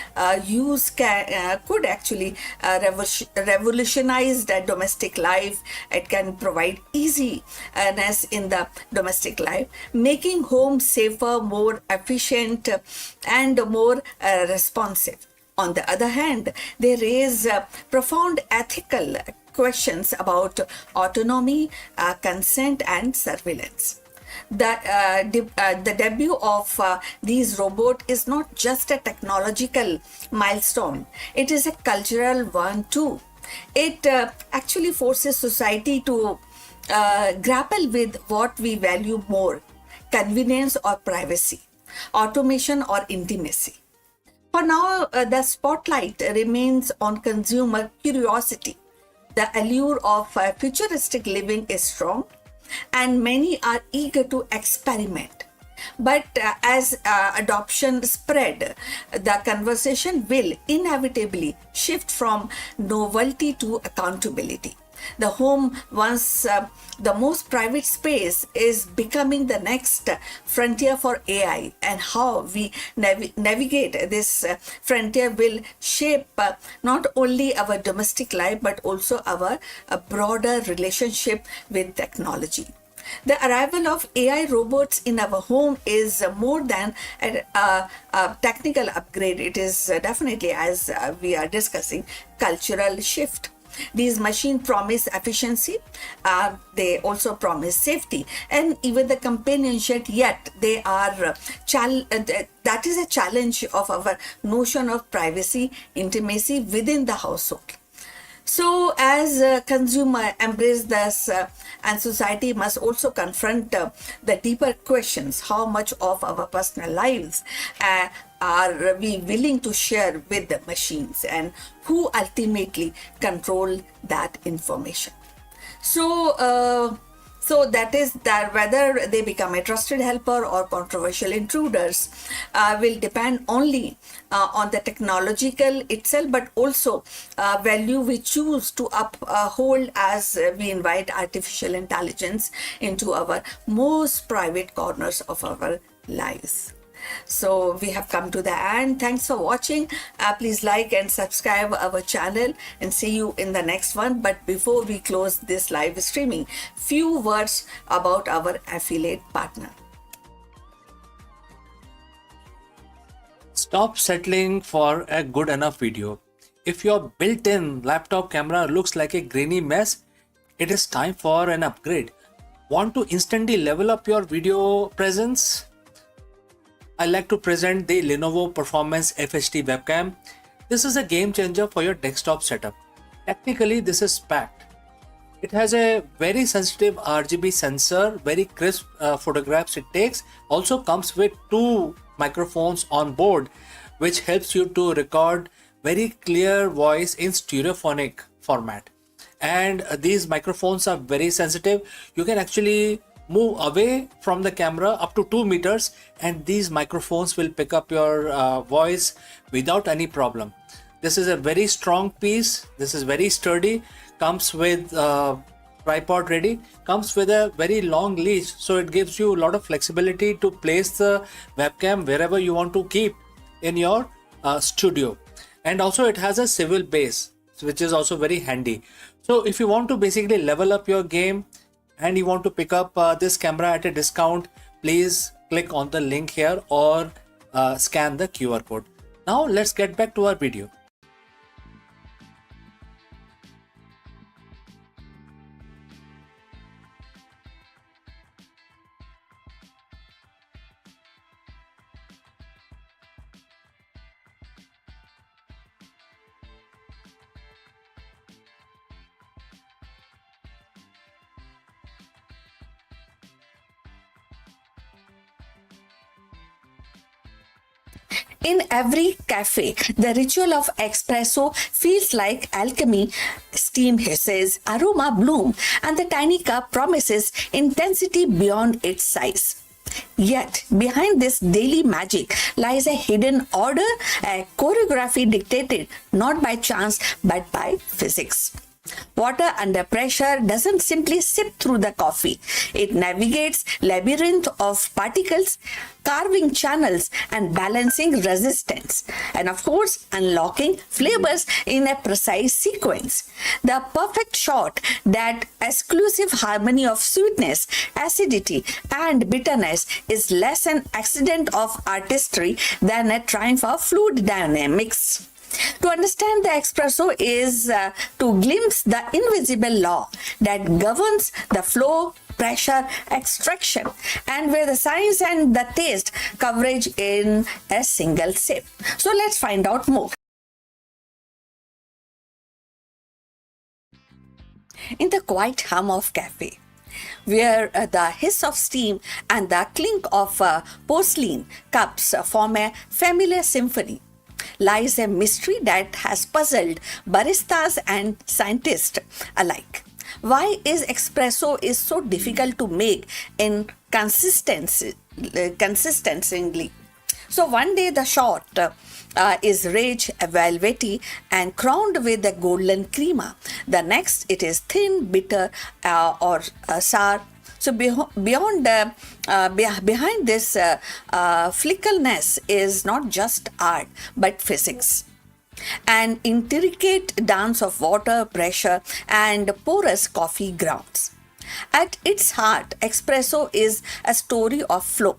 use could actually revolutionize the domestic life. It can provide easiness in the domestic life, making home safer, more efficient, and more responsive. On the other hand, they raise profound ethical questions about autonomy, consent, and surveillance. The debut of these robots is not just a technological milestone, it is a cultural one too. It actually forces society to grapple with what we value more: convenience or privacy, automation or intimacy. For now, the spotlight remains on consumer curiosity. The allure of futuristic living is strong, and many are eager to experiment. But as adoption spread, the conversation will inevitably shift from novelty to accountability. The home, once the most private space, is becoming the next frontier for AI, and how we navigate this frontier will shape not only our domestic life but also our broader relationship with technology. The arrival of AI robots in our home is more than a technical upgrade. It is definitely, as we are discussing, cultural shift. These machines promise efficiency, they also promise safety, and even the companionship, yet they are that is a challenge of our notion of privacy, intimacy within the household. So, as consumer embrace this, and society must also confront the deeper questions: how much of our personal lives are we willing to share with the machines, and who ultimately control that information? So, so that is that whether they become a trusted helper or controversial intruders will depend only on the technological itself, but also value we choose to uphold as we invite artificial intelligence into our most private corners of our lives. So we have come to the end. Thanks for watching. Please like and subscribe our channel, and see you in the next one. But before we close this live streaming, few words about our affiliate partner. Stop settling for a good enough video. If your built-in laptop camera looks like a grainy mess, it is time for an upgrade. Want to instantly level up your video presence? I like to present the Lenovo Performance FHD webcam. This is a game changer for your desktop setup. Technically, this is packed. It has a very sensitive RGB sensor, very crisp photographs it takes. Also comes with two microphones on board, which helps you to record very clear voice in stereophonic format. And these microphones are very sensitive. You can actually move away from the camera up to 2 meters, and these microphones will pick up your voice without any problem. This is a very strong piece. This is very sturdy. Comes with tripod ready. Comes with a very long leash, so it gives you a lot of flexibility to place the webcam wherever you want to keep in your studio. And also it has a swivel base, which is also very handy. So if you want to basically level up your game and you want to pick up this camera at a discount, please click on the link here or scan the QR code. Now let's get back to our video. In every cafe, the ritual of espresso feels like alchemy. Steam hisses, aroma bloom, and the tiny cup promises intensity beyond its size. Yet, behind this daily magic lies a hidden order, a choreography dictated not by chance but by physics. Water under pressure doesn't simply sip through the coffee. It navigates labyrinth of particles, carving channels and balancing resistance, and of course unlocking flavors in a precise sequence. The perfect shot, that exclusive harmony of sweetness, acidity and bitterness, is less an accident of artistry than a triumph of fluid dynamics. To understand the espresso is to glimpse the invisible law that governs the flow, pressure, extraction, and where the science and the taste coverage in a single sip. So let's find out more. In the quiet hum of cafe, where the hiss of steam and the clink of porcelain cups form a familiar symphony, lies a mystery that has puzzled baristas and scientists alike. Why is espresso is so difficult to make in consistently? So one day the shot is rich, velvety, and crowned with a golden crema. The next it is thin, bitter, or sour. So behind this fickleness is not just art but physics. An intricate dance of water, pressure, and porous coffee grounds. At its heart, espresso is a story of flow.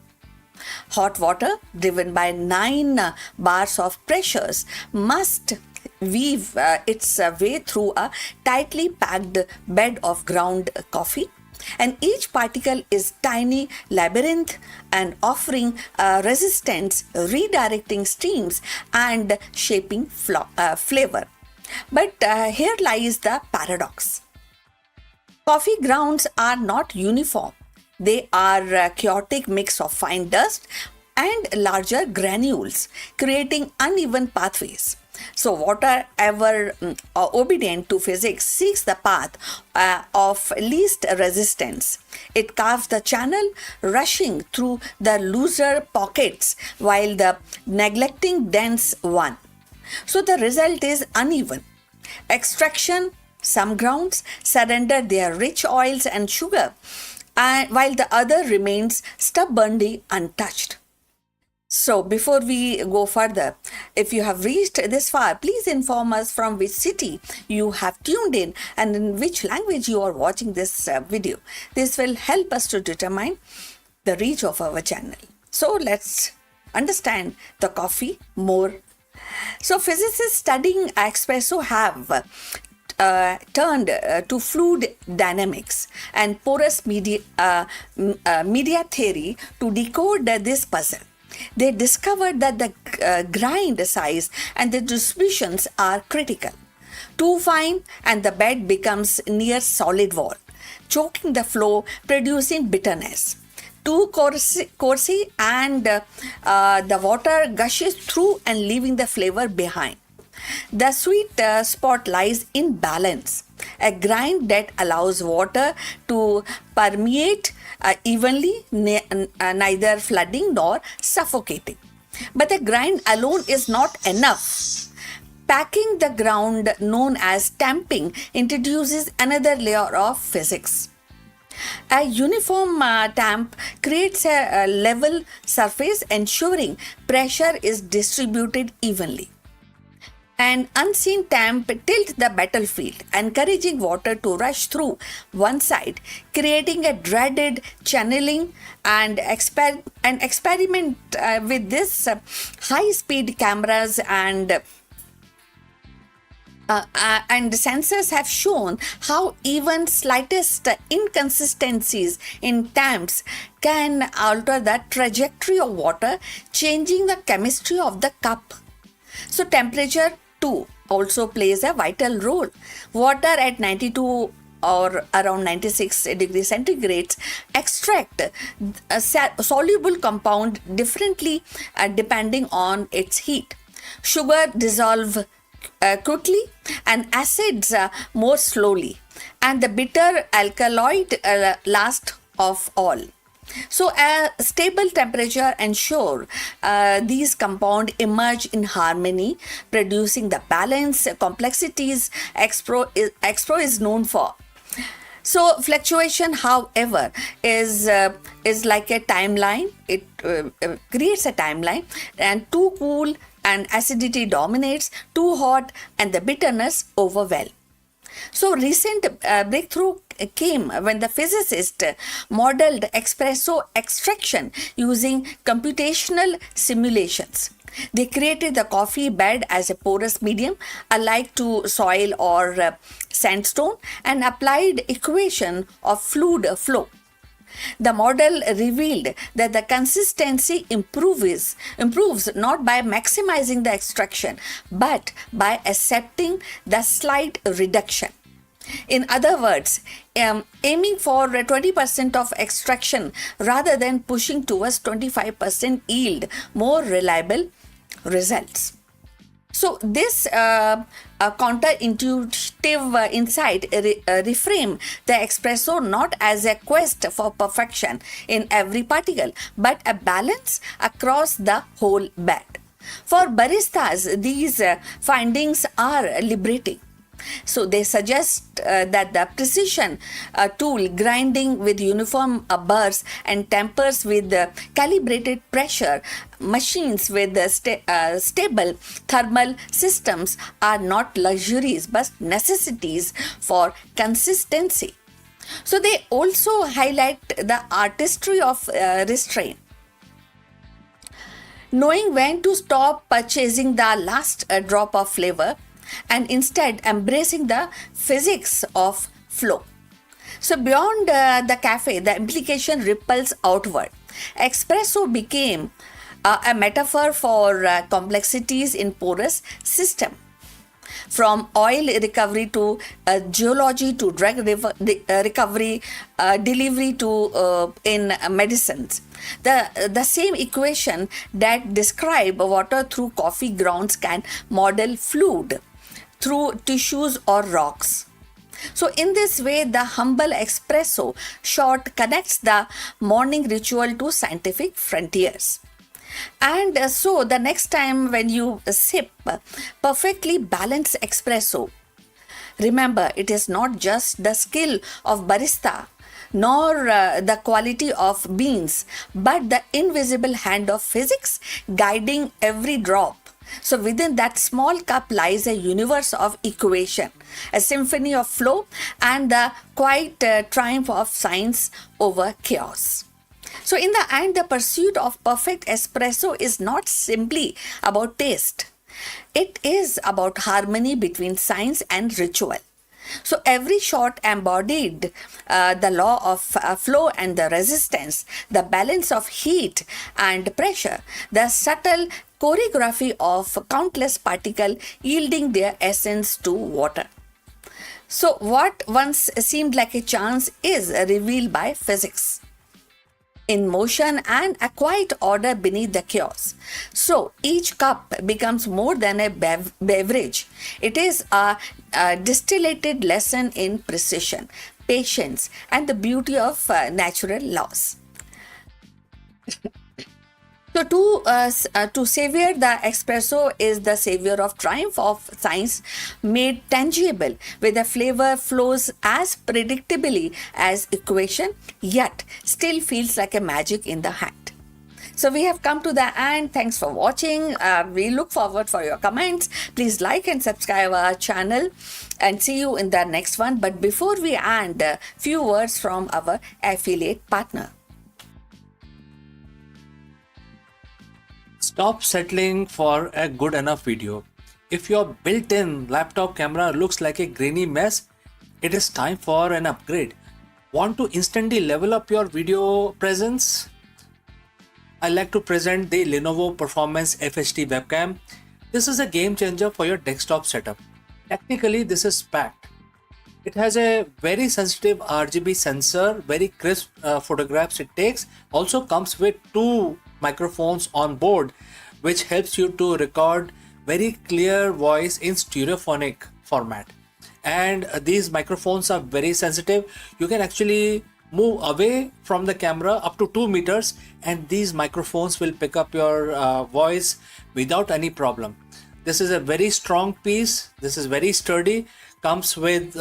Hot water, driven by 9 bars of pressures, must weave its way through a tightly packed bed of ground coffee, and each particle is tiny labyrinth and offering resistance, redirecting streams and shaping flavor. But here lies the paradox. Coffee grounds are not uniform. They are a chaotic mix of fine dust and larger granules, creating uneven pathways. So water, ever obedient to physics, seeks the path of least resistance. It carves the channel, rushing through the looser pockets while the neglecting dense one. So the result is uneven. Extraction, some grounds surrender their rich oils and sugar, while the other remains stubbornly untouched. So before we go further, if you have reached this far, please inform us from which city you have tuned in and in which language you are watching this video. This will help us to determine the reach of our channel. So let's understand the coffee more. So physicists studying espresso have turned to fluid dynamics and porous media theory to decode this puzzle. They discovered that the grind size and the distributions are critical. Too fine and the bed becomes near solid wall, choking the flow, producing bitterness. Too coarse and the water gushes through and leaving the flavor behind. The sweet spot lies in balance, a grind that allows water to permeate evenly, neither flooding nor suffocating. But the grind alone is not enough. Packing the ground, known as tamping, introduces another layer of physics. A uniform tamp creates a level surface, ensuring pressure is distributed evenly. An unseen tamp tilts the battlefield, encouraging water to rush through one side, creating a dreaded channeling. And experiment with this high-speed cameras and sensors have shown how even slightest inconsistencies in tamps can alter the trajectory of water, changing the chemistry of the cup. So temperature too also plays a vital role. Water at 92 or around 96 degrees centigrade extract a soluble compound differently depending on its heat. Sugar dissolve quickly and acids more slowly, and the bitter alkaloid last of all. So a stable temperature ensure these compounds emerge in harmony, producing the balance complexities Expro is known for. So fluctuation, however, is like a timeline. It creates a timeline, and too cool and acidity dominates, too hot and the bitterness overwhelm. So recent breakthrough came when the physicist modeled espresso extraction using computational simulations. They created the coffee bed as a porous medium, alike to soil or sandstone, and applied equation of fluid flow. The model revealed that the consistency improves not by maximizing the extraction but by accepting the slight reduction. In other words, aiming for 20% of extraction rather than pushing towards 25% yield more reliable results. So this counterintuitive insight reframe the espresso not as a quest for perfection in every particle, but a balance across the whole bed. For baristas, these findings are liberating. So they suggest that the precision tool grinding with uniform burrs and tempers with calibrated pressure machines with stable thermal systems are not luxuries but necessities for consistency. So they also highlight the artistry of restraint. Knowing when to stop purchasing the last drop of flavor and instead embracing the physics of flow. So beyond the cafe, the implication ripples outward. Espresso became a metaphor for complexities in porous system. From oil recovery to geology to drug recovery, delivery to in medicines. The same equation that describe water through coffee grounds can model fluid through tissues or rocks. So in this way, the humble espresso shot connects the morning ritual to scientific frontiers. And so the next time when you sip perfectly balanced espresso, remember it is not just the skill of barista nor the quality of beans, but the invisible hand of physics guiding every drop. So within that small cup lies a universe of equation, a symphony of flow, and the quiet triumph of science over chaos. So in the end, the pursuit of perfect espresso is not simply about taste. It is about harmony between science and ritual. So every shot embodied the law of flow and the resistance, the balance of heat and pressure, the subtle choreography of countless particles yielding their essence to water. So what once seemed like a chance is revealed by physics in motion and a quiet order beneath the chaos. So each cup becomes more than a beverage. It is a distillated lesson in precision, patience, and the beauty of natural laws. So to savor the espresso is the savior of triumph of science made tangible, where the flavor flows as predictably as equation, yet still feels like a magic in the hand. So we have come to the end. Thanks for watching. We look forward for your comments. Please like and subscribe our channel and see you in the next one. But before we end, a few words from our affiliate partner. Stop settling for a good enough video. If your built-in laptop camera looks like a grainy mess, it is time for an upgrade. Want to instantly level up your video presence? I like to present the Lenovo Performance FHD webcam. This is a game changer for your desktop setup. Technically, this is packed. It has a very sensitive RGB sensor, very crisp photographs it takes. Also comes with two microphones on board, which helps you to record very clear voice in stereophonic format. And these microphones are very sensitive. You can actually move away from the camera up to 2 meters, and these microphones will pick up your voice without any problem. This is a very strong piece. This is very sturdy. Comes with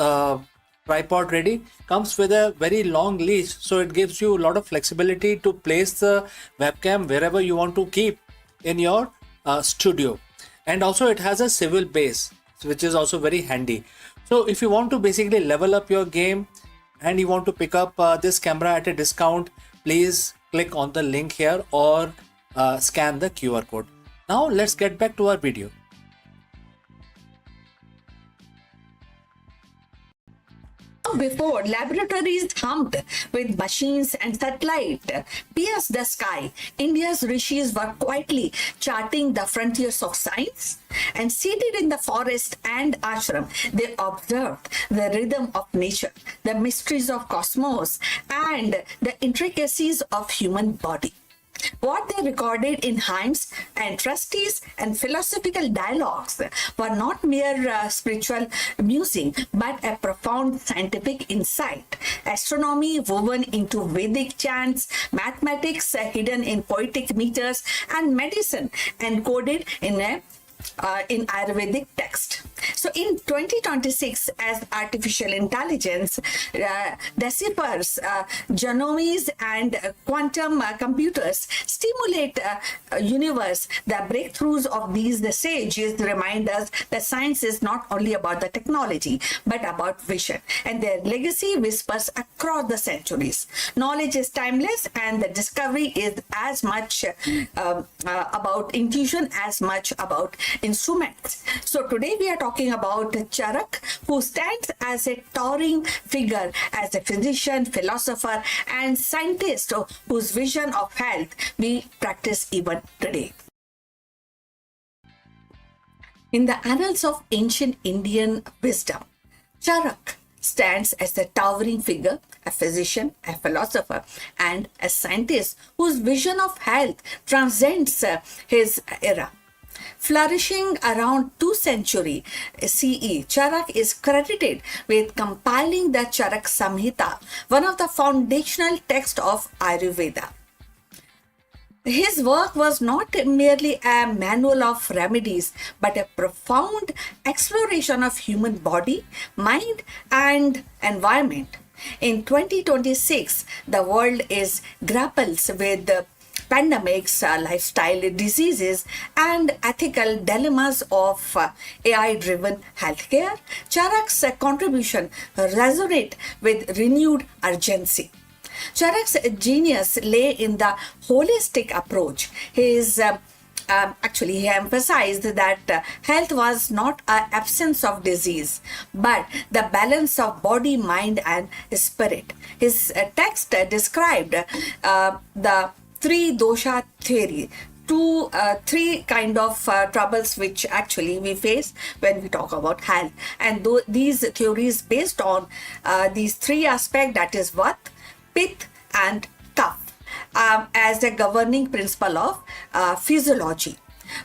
tripod ready. Comes with a very long leash, so it gives you a lot of flexibility to place the webcam wherever you want to keep in your studio. And also it has a swivel base, which is also very handy. So if you want to basically level up your game and you want to pick up this camera at a discount, please click on the link here or scan the QR code. Now let's get back to our video. Before, laboratories hummed with machines and satellite pierced the sky. India's rishis were quietly charting the frontiers of science, and seated in the forest and ashram, they observed the rhythm of nature, the mysteries of cosmos, and the intricacies of human body. What they recorded in hymns and trustees and philosophical dialogues were not mere spiritual musing, but a profound scientific insight. Astronomy woven into Vedic chants, mathematics hidden in poetic meters, and medicine encoded in Ayurvedic text. So in 2026, as artificial intelligence deciphers genomes and quantum computers stimulate universe, the breakthroughs of these the sages remind us that science is not only about the technology but about vision, and their legacy whispers across the centuries. Knowledge is timeless, and the discovery is as much about intuition as much about instruments. So today we are talking about Charak, who stands as a towering figure, as a physician, philosopher, and scientist whose vision of health we practice even today. In the annals of ancient Indian wisdom, Charak stands as a towering figure, a physician, a philosopher, and a scientist whose vision of health transcends his era. Flourishing around 2nd century CE, Charak is credited with compiling the Charak Samhita, one of the foundational texts of Ayurveda. His work was not merely a manual of remedies, but a profound exploration of human body, mind, and environment. In 2026, the world is grapples with pandemics, lifestyle diseases, and ethical dilemmas of AI-driven healthcare. Charak's contribution resonate with renewed urgency. Charak's genius lay in the holistic approach. He emphasized that health was not an absence of disease, but the balance of body, mind, and spirit. His text described the three dosha theory, three kind of troubles which actually we face when we talk about health, and these theories based on these three aspects, that is Vat, Pith, and Kaph, as a governing principle of physiology.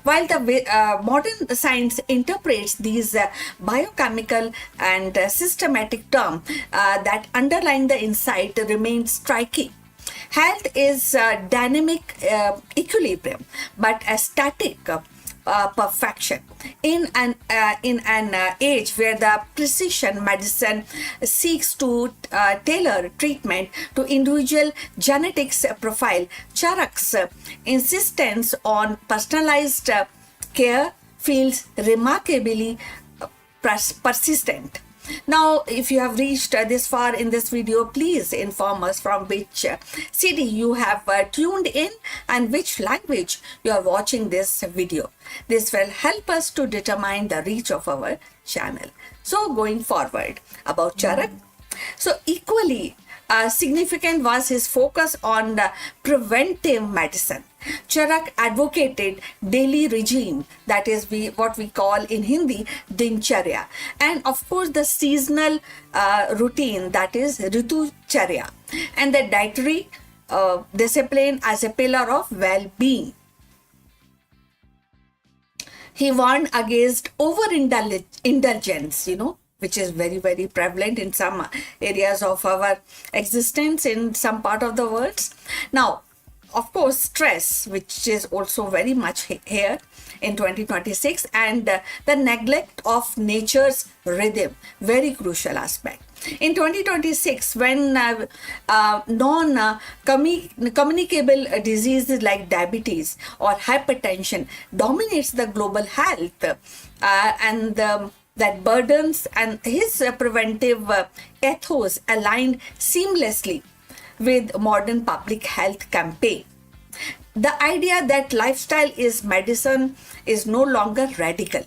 While the modern science interprets these biochemical and systematic terms, that underlying the insight remains striking. Health is dynamic equilibrium, but a static perfection. In an age where the precision medicine seeks to tailor treatment to individual genetics profile, Charak's insistence on personalized care feels remarkably persistent. Now, if you have reached this far in this video, please inform us from which city you have tuned in and which language you are watching this video. This will help us to determine the reach of our channel. So, going forward about Charak. So, equally significant was his focus on preventive medicine. Charak advocated daily regime, that is what we call in Hindi dincharya, and of course the seasonal routine, that is ritucharya, and the dietary discipline as a pillar of well-being. He warned against overindulgence, which is very, very prevalent in some areas of our existence in some part of the world. Now, of course, stress, which is also very much here in 2026, and the neglect of nature's rhythm, very crucial aspect. In 2026, when non-communicable diseases like diabetes or hypertension dominates the global health, and that burdens and his preventive ethos aligned seamlessly with modern public health campaign. The idea that lifestyle is medicine is no longer radical,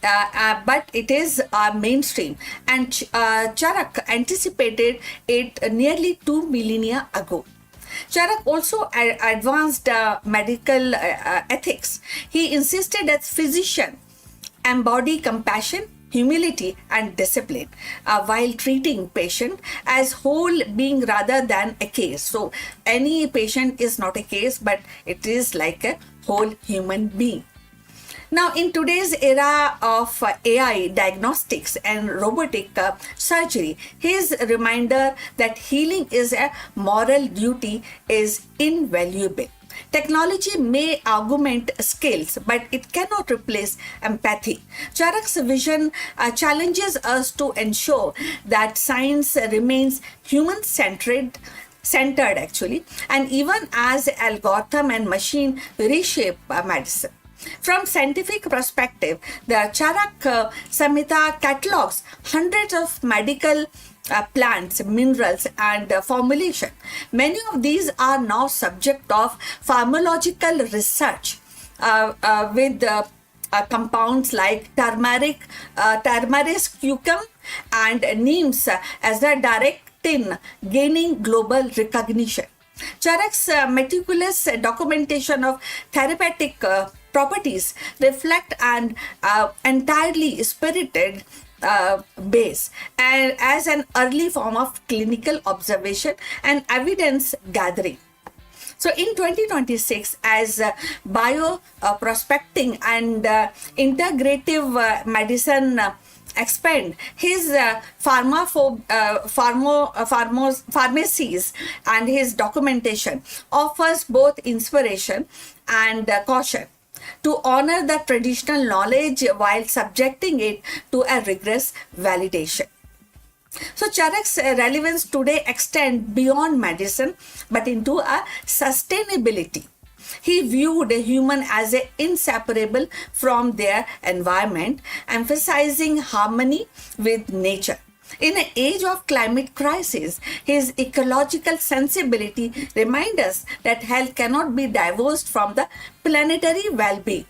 but it is mainstream, and Charak anticipated it nearly 2 millennia ago. Charak also advanced medical ethics. He insisted that physician embody compassion, humility and discipline while treating patient as whole being rather than a case. So any patient is not a case, but it is like a whole human being. Now, in today's era of AI diagnostics and robotic surgery, his reminder that healing is a moral duty is invaluable. Technology may augment skills, but it cannot replace empathy. Charak's vision challenges us to ensure that science remains human-centered actually, and even as algorithm and machine reshape medicine. From scientific perspective, the Charak Samhita catalogs hundreds of medical plants, minerals and formulation. Many of these are now subject of pharmacological research with compounds like turmeric, turmeriscum and neems as a directin gaining global recognition. Charak's meticulous documentation of therapeutic properties reflect an entirely spirited base and as an early form of clinical observation and evidence gathering. So in 2026, as bio-prospecting and integrative medicine expand, his pharmacies and his documentation offers both inspiration and caution to honor the traditional knowledge while subjecting it to a rigorous validation. So Charak's relevance today extends beyond medicine but into a sustainability. He viewed a human as inseparable from their environment, emphasizing harmony with nature. In an age of climate crisis, his ecological sensibility reminds us that health cannot be divorced from the planetary well-being.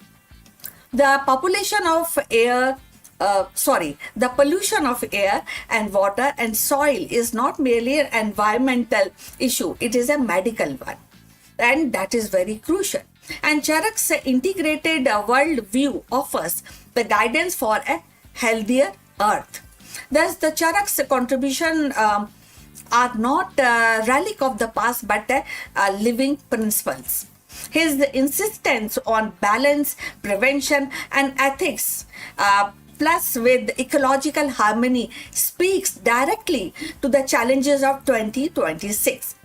The pollution of air and water and soil is not merely an environmental issue, it is a medical one. And that is very crucial. And Charak's integrated world view offers the guidance for a healthier earth. Thus, the Charak's contribution are not relic of the past but living principles. His insistence on balance, prevention and ethics plus with ecological harmony speaks directly to the challenges of 2026.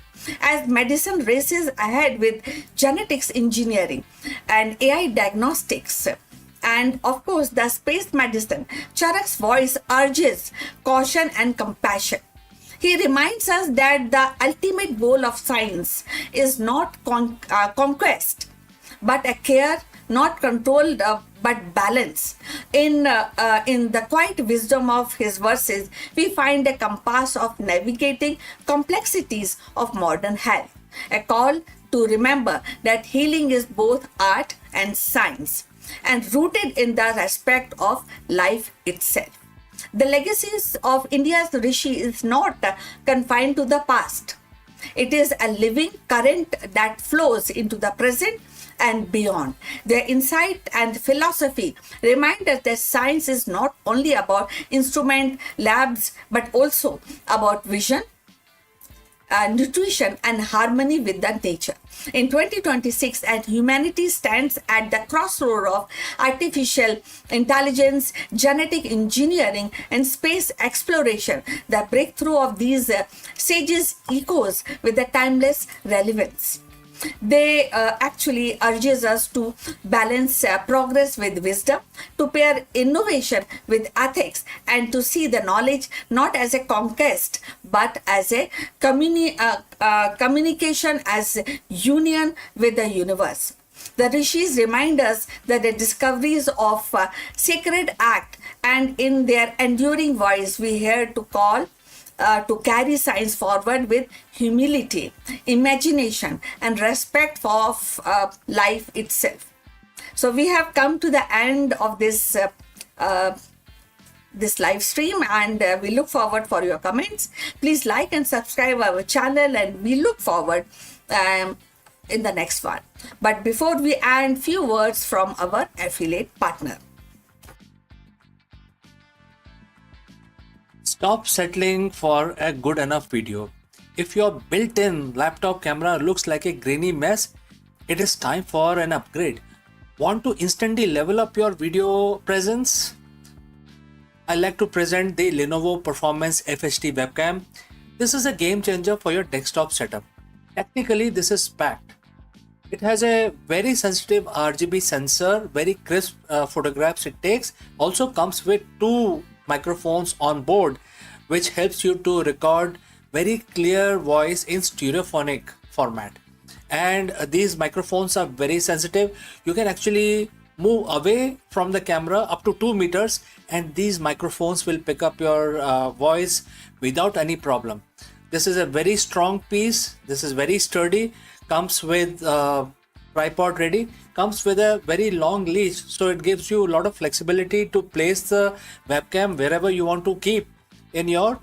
As medicine races ahead with genetics engineering and AI diagnostics, and of course the space medicine, Charak's voice urges caution and compassion. He reminds us that the ultimate goal of science is not conquest, but a care, not control, but balance. In the quiet wisdom of his verses, we find a compass of navigating complexities of modern health, a call to remember that healing is both art and science, and rooted in the respect of life itself. The legacies of India's rishi is not confined to the past. It is a living current that flows into the present and beyond. Their insight and philosophy remind us that science is not only about instrument labs but also about vision, nutrition and harmony with the nature. In 2026, as humanity stands at the crossroad of artificial intelligence, genetic engineering, and space exploration, the breakthrough of these sages echoes with a timeless relevance. They actually urges us to balance progress with wisdom, to pair innovation with ethics, and to see the knowledge not as a conquest but as a communication, as union with the universe. The rishis remind us that the discoveries of sacred act, and in their enduring voice we hear to call to carry science forward with humility, imagination, and respect for life itself. So we have come to the end of this live stream, and we look forward for your comments. Please like and subscribe our channel, and we look forward in the next one. But before we end, few words from our affiliate partner. Stop settling for a good enough video. If your built-in laptop camera looks like a grainy mess, it is time for an upgrade. Want to instantly level up your video presence? I like to present the Lenovo Performance FHD webcam. This is a game changer for your desktop setup. Technically, this is packed. It has a very sensitive RGB sensor, very crisp photographs it takes. Also comes with two microphones on board, which helps you to record very clear voice in stereophonic format. And these microphones are very sensitive. You can actually move away from the camera up to 2 meters, and these microphones will pick up your voice without any problem. This is a very strong piece. This is very sturdy. Comes with tripod ready, comes with a very long leash, so it gives you a lot of flexibility to place the webcam wherever you want to keep in your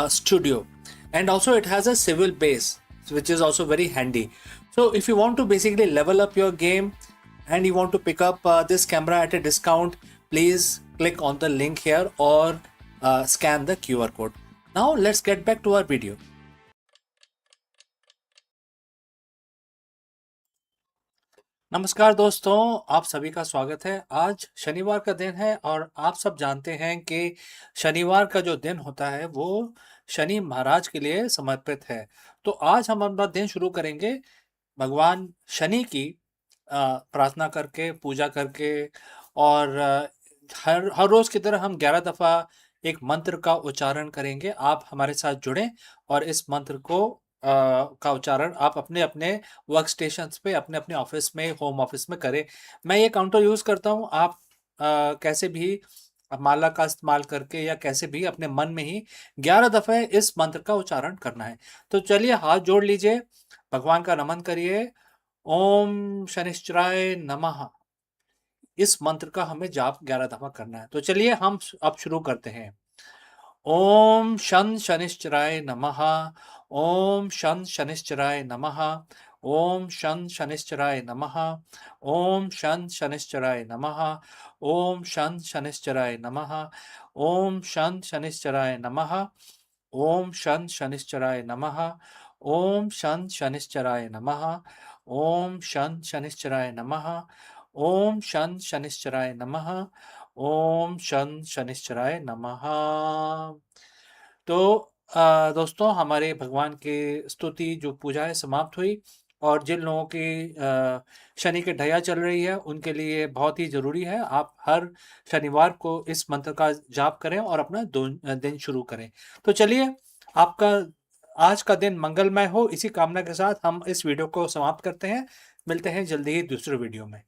studio. And also it has a swivel base, which is also very handy. So if you want to basically level up your game and you want to pick up this camera at a discount, please click on the link here or scan the QR code. Now let's get back to our video. नमस्कार दोस्तों, आप सभी का स्वागत है। आज शनिवार का दिन है और आप सब जानते हैं कि शनिवार का जो दिन होता है वो शनि महाराज के लिए समर्पित है। तो आज हम अपना दिन शुरू करेंगे भगवान शनि की प्रार्थना करके, पूजा करके, और हर रोज की तरह हम 11 दफा एक मंत्र का उच्चारण करेंगे। आप हमारे साथ जुड़ें और इस मंत्र का उच्चारण आप अपने अपने वर्क स्टेशन पे, अपने अपने ऑफिस में, होम ऑफिस में करें। मैं ये काउंटर यूज करता हूँ। आप कैसे भी माला का इस्तेमाल करके या कैसे भी अपने मन में ही 11 दफे इस मंत्र का उच्चारण करना है। तो चलिए हाथ जोड़ लीजिए, भगवान का नमन करिए। ओम शनिश्चराय नमः, इस मंत्र का हमें जाप 11 दफा करना है। तो चलिए हम अब शुरू करते हैं। ओम शन शनिश्चराय नमः, ओम शन शनिश्चराय नमः, ओम शन शनिश्चराय नमः, ओम शन शनिश्चराय नमः, ओम शन शनिश्चराय नमः, ओम शन शनिश्चराय नमः, ओम शन शनिश्चराय नमः, ओम शन शनिश्चराय नमः, ओम शन शनिश्चराय नमः, ओम शन शनिश्चराय नमः, ओम शन शनिश्चराय नमः। तो दोस्तों, हमारे भगवान की स्तुति जो पूजा है समाप्त हुई, और जिन लोगों की शनि की ढैया चल रही है उनके लिए बहुत ही जरूरी है आप हर शनिवार को इस मंत्र का जाप करें और अपना दिन शुरू करें। तो चलिए, आपका आज का दिन मंगलमय हो, इसी कामना के साथ हम इस वीडियो को समाप्त करते हैं। मिलते हैं जल्दी ही दूसरे वीडियो में।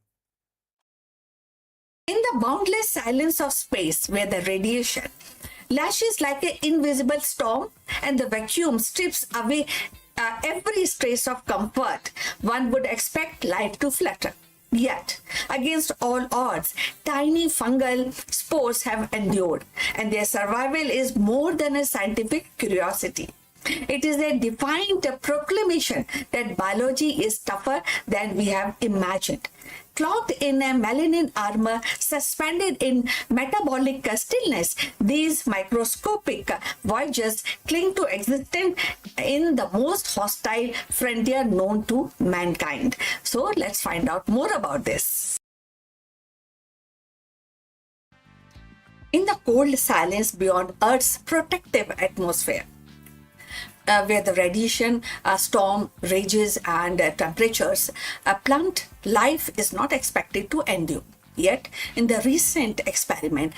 In the boundless silence of space, where the radiation lashes like an invisible storm and the vacuum strips away every trace of comfort, one would expect life to flutter. Yet, against all odds, tiny fungal spores have endured, and their survival is more than a scientific curiosity. It is a defiant proclamation that biology is tougher than we have imagined. Cloaked in a melanin armor, suspended in metabolic stillness, these microscopic voyagers cling to existence in the most hostile frontier known to mankind. So let's find out more about this. In the cold silence beyond Earth's protective atmosphere, where the radiation storm rages and temperatures plummet, life is not expected to endure. Yet, in the recent experiment,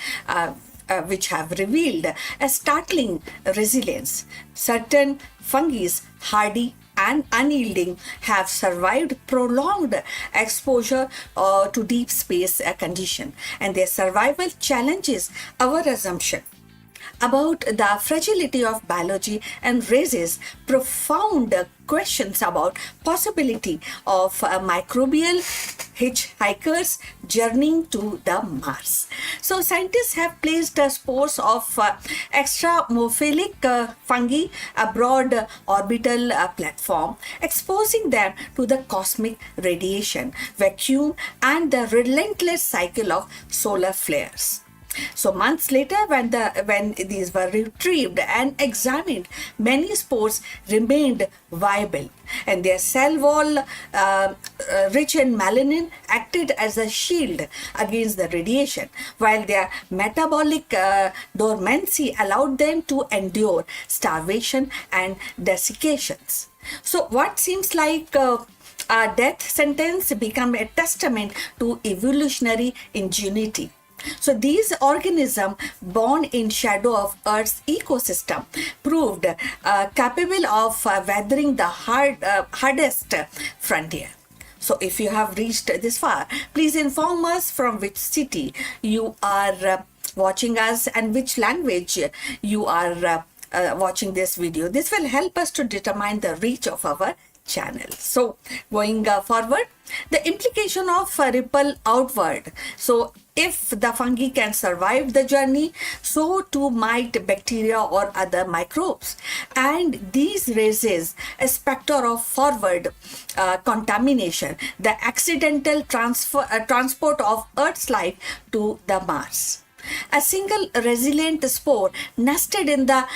which have revealed a startling resilience, certain fungi, hardy and unyielding, have survived prolonged exposure to deep space condition, and their survival challenges our assumption about the fragility of biology and raises profound questions about possibility of microbial hitchhikers journeying to the Mars. So scientists have placed spores of extramophilic fungi aboard orbital platform, exposing them to the cosmic radiation, vacuum and the relentless cycle of solar flares. So months later, when these were retrieved and examined, many spores remained viable, and their cell wall, rich in melanin, acted as a shield against the radiation, while their metabolic dormancy allowed them to endure starvation and desiccations. So what seems like a death sentence become a testament to evolutionary ingenuity. So these organisms born in shadow of Earth's ecosystem proved capable of weathering the hardest frontier. So if you have reached this far, please inform us from which city you are watching us and which language you are watching this video. This will help us to determine the reach of our channel. So going forward, the implication of ripple outward. So if the fungi can survive the journey, so too might bacteria or other microbes. And these raises a specter of forward contamination, the accidental transport of Earth's life to the Mars. A single resilient spore nested in the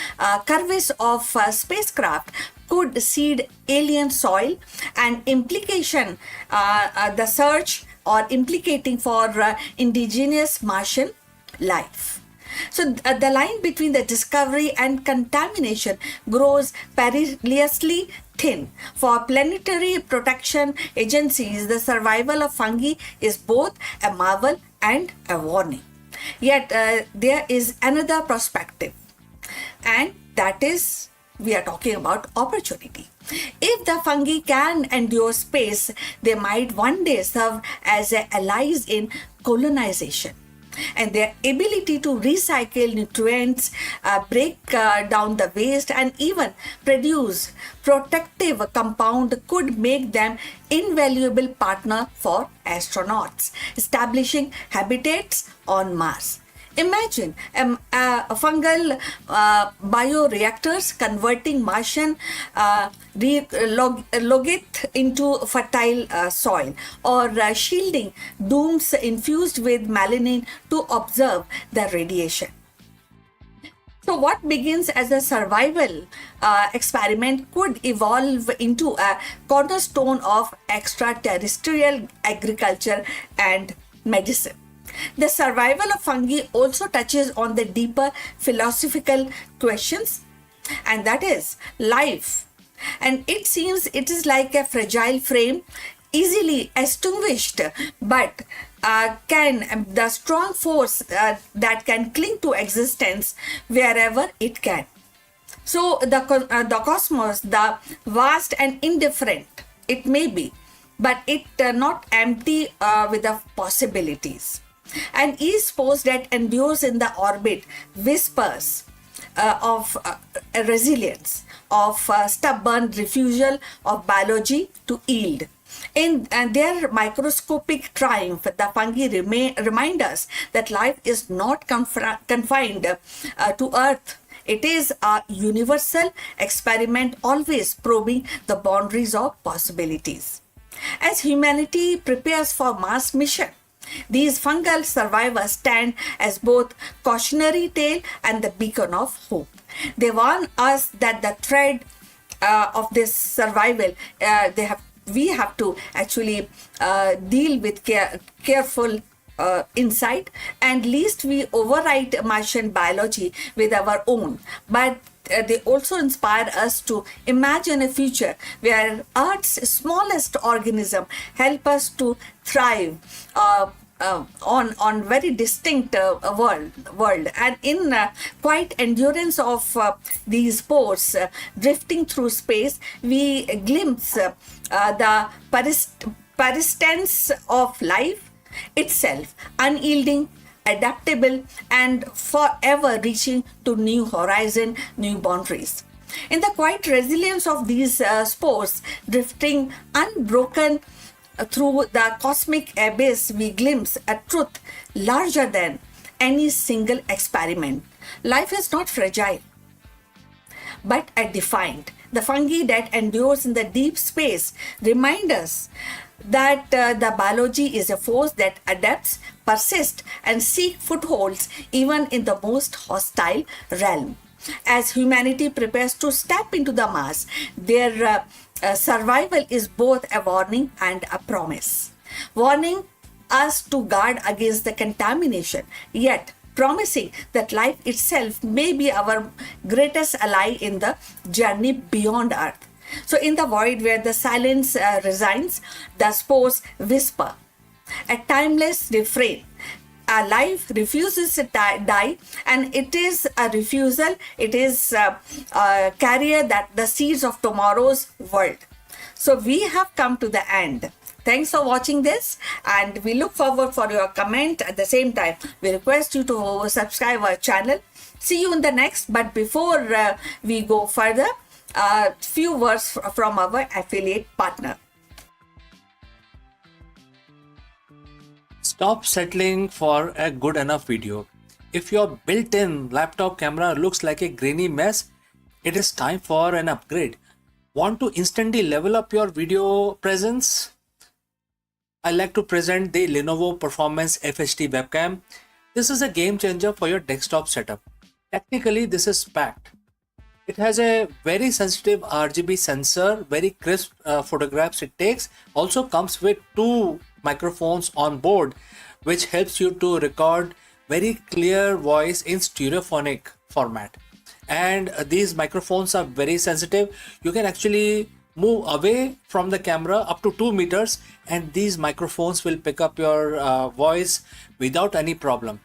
crevice of spacecraft could seed alien soil, and implication the search or implicating for indigenous Martian life. So the line between the discovery and contamination grows perilously thin. For planetary protection agencies, the survival of fungi is both a marvel and a warning. Yet there is another perspective, and that is we are talking about opportunity. If the fungi can endure space, they might one day serve as allies in colonization. And their ability to recycle nutrients, break down the waste, and even produce protective compound could make them invaluable partner for astronauts establishing habitats on Mars. Imagine fungal bioreactors converting Martian logit into fertile soil, or shielding domes infused with melanin to observe the radiation. So what begins as a survival experiment could evolve into a cornerstone of extraterrestrial agriculture and medicine. The survival of fungi also touches on the deeper philosophical questions, and that is life. And it seems it is like a fragile frame, easily extinguished, but can the strong force that can cling to existence wherever it can. So the cosmos, the vast and indifferent, it may be, but it not empty with the possibilities. And each spore that endures in the orbit whispers of resilience, of stubborn refusal of biology to yield. In their microscopic triumph, the fungi remind us that life is not confined to Earth. It is a universal experiment, always probing the boundaries of possibilities. As humanity prepares for Mars mission, these fungal survivors stand as both cautionary tale and the beacon of hope. They warn us that the thread of this survival, we have to actually deal with careful insight, and least we overwrite Martian biology with our own. But they also inspire us to imagine a future where Earth's smallest organism help us to thrive on very distinct world, and in quiet endurance of these spores drifting through space, we glimpse the persistence of life itself, unyielding, adaptable, and forever reaching to new horizon, new boundaries. In the quiet resilience of these spores drifting unbroken through the cosmic abyss, we glimpse a truth larger than any single experiment. Life is not fragile, but defined. The fungi that endures in the deep space remind us that the biology is a force that adapts, persists, and seeks footholds even in the most hostile realm. As humanity prepares to step into the Mars, their survival is both a warning and a promise. Warning us to guard against the contamination, yet promising that life itself may be our greatest ally in the journey beyond Earth. So, in the void where the silence resigns, the spores whisper, a timeless refrain. A life refuses to die, and it is a refusal, it is a carrier that the seeds of tomorrow's world. So we have come to the end. Thanks for watching this, and we look forward for your comment. At the same time, we request you to subscribe our channel. See you in the next, but before we go further, a few words from our affiliate partner. Stop settling for a good enough video. If your built-in laptop camera looks like a grainy mess, it is time for an upgrade. Want to instantly level up your video presence? I like to present the Lenovo Performance FHD webcam. This is a game changer for your desktop setup. Technically, this is packed. It has a very sensitive RGB sensor, very crisp photographs it takes. Also comes with two microphones on board, which helps you to record very clear voice in stereophonic format. And these microphones are very sensitive. You can actually move away from the camera up to 2 meters, and these microphones will pick up your voice without any problem.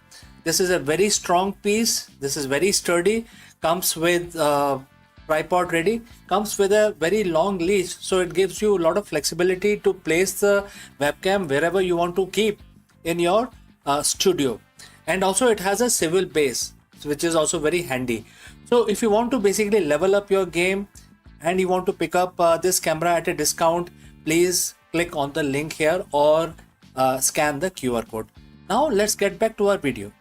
This is a very strong piece. This is very sturdy. Comes with tripod ready, comes with a very long leash, so it gives you a lot of flexibility to place the webcam wherever you want to keep in your studio. And also it has a swivel base, which is also very handy. So if you want to basically level up your game and you want to pick up this camera at a discount, please click on the link here or scan the QR code. Now let's get back to our video.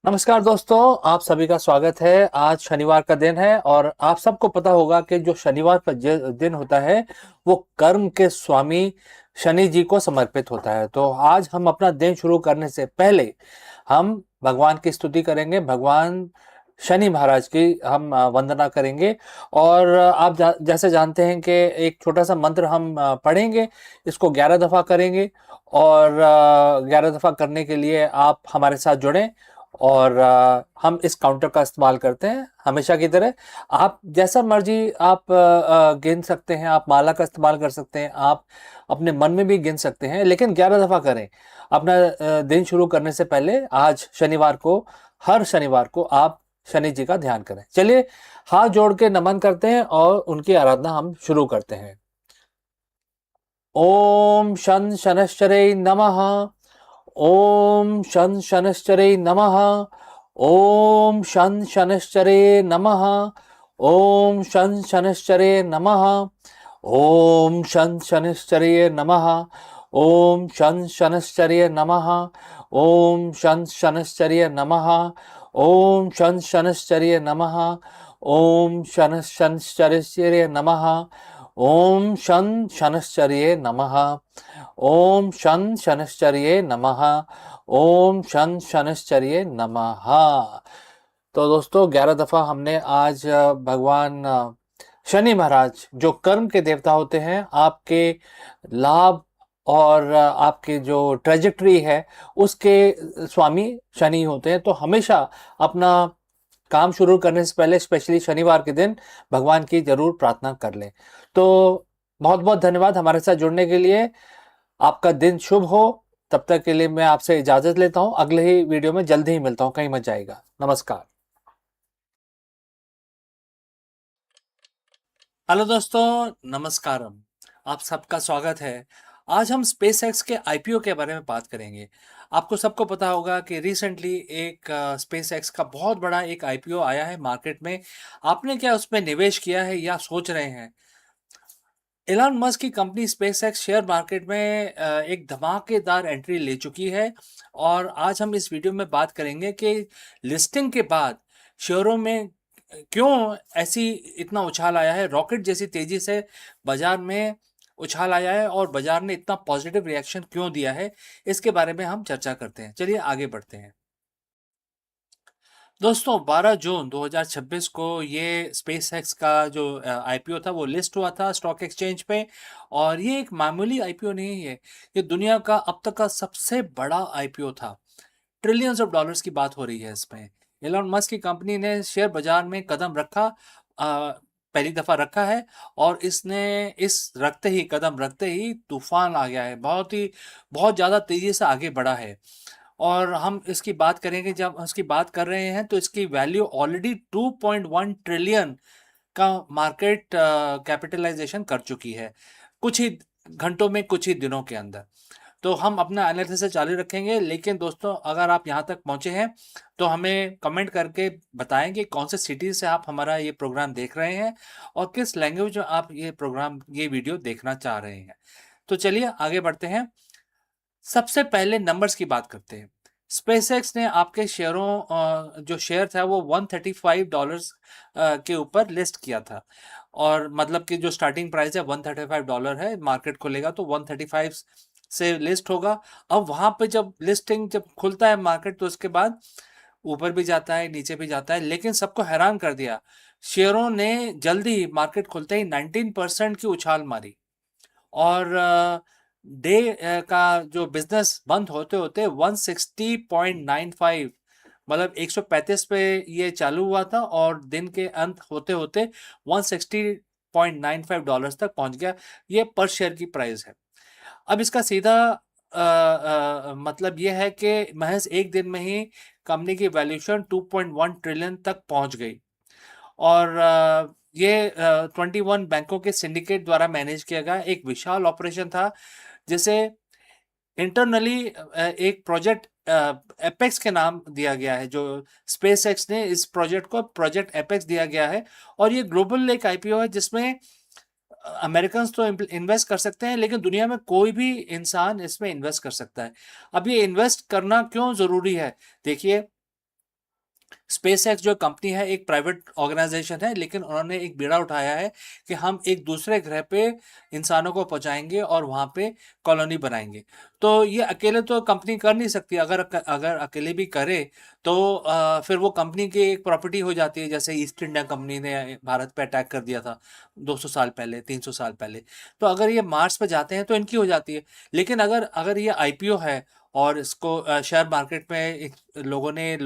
नमस्कार दोस्तों, आप सभी का स्वागत है। आज शनिवार का दिन है और आप सबको पता होगा कि जो शनिवार का दिन होता है वो कर्म के स्वामी शनि जी को समर्पित होता है। तो आज हम अपना दिन शुरू करने से पहले हम भगवान की स्तुति करेंगे, भगवान शनि महाराज की हम वंदना करेंगे। और आप जैसे जानते हैं कि एक छोटा सा मंत्र हम पढ़ेंगे, इसको 11 दफ़ा करेंगे और 11 दफ़ा करने के लिए आप हमारे साथ जुड़ें। और हम इस काउंटर का इस्तेमाल करते हैं हमेशा की तरह। आप जैसा मर्जी आप गिन सकते हैं, आप माला का इस्तेमाल कर सकते हैं, आप अपने मन में भी गिन सकते हैं, लेकिन 11 दफ़ा करें अपना दिन शुरू करने से पहले। आज शनिवार को, हर शनिवार को आप शनि जी का ध्यान करें। चलिए हाथ जोड़ के नमन करते हैं और उनकी आराधना हम शुरू करते हैं। ओम शन शनश्चरे नमः, ओम शन शनश्चरे नमः, ओम शन शनश्चरे नमः, ओम शन शनिश्चरे नमः। ओम शन शनिश्चरे नमः। ओम शन शनिश्चरे नमः। ओम शन शनिश्चरे नमः। ओम शन शनिश्चरे नमः। ओम शन शनिश्चरे नमः। ओम शन शनिश्चर्ये नमः। ओम शन शनिश्चर्ये नमः। ओम शन शनिश्चर्ये नमः। तो दोस्तों 11 दफा हमने आज भगवान शनि महाराज जो कर्म के देवता होते हैं, आपके लाभ और आपके जो ट्रेजेक्टरी है उसके स्वामी शनि होते हैं। तो हमेशा अपना काम शुरू करने से पहले स्पेशली शनिवार के दिन भगवान की जरूर प्रार्थना कर लें। तो बहुत बहुत धन्यवाद हमारे साथ जुड़ने के लिए। आपका दिन शुभ हो। तब तक के लिए मैं आपसे इजाजत लेता हूं। अगले ही वीडियो में जल्दी ही मिलता हूं, कहीं मत जाएगा। नमस्कार। हेलो दोस्तों, नमस्कारम। आप सबका स्वागत है। आज हम स्पेस एक्स के आईपीओ के बारे में बात करेंगे। आपको सबको पता होगा कि रिसेंटली एक स्पेस एक्स का बहुत बड़ा एक आईपीओ आया है मार्केट में। आपने क्या उसमें निवेश किया है या सोच रहे हैं? एलन मस्क की कंपनी स्पेसएक्स शेयर मार्केट में एक धमाकेदार एंट्री ले चुकी है और आज हम इस वीडियो में बात करेंगे कि लिस्टिंग के बाद शेयरों में क्यों ऐसी इतना उछाल आया है, रॉकेट जैसी तेजी से बाजार में उछाल आया है और बाजार ने इतना पॉजिटिव रिएक्शन क्यों दिया है, इसके बारे में हम चर्चा करते हैं। चलिए आगे बढ़ते हैं। दोस्तों 12 जून 2026 को ये स्पेसएक्स का जो आईपीओ था वो लिस्ट हुआ था स्टॉक एक्सचेंज पे। और ये एक मामूली आईपीओ नहीं है, ये दुनिया का अब तक का सबसे बड़ा आईपीओ था। ट्रिलियंस ऑफ डॉलर्स की बात हो रही है इसमें। एलन मस्क की कंपनी ने शेयर बाजार में कदम रखा, पहली दफा रखा है और इसने इस रखते ही कदम रखते ही तूफान आ गया है, बहुत ज़्यादा तेज़ी से आगे बढ़ा है। और हम इसकी बात करेंगे, जब इसकी बात कर रहे हैं तो इसकी वैल्यू ऑलरेडी 2.1 ट्रिलियन का मार्केट कैपिटलाइजेशन कर चुकी है कुछ ही घंटों में, कुछ ही दिनों के अंदर। तो हम अपना एनालिसिस चालू रखेंगे, लेकिन दोस्तों अगर आप यहाँ तक पहुँचे हैं तो हमें कमेंट करके बताएं कि कौन से सिटी से आप हमारा ये प्रोग्राम देख रहे हैं और किस लैंग्वेज में आप ये वीडियो देखना चाह रहे हैं। तो चलिए आगे बढ़ते हैं। सबसे पहले नंबर्स की बात करते हैं। स्पेसएक्स ने आपके शेयरों जो शेयर था वो $135 के ऊपर लिस्ट किया था। और मतलब कि जो स्टार्टिंग प्राइस है $135 है, मार्केट खुलेगा तो 135 से लिस्ट होगा। अब वहाँ पे जब लिस्टिंग जब खुलता है मार्केट तो उसके बाद ऊपर भी जाता है, नीचे भी जाता है, लेकिन सबको हैरान कर दिया। शेयरों ने जल्दी मार्केट खुलते ही 19% की उछाल मारी और डे का जो बिजनेस बंद होते होते 160.95 मतलब 135 पे ये चालू हुआ था और दिन के अंत होते होते $160.95 तक पहुंच गया। ये पर शेयर की प्राइस है। अब इसका सीधा मतलब ये है कि महज एक दिन में ही कंपनी की वैल्यूएशन 2.1 ट्रिलियन तक पहुंच गई। और ये 21 बैंकों के सिंडिकेट द्वारा मैनेज किया गया एक विशाल ऑपरेशन था, जिसे इंटरनली एक प्रोजेक्ट एपेक्स के नाम दिया गया है। जो स्पेसएक्स ने इस प्रोजेक्ट को प्रोजेक्ट एपेक्स दिया गया है और ये ग्लोबल एक आईपीओ है जिसमें अमेरिकन तो इन्वेस्ट कर सकते हैं, लेकिन दुनिया में कोई भी इंसान इसमें इन्वेस्ट कर सकता है। अब ये इन्वेस्ट करना क्यों जरूरी है? देखिए, स्पेसएक्स जो कंपनी है एक प्राइवेट ऑर्गेनाइजेशन है, लेकिन उन्होंने एक बीड़ा उठाया है कि हम एक दूसरे ग्रह पे इंसानों को पहुंचाएंगे और वहां पे कॉलोनी बनाएंगे। तो ये अकेले तो कंपनी कर नहीं सकती। अगर अगर अकेले भी करे तो फिर वो कंपनी की एक प्रॉपर्टी हो जाती है। जैसे ईस्ट इंडिया कंपनी ने भारत पे अटैक कर दिया था 200 साल पहले, 300 साल पहले। तो अगर ये मार्स पे जाते हैं तो इनकी हो जाती है। लेकिन अगर अगर ये आईपीओ है और इसको शेयर मार्केट में लोगों ने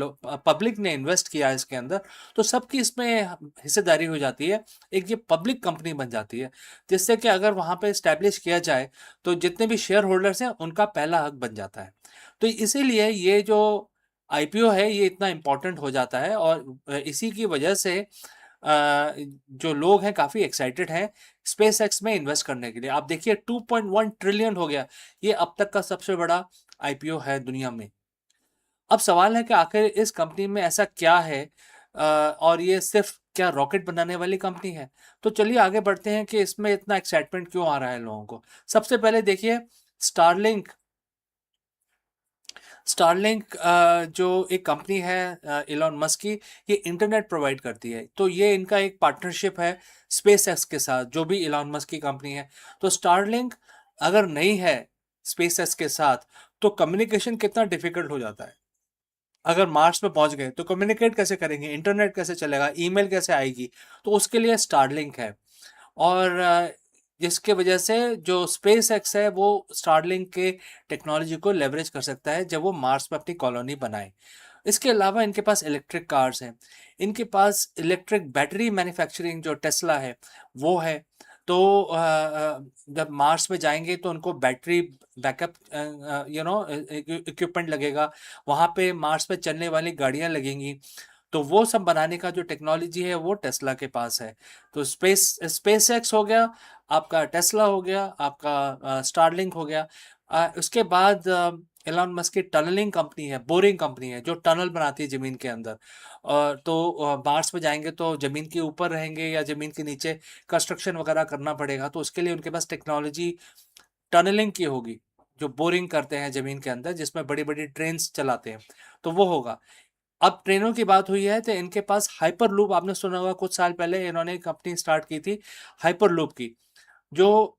पब्लिक ने इन्वेस्ट किया है इसके अंदर, तो सबकी इसमें हिस्सेदारी हो जाती है। एक ये पब्लिक कंपनी बन जाती है, जिससे कि अगर वहाँ पे इस्टेब्लिश किया जाए तो जितने भी शेयर होल्डर्स हैं उनका पहला हक बन जाता है। तो इसीलिए ये जो आईपीओ है ये इतना इम्पोर्टेंट हो जाता है और इसी की वजह से जो लोग हैं काफ़ी एक्साइटेड हैं स्पेस एक्स में इन्वेस्ट करने के लिए। आप देखिए 2.1 ट्रिलियन हो गया, ये अब तक का सबसे बड़ा आईपीओ है दुनिया में। अब सवाल है कि आखिर इस कंपनी में ऐसा क्या है और ये सिर्फ क्या रॉकेट बनाने वाली कंपनी है? तो चलिए आगे बढ़ते हैं कि इसमें इतना एक्साइटमेंट क्यों आ रहा है लोगों को। सबसे पहले देखिए, स्टारलिंक स्टारलिंक जो एक कंपनी है इलॉन मस्क की, ये इंटरनेट प्रोवाइड करती है। तो ये इनका एक पार्टनरशिप है स्पेस एक्स के साथ, जो भी इलॉन मस्क की कंपनी है। तो स्टारलिंक अगर नहीं है स्पेस एक्स के साथ, तो कम्युनिकेशन कितना डिफिकल्ट हो जाता है। अगर मार्स पे पहुंच गए तो कम्युनिकेट कैसे करेंगे, इंटरनेट कैसे चलेगा, ईमेल कैसे आएगी? तो उसके लिए स्टारलिंक है। और जिसके वजह से जो स्पेस एक्स है वो स्टारलिंक के टेक्नोलॉजी को लेवरेज कर सकता है जब वो मार्स पे अपनी कॉलोनी बनाए। इसके अलावा इनके पास इलेक्ट्रिक कार्स हैं, इनके पास इलेक्ट्रिक बैटरी मैन्युफैक्चरिंग जो टेस्ला है वो है। तो जब मार्स पे जाएंगे तो उनको बैटरी बैकअप इक्विपमेंट लगेगा, वहाँ पे मार्स पे चलने वाली गाड़ियाँ लगेंगी। तो वो सब बनाने का जो टेक्नोलॉजी है वो टेस्ला के पास है। तो स्पेस एक्स हो गया आपका, टेस्ला हो गया आपका, स्टारलिंक हो गया। उसके बाद एलॉन मस्क की टनलिंग कंपनी है, बोरिंग कंपनी है, जो टनल बनाती है ज़मीन के अंदर। और तो मार्स पे जाएंगे तो ज़मीन के ऊपर रहेंगे या ज़मीन के नीचे कंस्ट्रक्शन वगैरह करना पड़ेगा, तो उसके लिए उनके पास टेक्नोलॉजी टनलिंग की होगी, जो बोरिंग करते हैं ज़मीन के अंदर, जिसमें बड़ी बड़ी ट्रेन्स चलाते हैं, तो वो होगा। अब ट्रेनों की बात हुई है तो इनके पास हाइपर लूप, आपने सुना होगा कुछ साल पहले इन्होंने एक कंपनी स्टार्ट की थी हाइपर लूप की, जो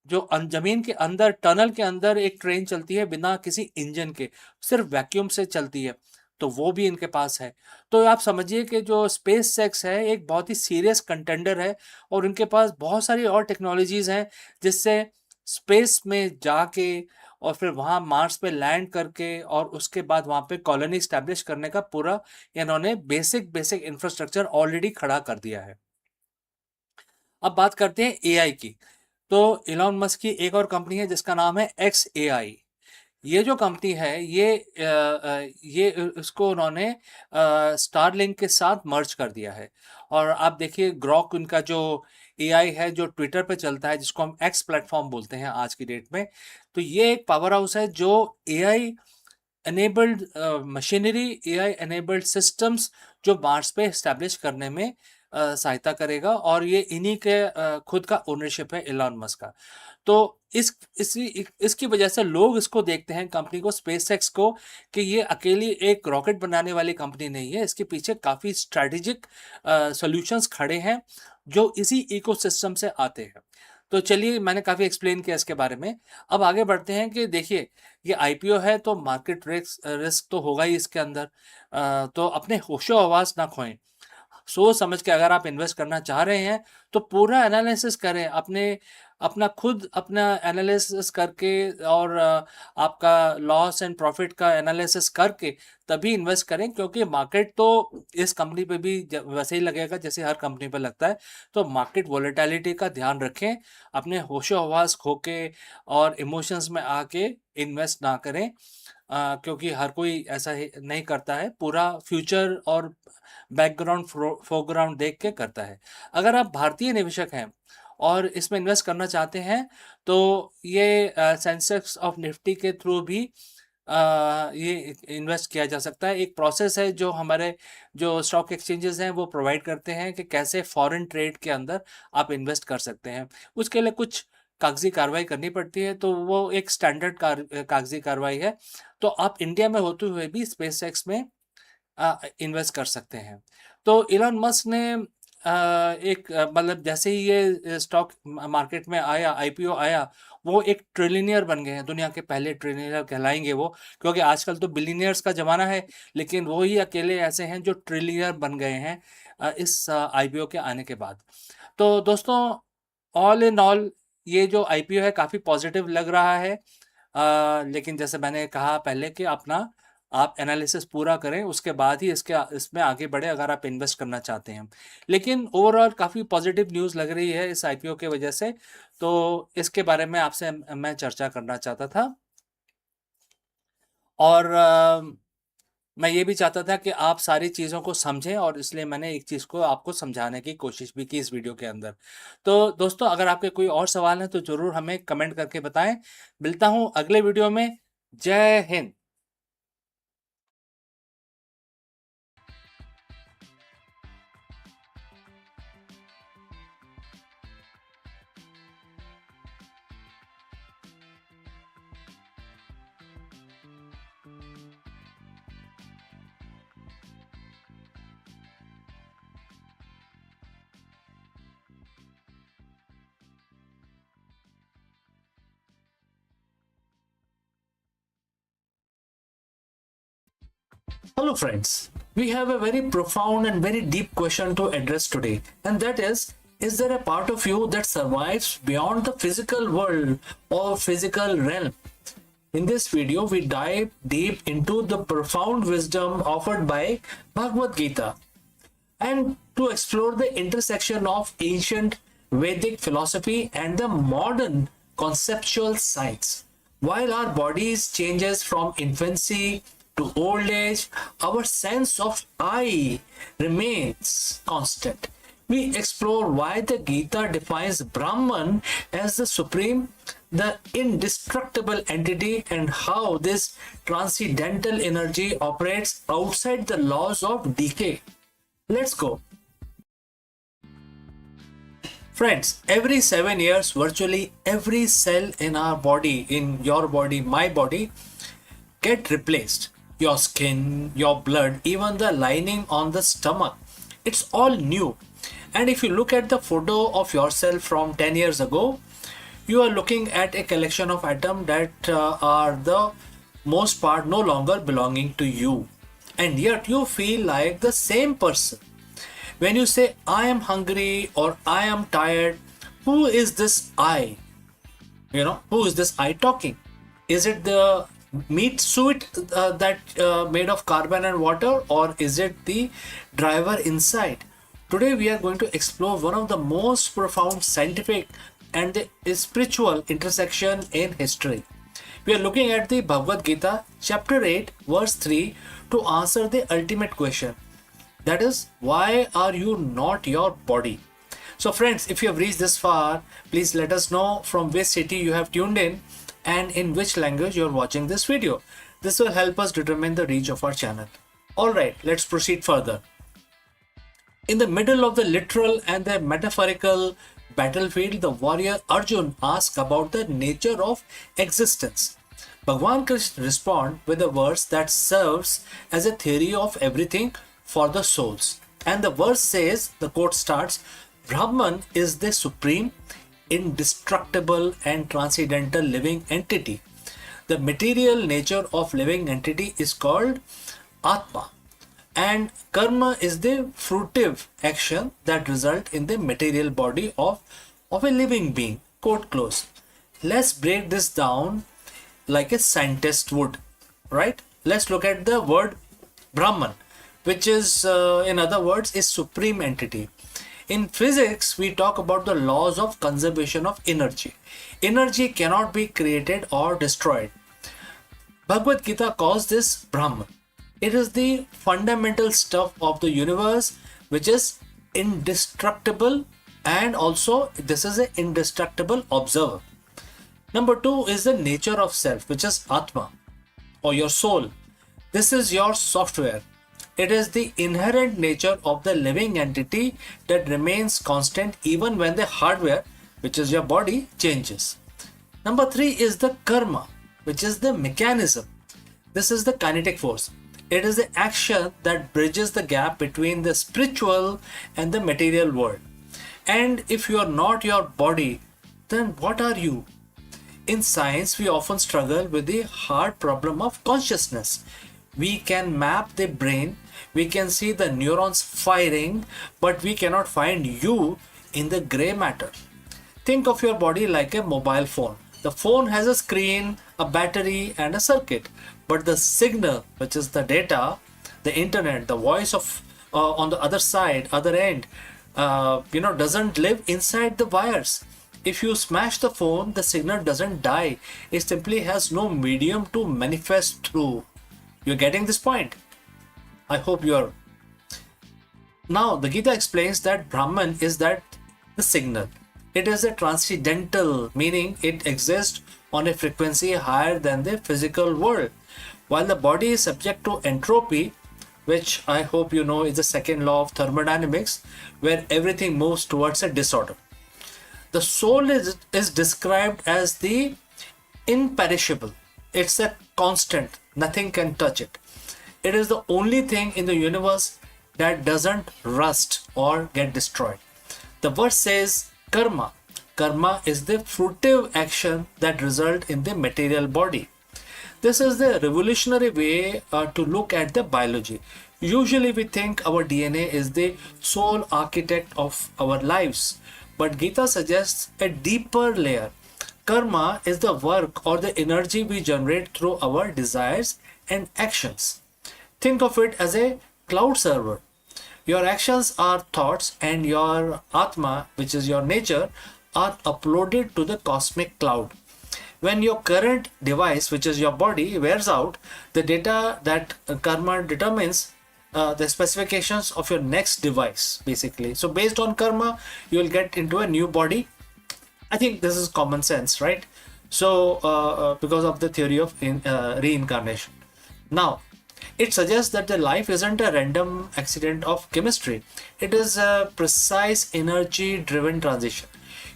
जो जमीन के अंदर टनल के अंदर एक ट्रेन चलती है बिना किसी इंजन के, सिर्फ वैक्यूम से चलती है। तो वो भी इनके पास है। तो आप समझिए कि जो स्पेस सेक्स है एक बहुत ही सीरियस कंटेंडर है, और इनके पास बहुत सारी और टेक्नोलॉजीज हैं जिससे स्पेस में जाके और फिर वहाँ मार्स पे लैंड करके और उसके बाद वहाँ पे कॉलोनी स्टैब्लिश करने का पूरा इन्होंने बेसिक बेसिक इंफ्रास्ट्रक्चर ऑलरेडी खड़ा कर दिया है। अब बात करते हैं एआई की। तो इलॉन मस्क की एक और कंपनी है जिसका नाम है एक्स एआई। ये जो कंपनी है ये इसको उन्होंने स्टारलिंक के साथ मर्ज कर दिया है। और आप देखिए ग्रॉक उनका जो एआई है जो ट्विटर पे चलता है, जिसको हम एक्स प्लेटफॉर्म बोलते हैं आज की डेट में, तो ये एक पावर हाउस है जो AI enabled machinery, AI enabled systems जो मार्स पे इस्टेब्लिश करने में सहायता करेगा। और ये इन्हीं के खुद का ओनरशिप है एलॉन मस्क का। तो इसकी वजह से लोग इसको देखते हैं कंपनी को, स्पेसएक्स को, कि ये अकेली एक रॉकेट बनाने वाली कंपनी नहीं है, इसके पीछे काफ़ी स्ट्रैटेजिक सॉल्यूशंस खड़े हैं जो इसी इकोसिस्टम से आते हैं। तो चलिए मैंने काफ़ी एक्सप्लेन किया इसके बारे में। अब आगे बढ़ते हैं कि देखिए, ये आईपीओ है तो मार्केट रिस्क तो होगा ही इसके अंदर। तो अपने होशो हवास ना खोएं, सोच समझ के अगर आप इन्वेस्ट करना चाह रहे हैं तो पूरा एनालिसिस करें, अपना एनालिसिस करके, और आपका लॉस एंड प्रॉफिट का एनालिसिस करके तभी इन्वेस्ट करें, क्योंकि मार्केट तो इस कंपनी पे भी वैसे ही लगेगा जैसे हर कंपनी पे लगता है। तो मार्केट वॉलेटिलिटी का ध्यान रखें, अपने होशो हवास खो के और इमोशंस में आके इन्वेस्ट ना करें, क्योंकि हर कोई ऐसा नहीं करता है, पूरा फ्यूचर और बैकग्राउंड फोरग्राउंड देख के करता है। अगर आप भारतीय निवेशक हैं और इसमें इन्वेस्ट करना चाहते हैं तो ये सेंसेक्स ऑफ निफ्टी के थ्रू भी ये इन्वेस्ट किया जा सकता है। एक प्रोसेस है जो हमारे जो स्टॉक एक्सचेंजेस हैं वो प्रोवाइड करते हैं कि कैसे फॉरेन ट्रेड के अंदर आप इन्वेस्ट कर सकते हैं। उसके लिए कुछ कागजी कार्रवाई करनी पड़ती है, तो वो एक स्टैंडर्ड कागजी कार्रवाई है। तो आप इंडिया में होते हुए भी स्पेस एक्स में इन्वेस्ट कर सकते हैं। तो इलॉन मस्क ने मतलब जैसे ही ये स्टॉक मार्केट में आया, आईपीओ आया, वो एक ट्रिलियनियर बन गए हैं, दुनिया के पहले ट्रिलियनियर कहलाएंगे वो, क्योंकि आजकल तो बिलियनियर्स का ज़माना है, लेकिन वो ही अकेले ऐसे हैं जो ट्रिलियनियर बन गए हैं इस आईपीओ के आने के बाद। तो दोस्तों, ऑल इन ऑल ये जो आईपीओ है काफ़ी पॉजिटिव लग रहा है। लेकिन जैसे मैंने कहा पहले कि आप एनालिसिस पूरा करें, उसके बाद ही इसमें आगे बढ़े अगर आप इन्वेस्ट करना चाहते हैं। लेकिन ओवरऑल काफ़ी पॉजिटिव न्यूज़ लग रही है इस आईपीओ के वजह से, तो इसके बारे में आपसे मैं चर्चा करना चाहता था। और मैं ये भी चाहता था कि आप सारी चीज़ों को समझें, और इसलिए मैंने एक चीज़ को आपको समझाने की कोशिश भी की इस वीडियो के अंदर। तो दोस्तों, अगर आपके कोई और सवाल हैं तो ज़रूर हमें कमेंट करके बताएं। मिलता हूँ अगले वीडियो में। जय Hind. Hello, friends. We have a very profound and very deep question to address today, and that is there a part of you that survives beyond the physical world or physical realm? In this video, we dive deep into the profound wisdom offered by Bhagavad Gita and to explore the intersection of ancient Vedic philosophy and the modern conceptual science. While our bodies changes from infancy to old age, our sense of I remains constant. We explore why the Gita defines Brahman as the supreme, the indestructible entity, and how this transcendental energy operates outside the laws of decay. Let's go. Friends, every 7 years, virtually every cell in our body, in your body, my body, get replaced. Your skin, your blood, even the lining on the stomach. It's all new. And if you look at the photo of yourself from 10 years ago, you are looking at a collection of atoms that are the most part no longer belonging to you. And yet you feel like the same person. When you say, I am hungry or I am tired, who is this I? Who is this I talking? Is it the meat suit that made of carbon and water, or is it the driver inside? Today we are going to explore one of the most profound scientific and the spiritual intersection in history. We are looking at the Bhagavad Gita, chapter 8, verse 3, to answer the ultimate question. That is, why are you not your body? So friends, if you have reached this far, please let us know from which city you have tuned in and in which language you are watching this video. This will help us determine the reach of our channel. Alright, let's proceed further. In the middle of the literal and the metaphorical battlefield, the warrior Arjun asks about the nature of existence. Bhagwan Krishna responds with a verse that serves as a theory of everything for the souls. And the verse says, the quote starts, Brahman is the supreme, indestructible and transcendental living entity. The material nature of living entity is called Atma. And karma is the fruitive action that result in the material body of a living being. Quote close. Let's break this down like a scientist would, right? Let's look at the word Brahman, which is, in other words, is supreme entity. In physics, we talk about the laws of conservation of energy. Energy cannot be created or destroyed. Bhagavad Gita calls this Brahman. It is the fundamental stuff of the universe, which is indestructible, and also this is an indestructible observer. Number 2 is the nature of self, which is Atma or your soul. This is your software. It is the inherent nature of the living entity that remains constant even when the hardware, which is your body, changes. Number 3 is the karma, which is the mechanism. This is the kinetic force. It is the action that bridges the gap between the spiritual and the material world. And if you are not your body, then what are you? In science, we often struggle with the hard problem of consciousness. We can map the brain, we can see the neurons firing, but we cannot find you in the gray matter. Think of your body like a mobile phone. The phone has a screen, a battery, and a circuit. But the signal, which is the data, the internet, the voice of on the other side, other end, doesn't live inside the wires. If you smash the phone, the signal doesn't die. It simply has no medium to manifest through. You're getting this point? I hope you're. Now, the Gita explains that Brahman is that the signal. It is a transcendental, meaning it exists on a frequency higher than the physical world. While the body is subject to entropy, which I hope you know is the second law of thermodynamics, where everything moves towards a disorder. The soul is described as the imperishable. It's a constant. Nothing can touch it. It is the only thing in the universe that doesn't rust or get destroyed. The verse says karma. Karma is the fruitive action that result in the material body. This is the revolutionary way to look at the biology. Usually we think our DNA is the sole architect of our lives, but Gita suggests a deeper layer. Karma is the work or the energy we generate through our desires and actions. Think of it as a cloud server. Your actions are thoughts, and your Atma, which is your nature, are uploaded to the cosmic cloud. When your current device, which is your body, wears out, the data that karma determines the specifications of your next device, basically. So, based on karma, you will get into a new body. I think this is common sense, right? So, because of the theory of reincarnation. Now, it suggests that the life isn't a random accident of chemistry. It is a precise energy-driven transition.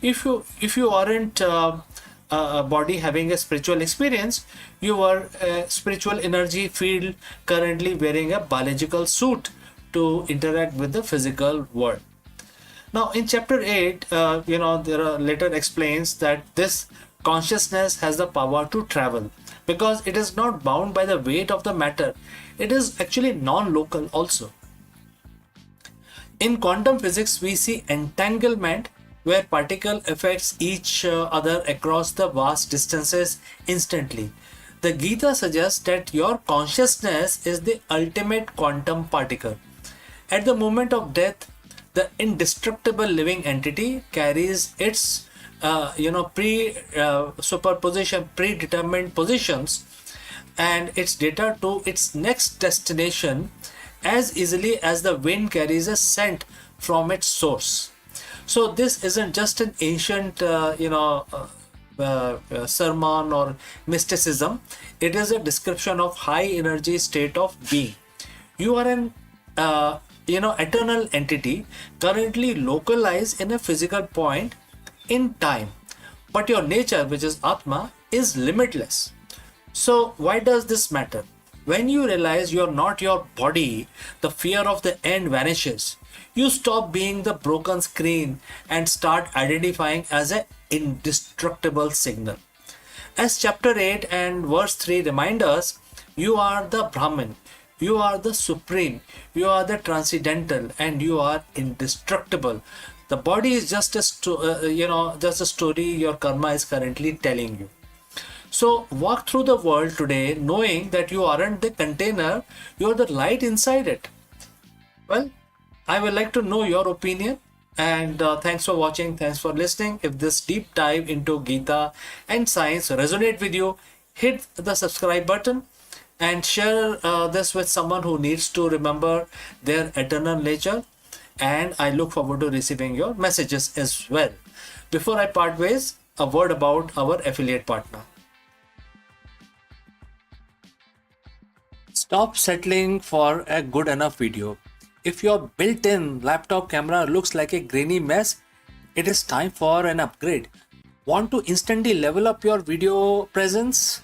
If you aren't a body having a spiritual experience, you are a spiritual energy field currently wearing a biological suit to interact with the physical world. Now, in chapter 8, there are later explains that this consciousness has the power to travel because it is not bound by the weight of the matter. It is actually non-local also. In quantum physics, we see entanglement where particle affects each other across the vast distances instantly. The Gita suggests that your consciousness is the ultimate quantum particle. At the moment of death, the indestructible living entity carries its predetermined positions and its data to its next destination as easily as the wind carries a scent from its source. So this isn't just an ancient sermon or mysticism. It is a description of high energy state of being. You are an eternal entity currently localized in a physical point in time, but your nature, which is Atma, is limitless. So why does this matter? When you realize you're not your body, the fear of the end vanishes. You stop being the broken screen and start identifying as an indestructible signal. As chapter 8 and verse 3 remind us, you are the Brahman, you are the supreme, you are the transcendental, and you are indestructible. The body is just a story your karma is currently telling you. So walk through the world today knowing that you aren't the container, you are the light inside it. Well, I would like to know your opinion, and thanks for watching, thanks for listening. If this deep dive into Gita and science resonate with you, hit the subscribe button and share this with someone who needs to remember their eternal nature. And I look forward to receiving your messages as well. Before I part ways, a word about our affiliate partner. Stop settling for a good enough video. If your built-in laptop camera looks like a grainy mess, it is time for an upgrade. Want to instantly level up your video presence?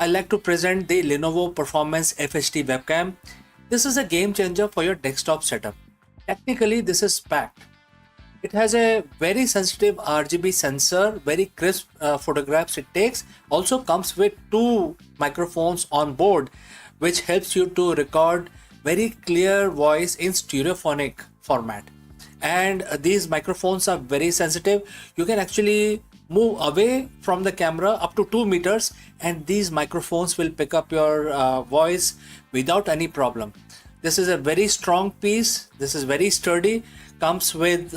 I like to present the Lenovo Performance FHD webcam. This is a game changer for your desktop setup. Technically, this is packed. It has a very sensitive RGB sensor, very crisp photographs it takes. Also comes with 2 microphones on board, which helps you to record very clear voice in stereophonic format. And these microphones are very sensitive. You can actually move away from the camera up to 2 meters and these microphones will pick up your voice without any problem. This is a very strong piece. This is very sturdy. Comes with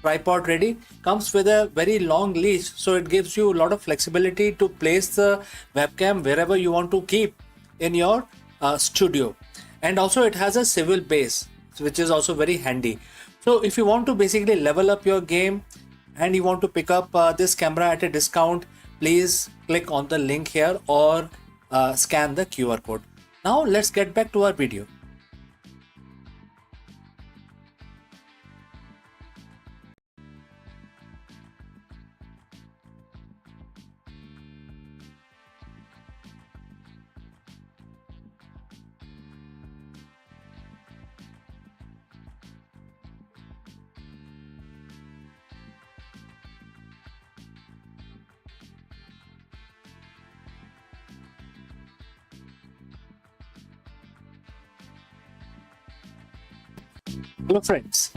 tripod ready. Comes with a very long leash, so it gives you a lot of flexibility to place the webcam wherever you want to keep in your studio. And also it has a swivel base, which is also very handy. So if you want to basically level up your game and you want to pick up this camera at a discount, please click on the link here or scan the QR code. Now let's get back to our video. Hello friends.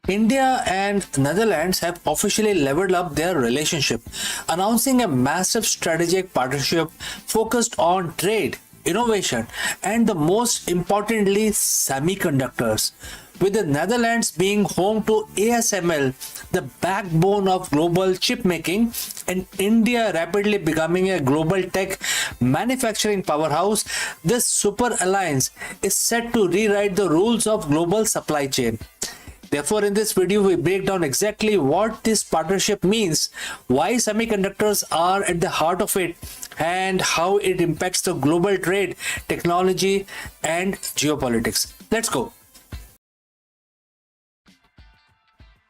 India and Netherlands have officially leveled up their relationship, announcing a massive strategic partnership focused on trade, innovation, and the most importantly, semiconductors. With the Netherlands being home to ASML, the backbone of global chip making, and India rapidly becoming a global tech manufacturing powerhouse, this super alliance is set to rewrite the rules of global supply chain. Therefore, in this video, we break down exactly what this partnership means, why semiconductors are at the heart of it, and how it impacts the global trade, technology, and geopolitics. Let's go.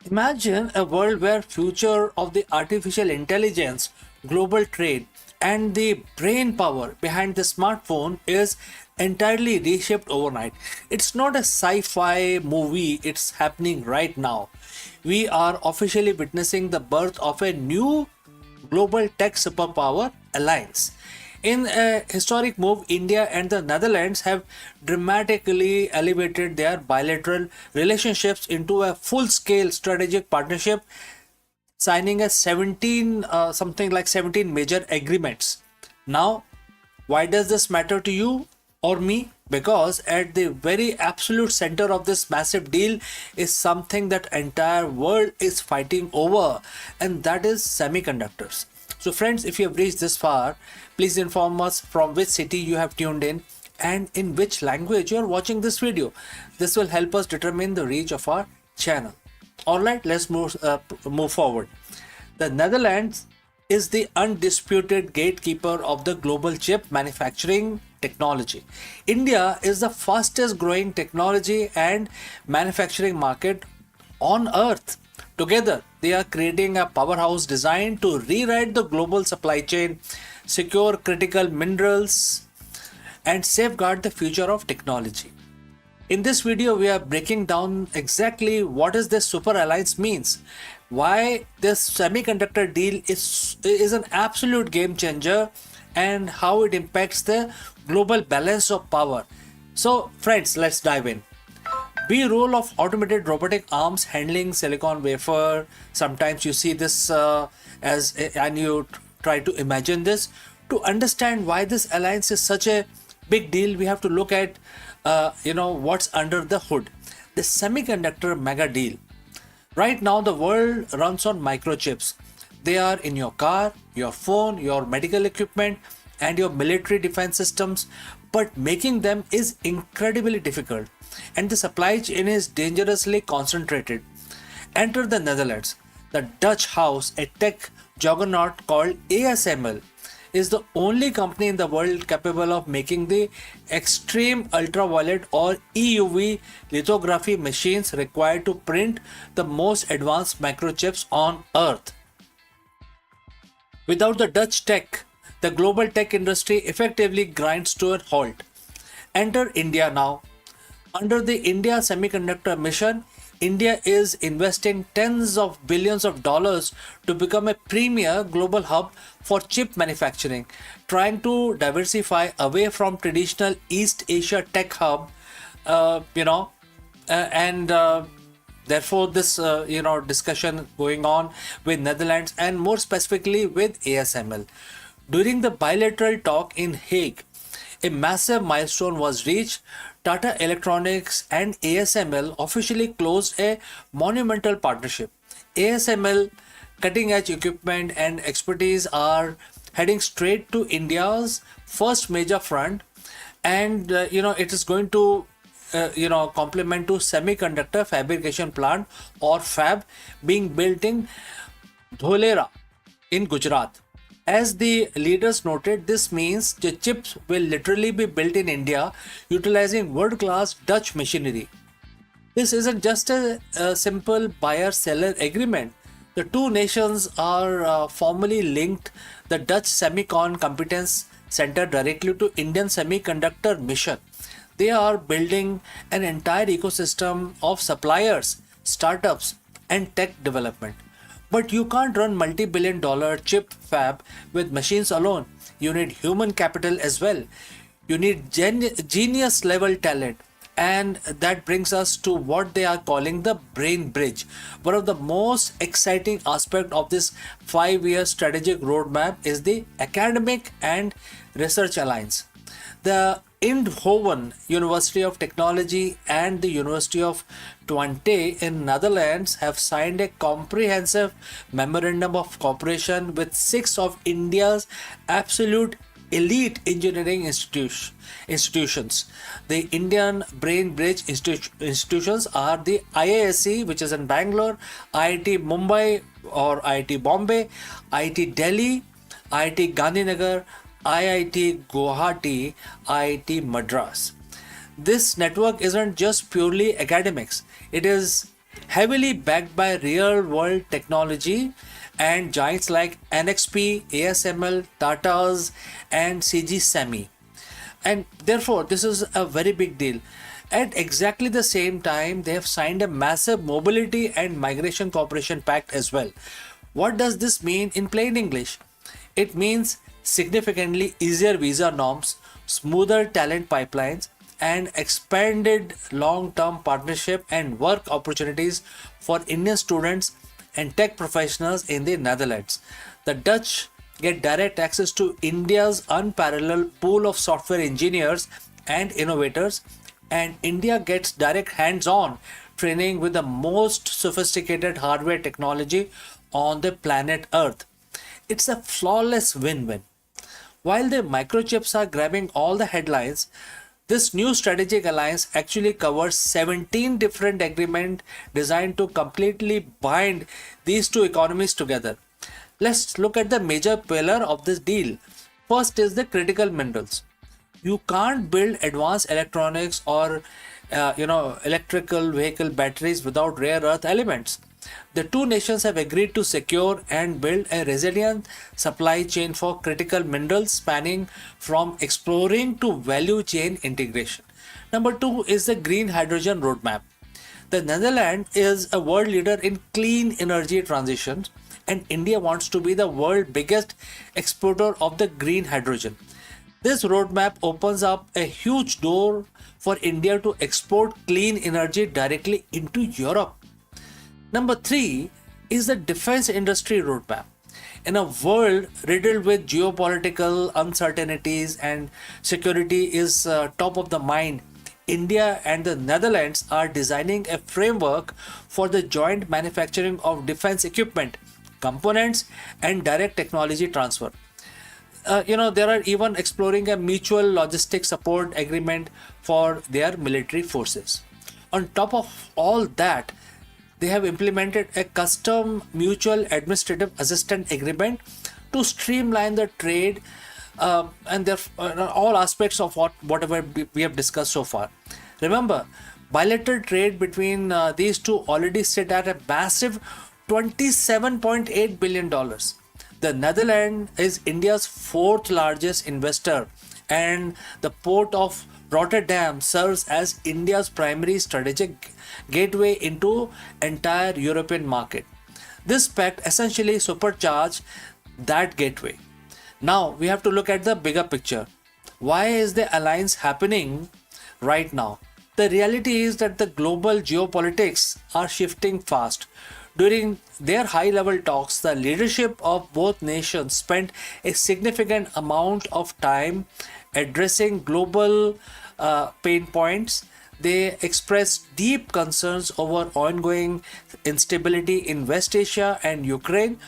Imagine a world where future of the artificial intelligence, global trade, and the brain power behind the smartphone is entirely reshaped overnight. It's not a sci-fi movie, it's happening right now. We are officially witnessing the birth of a new global tech superpower alliance. In a historic move, India and the Netherlands have dramatically elevated their bilateral relationships into a full-scale strategic partnership, signing a 17 something like 17 major agreements. Now, why does this matter to you or me? Because at the very absolute center of this massive deal is something that entire world is fighting over, and that is semiconductors. So friends, if you have reached this far, please inform us from which city you have tuned in and in which language you are watching this video. This will help us determine the reach of our channel. Alright, let's move forward. The Netherlands is the undisputed gatekeeper of the global chip manufacturing technology. India is the fastest growing technology and manufacturing market on earth. Together, they are creating a powerhouse designed to rewrite the global supply chain, secure critical minerals, and safeguard the future of technology. In this video, we are breaking down exactly what is this super alliance means, why this semiconductor deal is an absolute game changer, and how it impacts the global balance of power. So friends, let's dive in. B-roll of automated robotic arms handling silicon wafer. Sometimes you see this and you try to imagine this. To understand why this alliance is such a big deal, we have to look at what's under the hood. The semiconductor mega deal. Right now, the world runs on microchips. They are in your car, your phone, your medical equipment, and your military defense systems, but making them is incredibly difficult, and the supply chain is dangerously concentrated. Enter the Netherlands. The Dutch house, a tech juggernaut called ASML, is the only company in the world capable of making the extreme ultraviolet or EUV lithography machines required to print the most advanced microchips on earth. Without the Dutch tech, the global tech industry effectively grinds to a halt. Enter India now. Under the India Semiconductor Mission, India is investing tens of billions of dollars to become a premier global hub for chip manufacturing, trying to diversify away from traditional East Asia tech hub, and therefore this discussion going on with Netherlands and more specifically with ASML. During the bilateral talk in Hague, a massive milestone was reached. Tata Electronics and ASML officially closed a monumental partnership. ASML cutting edge equipment and expertise are heading straight to India's first major front, and it is going to complement to semiconductor fabrication plant or fab being built in Dholera in Gujarat. As the leaders noted, this means the chips will literally be built in India utilizing world-class Dutch machinery. This isn't just a simple buyer-seller agreement. The two nations are formally linked. The Dutch Semicon Competence Center directly to Indian Semiconductor Mission. They are building an entire ecosystem of suppliers, startups, and tech development. But you can't run multi-billion dollar chip fab with machines alone. You need human capital as well. You need genius level talent, And that brings us to what they are calling the brain bridge. One of the most exciting aspects of this 5-year strategic roadmap is the academic and research alliance. The Eindhoven University of Technology and the University of Twente in Netherlands have signed a comprehensive memorandum of cooperation with 6 of India's absolute elite engineering institutions. The Indian Brain Bridge institutions are the IISc, which is in Bangalore, IIT Mumbai or IIT Bombay, IIT Delhi, IIT Gandhinagar, IIT Guwahati, IIT Madras. This network isn't just purely academics, it is heavily backed by real world technology and giants like NXP, ASML, Tata's, and CG Semi. And therefore, this is a very big deal. At exactly the same time, they have signed a massive mobility and migration cooperation pact as well. What does this mean in plain English? It means significantly easier visa norms, smoother talent pipelines, and expanded long-term partnership and work opportunities for Indian students and tech professionals in the Netherlands. The Dutch get direct access to India's unparalleled pool of software engineers and innovators, and India gets direct hands-on training with the most sophisticated hardware technology on the planet Earth. It's a flawless win-win. While the microchips are grabbing all the headlines, this new strategic alliance actually covers 17 different agreements designed to completely bind these two economies together. Let's look at the major pillar of this deal. First is the critical minerals. You can't build advanced electronics or electrical vehicle batteries without rare earth elements. The two nations have agreed to secure and build a resilient supply chain for critical minerals spanning from exploring to value chain integration. Number two is the green hydrogen roadmap. The Netherlands is a world leader in clean energy transition, and India wants to be the world's biggest exporter of the green hydrogen. This roadmap opens up a huge door for India to export clean energy directly into Europe. Number three is the defense industry roadmap. In a world riddled with geopolitical uncertainties and security is top of the mind, India and the Netherlands are designing a framework for the joint manufacturing of defense equipment, components, and direct technology transfer. They are even exploring a mutual logistic support agreement for their military forces. On top of all that, they have implemented a custom mutual administrative assistance agreement to streamline the trade and all aspects of whatever we have discussed so far. Remember, bilateral trade between these two already sit at a massive $27.8 billion. The Netherlands is India's fourth largest investor, and the port of Rotterdam serves as India's primary strategic gateway into entire European market. This pact essentially supercharged that gateway. Now we have to look at the bigger picture. Why is the alliance happening right now? The reality is that the global geopolitics are shifting fast. During their high-level talks, the leadership of both nations spent a significant amount of time addressing global pain points. They expressed deep concerns over ongoing instability in West Asia and Ukraine,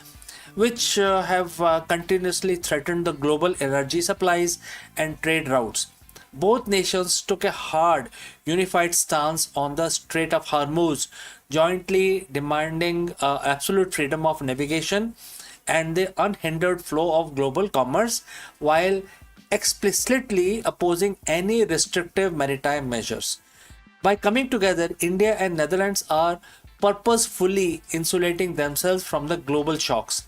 which have continuously threatened the global energy supplies and trade routes. Both nations took a hard, unified stance on the Strait of Hormuz, jointly demanding absolute freedom of navigation and the unhindered flow of global commerce, while explicitly opposing any restrictive maritime measures. By coming together, India and Netherlands are purposefully insulating themselves from the global shocks.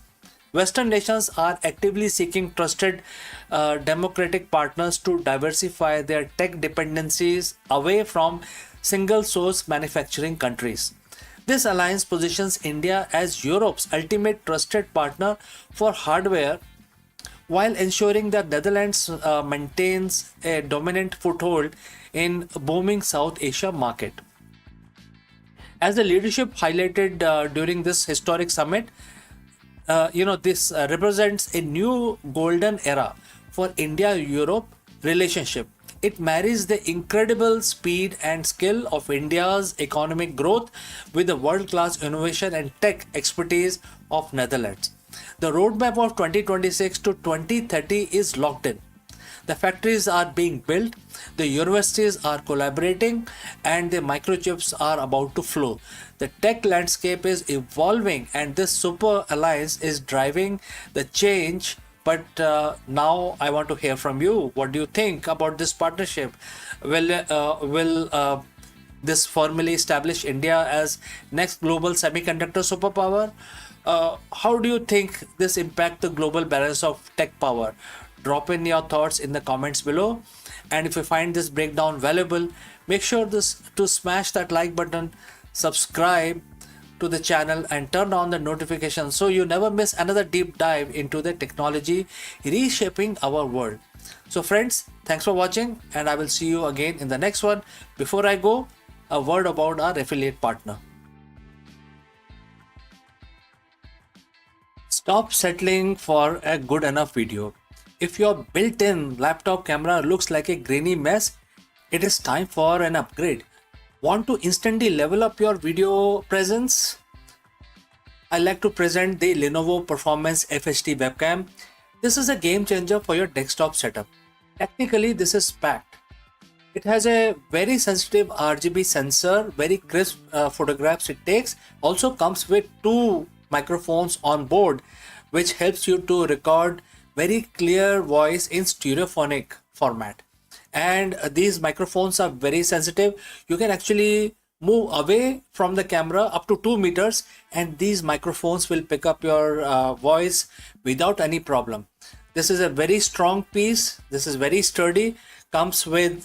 Western nations are actively seeking trusted democratic partners to diversify their tech dependencies away from single source manufacturing countries. This alliance positions India as Europe's ultimate trusted partner for hardware, while ensuring that Netherlands maintains a dominant foothold in booming South Asia market. As the leadership highlighted during this historic summit, this represents a new golden era for India-Europe relationship. It marries the incredible speed and skill of India's economic growth with the world-class innovation and tech expertise of Netherlands. The roadmap of 2026 to 2030 is locked in. The factories are being built, the universities are collaborating, and the microchips are about to flow. The tech landscape is evolving, and this super alliance is driving the change. But now I want to hear from you. What do you think about this partnership? Will this formally establish India as next global semiconductor superpower? How do you think this impact the global balance of tech power? Drop in your thoughts in the comments below, and if you find this breakdown valuable, make sure to smash that like button, subscribe to the channel, and turn on the notifications so you never miss another deep dive into the technology reshaping our world. So friends, thanks for watching, and I will see you again in the next one. Before I go, a word about our affiliate partner. Stop settling for a good enough video. If your built-in laptop camera looks like a grainy mess, it is time for an upgrade. Want to instantly level up your video presence? I like to present the Lenovo Performance FHD webcam. This is a game changer for your desktop setup. Technically, this is packed. It has a very sensitive RGB sensor, very crisp photographs it takes. Also comes with 2 microphones on board, which helps you to record very clear voice in stereophonic format. And these microphones are very sensitive. You can actually move away from the camera up to 2 meters, and these microphones will pick up your voice without any problem. This is a very strong piece. This is very sturdy. Comes with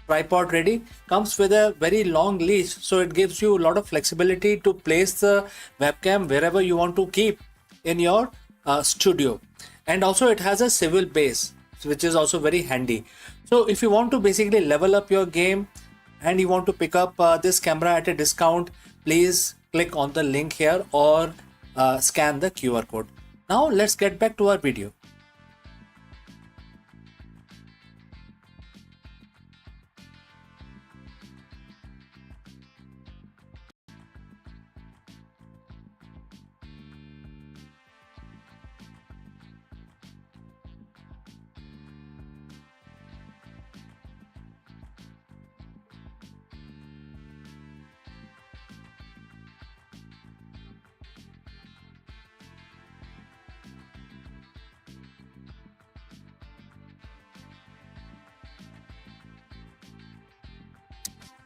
tripod ready. Comes with a very long leash, so it gives you a lot of flexibility to place the webcam wherever you want to keep in your studio. And also it has a swivel base, which is also very handy. So if you want to basically level up your game and you want to pick up this camera at a discount, please click on the link here or scan the QR code. Now let's get back to our video.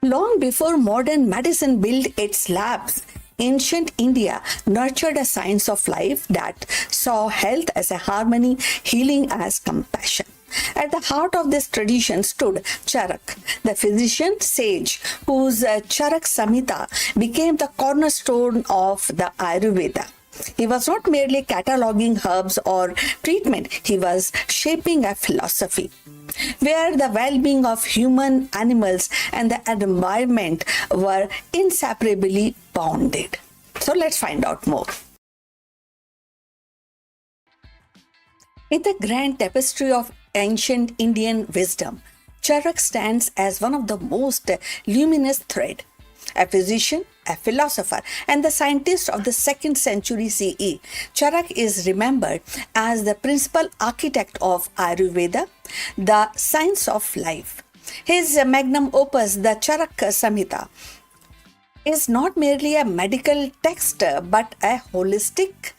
Long before modern medicine built its labs, ancient India nurtured a science of life that saw health as a harmony, healing as compassion. At the heart of this tradition stood Charak, the physician sage whose Charak Samhita became the cornerstone of the Ayurveda. He was not merely cataloging herbs or treatment, he was shaping a philosophy where the well-being of human, animals, and the environment were inseparably bounded. So let's find out more. In the grand tapestry of ancient Indian wisdom, Charak stands as one of the most luminous thread. A physician, a philosopher, and the scientist of the 2nd century CE, Charak is remembered as the principal architect of Ayurveda, the science of life. His magnum opus, the Charak Samhita, is not merely a medical text but a holistic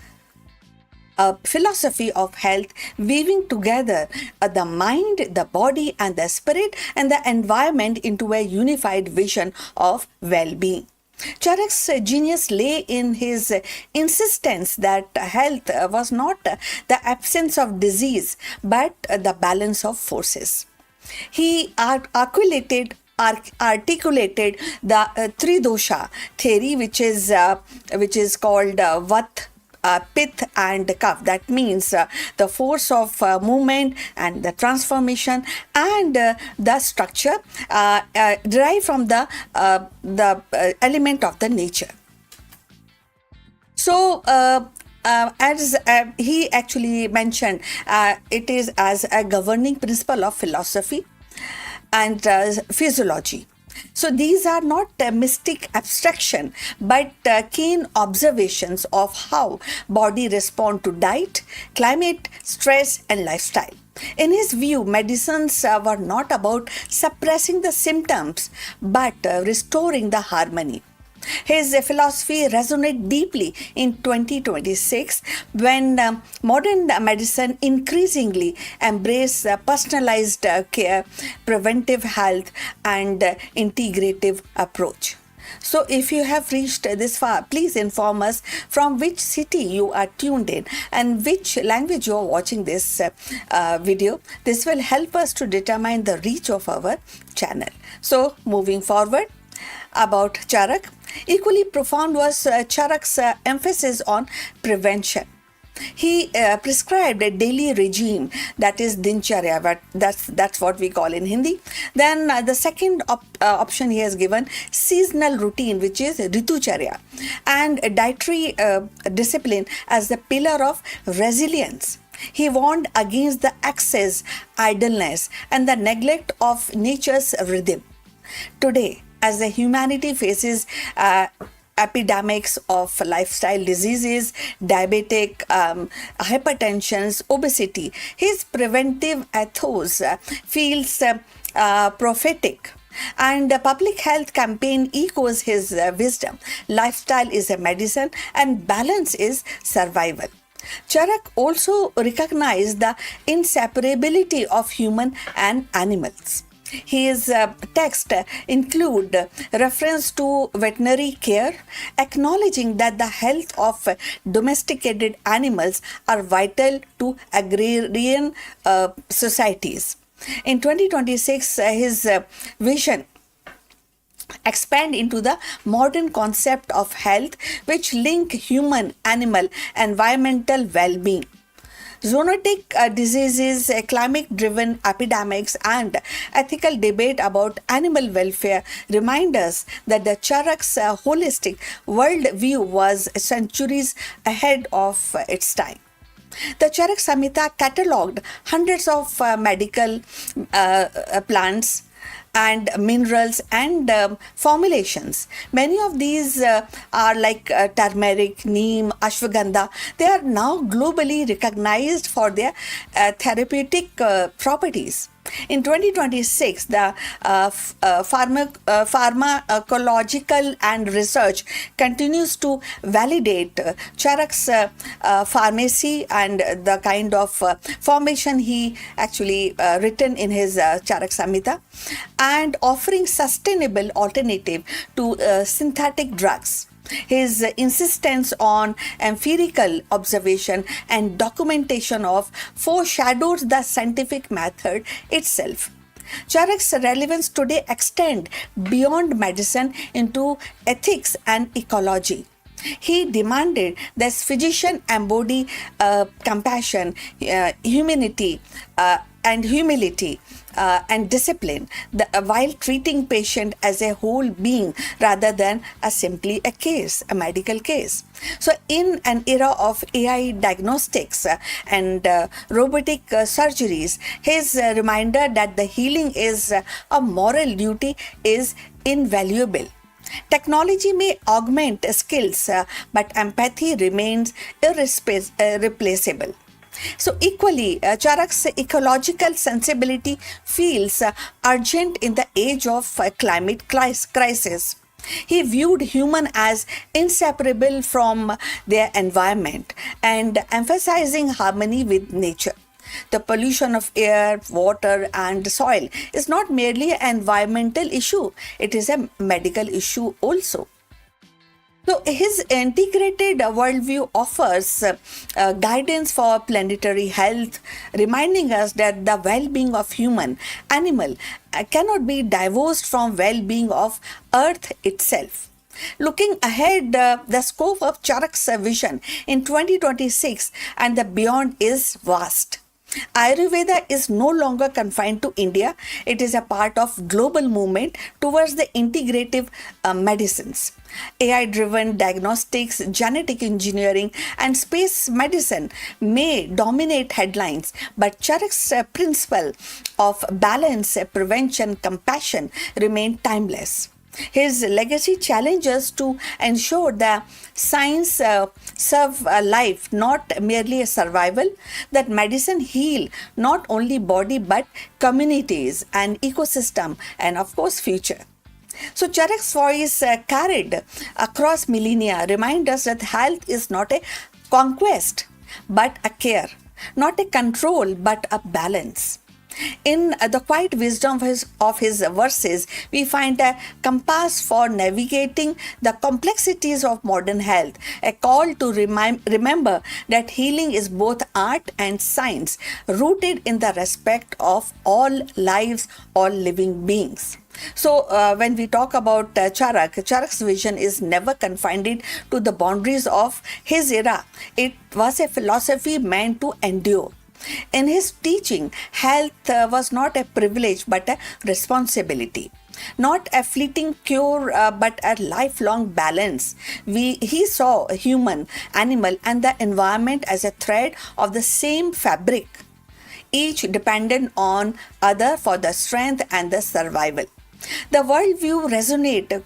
philosophy of health, weaving together the mind, the body, and the spirit, and the environment into a unified vision of well-being. Charak's genius lay in his insistence that health was not the absence of disease but the balance of forces. He articulated the Tridosha theory, which is called Vat, pith and kapha. That means the force of movement and the transformation and the structure derived from the element of the nature. So, as he actually mentioned, it is as a governing principle of philosophy and physiology. So these are not mystic abstraction, but keen observations of how body respond to diet, climate, stress, and lifestyle. In his view, medicines were not about suppressing the symptoms, but restoring the harmony. His philosophy resonated deeply in 2026 when modern medicine increasingly embraces personalized care, preventive health, and integrative approach. So, if you have reached this far, please inform us from which city you are tuned in and which language you are watching this video. This will help us to determine the reach of our channel. So, moving forward, about Charak. Equally profound was Charak's emphasis on prevention. He prescribed a daily regime, that is dincharya, but that's what we call in Hindi. Then the second option he has given, seasonal routine, which is ritucharya, and dietary discipline as the pillar of resilience. He warned against the excess, idleness, and the neglect of nature's rhythm. Today, as the humanity faces epidemics of lifestyle diseases, diabetic, hypertension, obesity, his preventive ethos feels prophetic. And the public health campaign echoes his wisdom. Lifestyle is a medicine and balance is survival. Charak also recognized the inseparability of human and animals. His text include reference to veterinary care, acknowledging that the health of domesticated animals are vital to agrarian societies. In 2026, his vision expand into the modern concept of health, which link human, animal, environmental well-being. Zoonotic diseases, climate-driven epidemics, and ethical debate about animal welfare remind us that the Charak's holistic worldview was centuries ahead of its time. The Charak Samhita catalogued hundreds of medical plants and minerals and formulations. Many of these are like turmeric, neem, ashwagandha. They are now globally recognized for their therapeutic properties. In 2026, the pharmacological and research continues to validate Charak's pharmacy and the kind of formation he actually written in his Charak Samhita, and offering sustainable alternative to synthetic drugs. His insistence on empirical observation and documentation of foreshadows the scientific method itself. Charak's relevance today extends beyond medicine into ethics and ecology. He demanded that physician embody compassion, humanity, and humility and discipline while treating patient as a whole being rather than simply a medical case. So in an era of AI diagnostics and robotic surgeries, his reminder that the healing is a moral duty is invaluable. Technology may augment skills, but empathy remains irreplaceable. So equally, Charak's ecological sensibility feels urgent in the age of climate crisis. He viewed human as inseparable from their environment and emphasizing harmony with nature. The pollution of air, water, and soil is not merely an environmental issue, it is a medical issue also. So his integrated worldview offers guidance for planetary health, reminding us that the well-being of human, animal cannot be divorced from well-being of Earth itself. Looking ahead, the scope of Charak's vision in 2026 and the beyond is vast. Ayurveda is no longer confined to India. It is a part of global movement towards the integrative medicines. AI-driven diagnostics, genetic engineering, and space medicine may dominate headlines, but Charak's principle of balance, prevention, compassion remain timeless. His legacy challenges to ensure that science serve a life, not merely a survival, that medicine heal not only body but communities and ecosystem and of course future. So Charak's voice carried across millennia remind us that health is not a conquest but a care, not a control but a balance. In the quiet wisdom of his verses, we find a compass for navigating the complexities of modern health, a call to remember that healing is both art and science, rooted in the respect of all lives, all living beings. So, when we talk about Charak's vision is never confined to the boundaries of his era. It was a philosophy meant to endure. In his teaching, health was not a privilege but a responsibility. Not a fleeting cure but a lifelong balance. He saw human, animal, and the environment as a thread of the same fabric, each dependent on other for the strength and the survival. The worldview resonated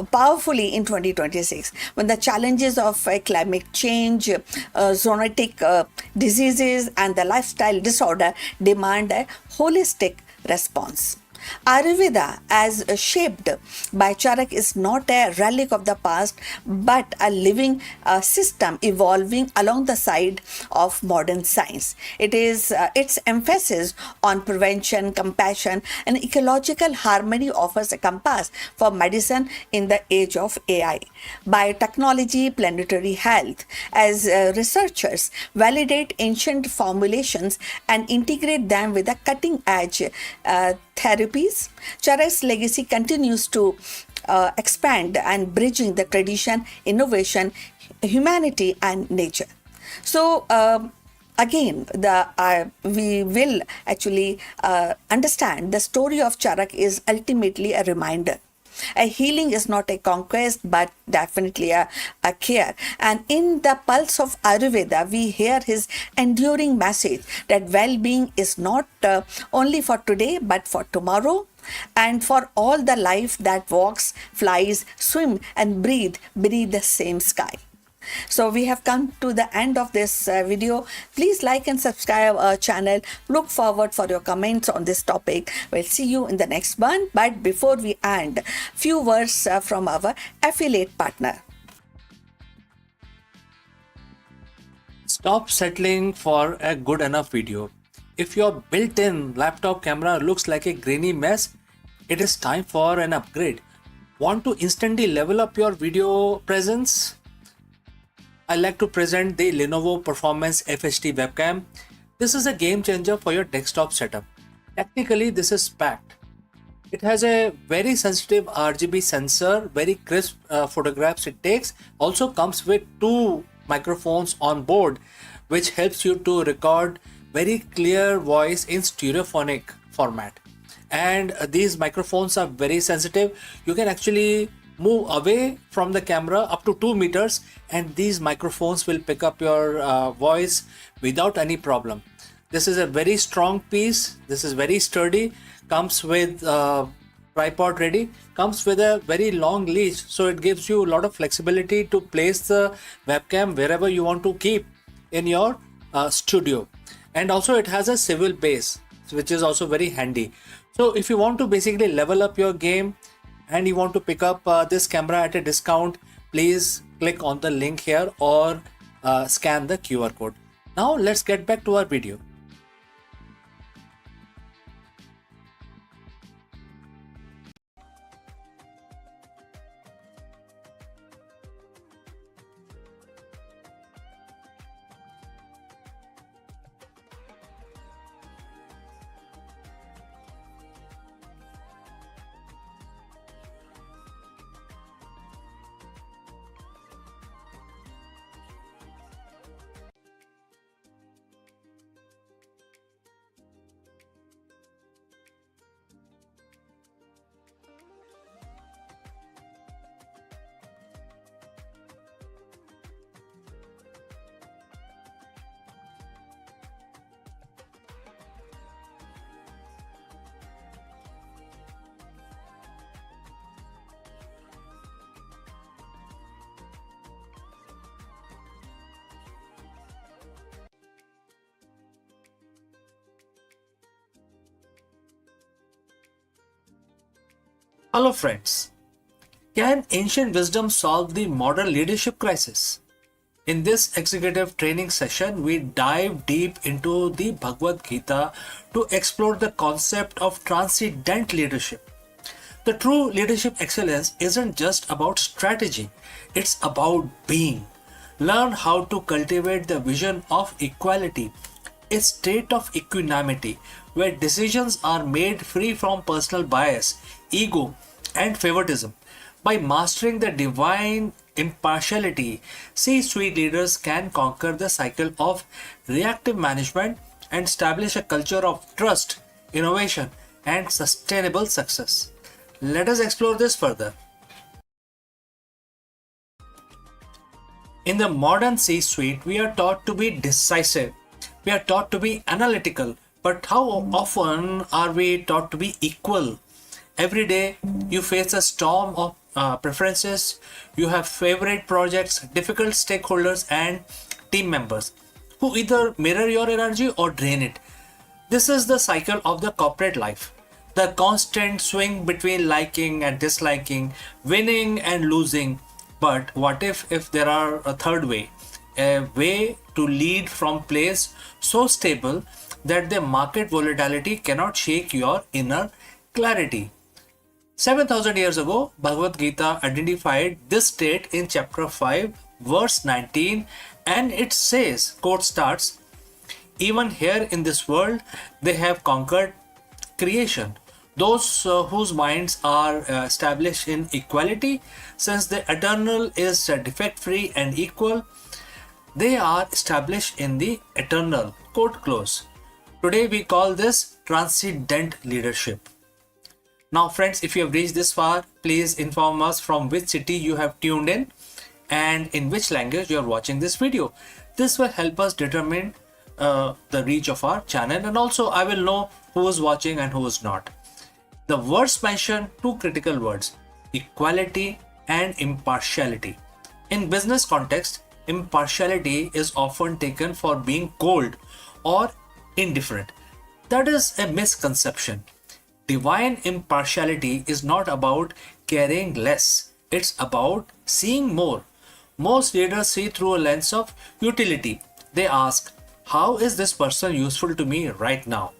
powerfully in 2026 when the challenges of climate change, zoonotic diseases, and the lifestyle disorder demand a holistic response. Ayurveda, as shaped by Charak, is not a relic of the past but a living system evolving along the side of modern science. It is its emphasis on prevention, compassion, and ecological harmony offers a compass for medicine in the age of AI. Biotechnology, planetary health, as researchers validate ancient formulations and integrate them with a cutting edge therapies, Charak's legacy continues to expand and bridging the tradition, innovation, humanity, and nature. So, again, we will actually understand the story of Charak is ultimately a reminder. A healing is not a conquest, but definitely a care. And in the pulse of Ayurveda, we hear his enduring message that well-being is not only for today, but for tomorrow, and for all the life that walks, flies, swim, and breathe beneath the same sky. So we have come to the end of this video. Please like and subscribe our channel. Look forward for your comments on this topic. We'll see you in the next one. But before we end, few words from our affiliate partner. Stop settling for a good enough video. If your built-in laptop camera looks like a grainy mess, it is time for an upgrade. Want to instantly level up your video presence? I like to present the Lenovo Performance FHD webcam. This is a game changer for your desktop setup. Technically, this is packed. It has a very sensitive RGB sensor, very crisp photographs it takes. Also comes with two microphones on board, which helps you to record very clear voice in stereophonic format. And these microphones are very sensitive. You can actually move away from the camera up to 2 meters and these microphones will pick up your voice without any problem. This is a very strong piece. This is very sturdy. Comes with tripod ready. Comes with a very long leash, so it gives you a lot of flexibility to place the webcam wherever you want to keep in your studio. And also it has a swivel base, which is also very handy. So if you want to basically level up your game and you want to pick up this camera at a discount, please click on the link here or scan the QR code. Now let's get back to our video. Hello friends. Can ancient wisdom solve the modern leadership crisis? In this executive training session, we dive deep into the Bhagavad Gita to explore the concept of transcendent leadership. The true leadership excellence isn't just about strategy, it's about being. Learn how to cultivate the vision of equality, a state of equanimity where decisions are made free from personal bias, ego, and favoritism. By mastering the divine impartiality, C-suite leaders can conquer the cycle of reactive management and establish a culture of trust, innovation, and sustainable success. Let us explore this further. In the modern C-suite, we are taught to be decisive. We are taught to be analytical. But how often are we taught to be equal? Every day, you face a storm of preferences. You have favorite projects, difficult stakeholders, and team members who either mirror your energy or drain it. This is the cycle of the corporate life. The constant swing between liking and disliking, winning and losing. But what if there are a third way? A way to lead from place so stable that the market volatility cannot shake your inner clarity. 7,000 years ago, Bhagavad Gita identified this state in chapter 5, verse 19, and it says, quote starts, even here in this world, they have conquered creation. Those whose minds are established in equality, since the eternal is defect-free and equal, they are established in the eternal. Quote close. Today we call this transcendent leadership. Now friends, if you have reached this far, please inform us from which city you have tuned in and in which language you are watching this video. This will help us determine the reach of our channel, and also I will know who is watching and who is not. The words mention two critical words, equality and impartiality. In business context, impartiality is often taken for being cold or indifferent. That is a misconception. Divine impartiality is not about caring less, it's about seeing more. Most leaders see through a lens of utility. They ask, how is this person useful to me right now?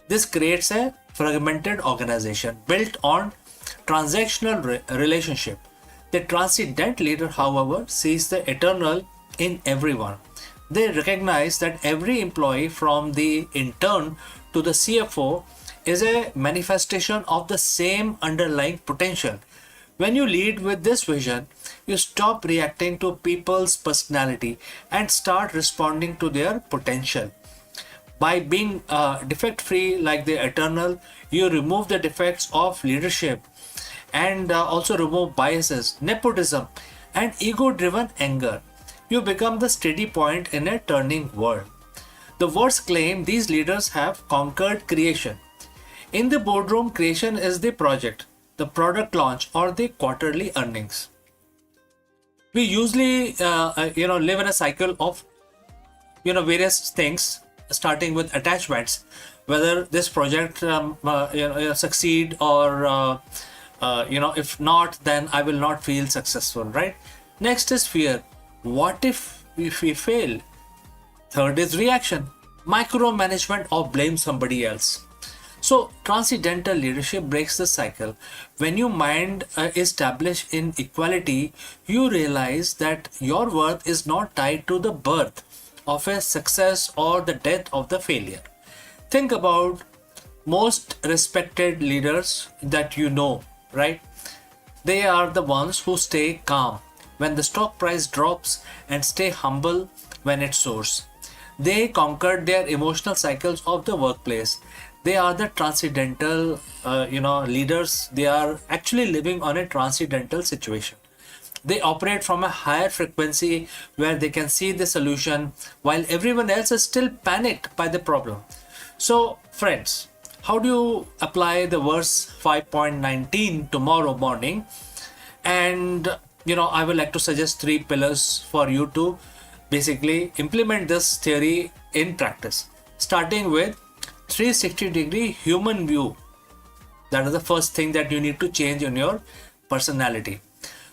This creates a fragmented organization built on transactional relationship. The transcendent leader, however, sees the eternal in everyone. They recognize that every employee, from the intern to the CFO, is a manifestation of the same underlying potential. When you lead with this vision, you stop reacting to people's personality and start responding to their potential. By being defect free like the eternal, you remove the defects of leadership and also remove biases, nepotism, and ego driven anger. You become the steady point in a turning world. The words claim these leaders have conquered creation. In the boardroom, creation is the project, the product launch, or the quarterly earnings. We usually live in a cycle of various things, starting with attachments, whether this project succeed or if not, then I will not feel successful, right? Next is fear. What if we fail? Third is reaction, micromanagement, or blame somebody else. So transcendental leadership breaks the cycle. When your mind is established in equality, you realize that your worth is not tied to the birth of a success or the death of the failure. Think about most respected leaders that you know, right? They are the ones who stay calm when the stock price drops and stay humble when it soars. They conquered their emotional cycles of the workplace. They are the transcendental leaders. They are actually living on a transcendental situation. They operate from a higher frequency where they can see the solution while everyone else is still panicked by the problem. So friends, how do you apply the verse 5.19 tomorrow morning? And I would like to suggest 3 pillars for you to basically implement this theory in practice, starting with 360-degree human view. That is the first thing that you need to change in your personality.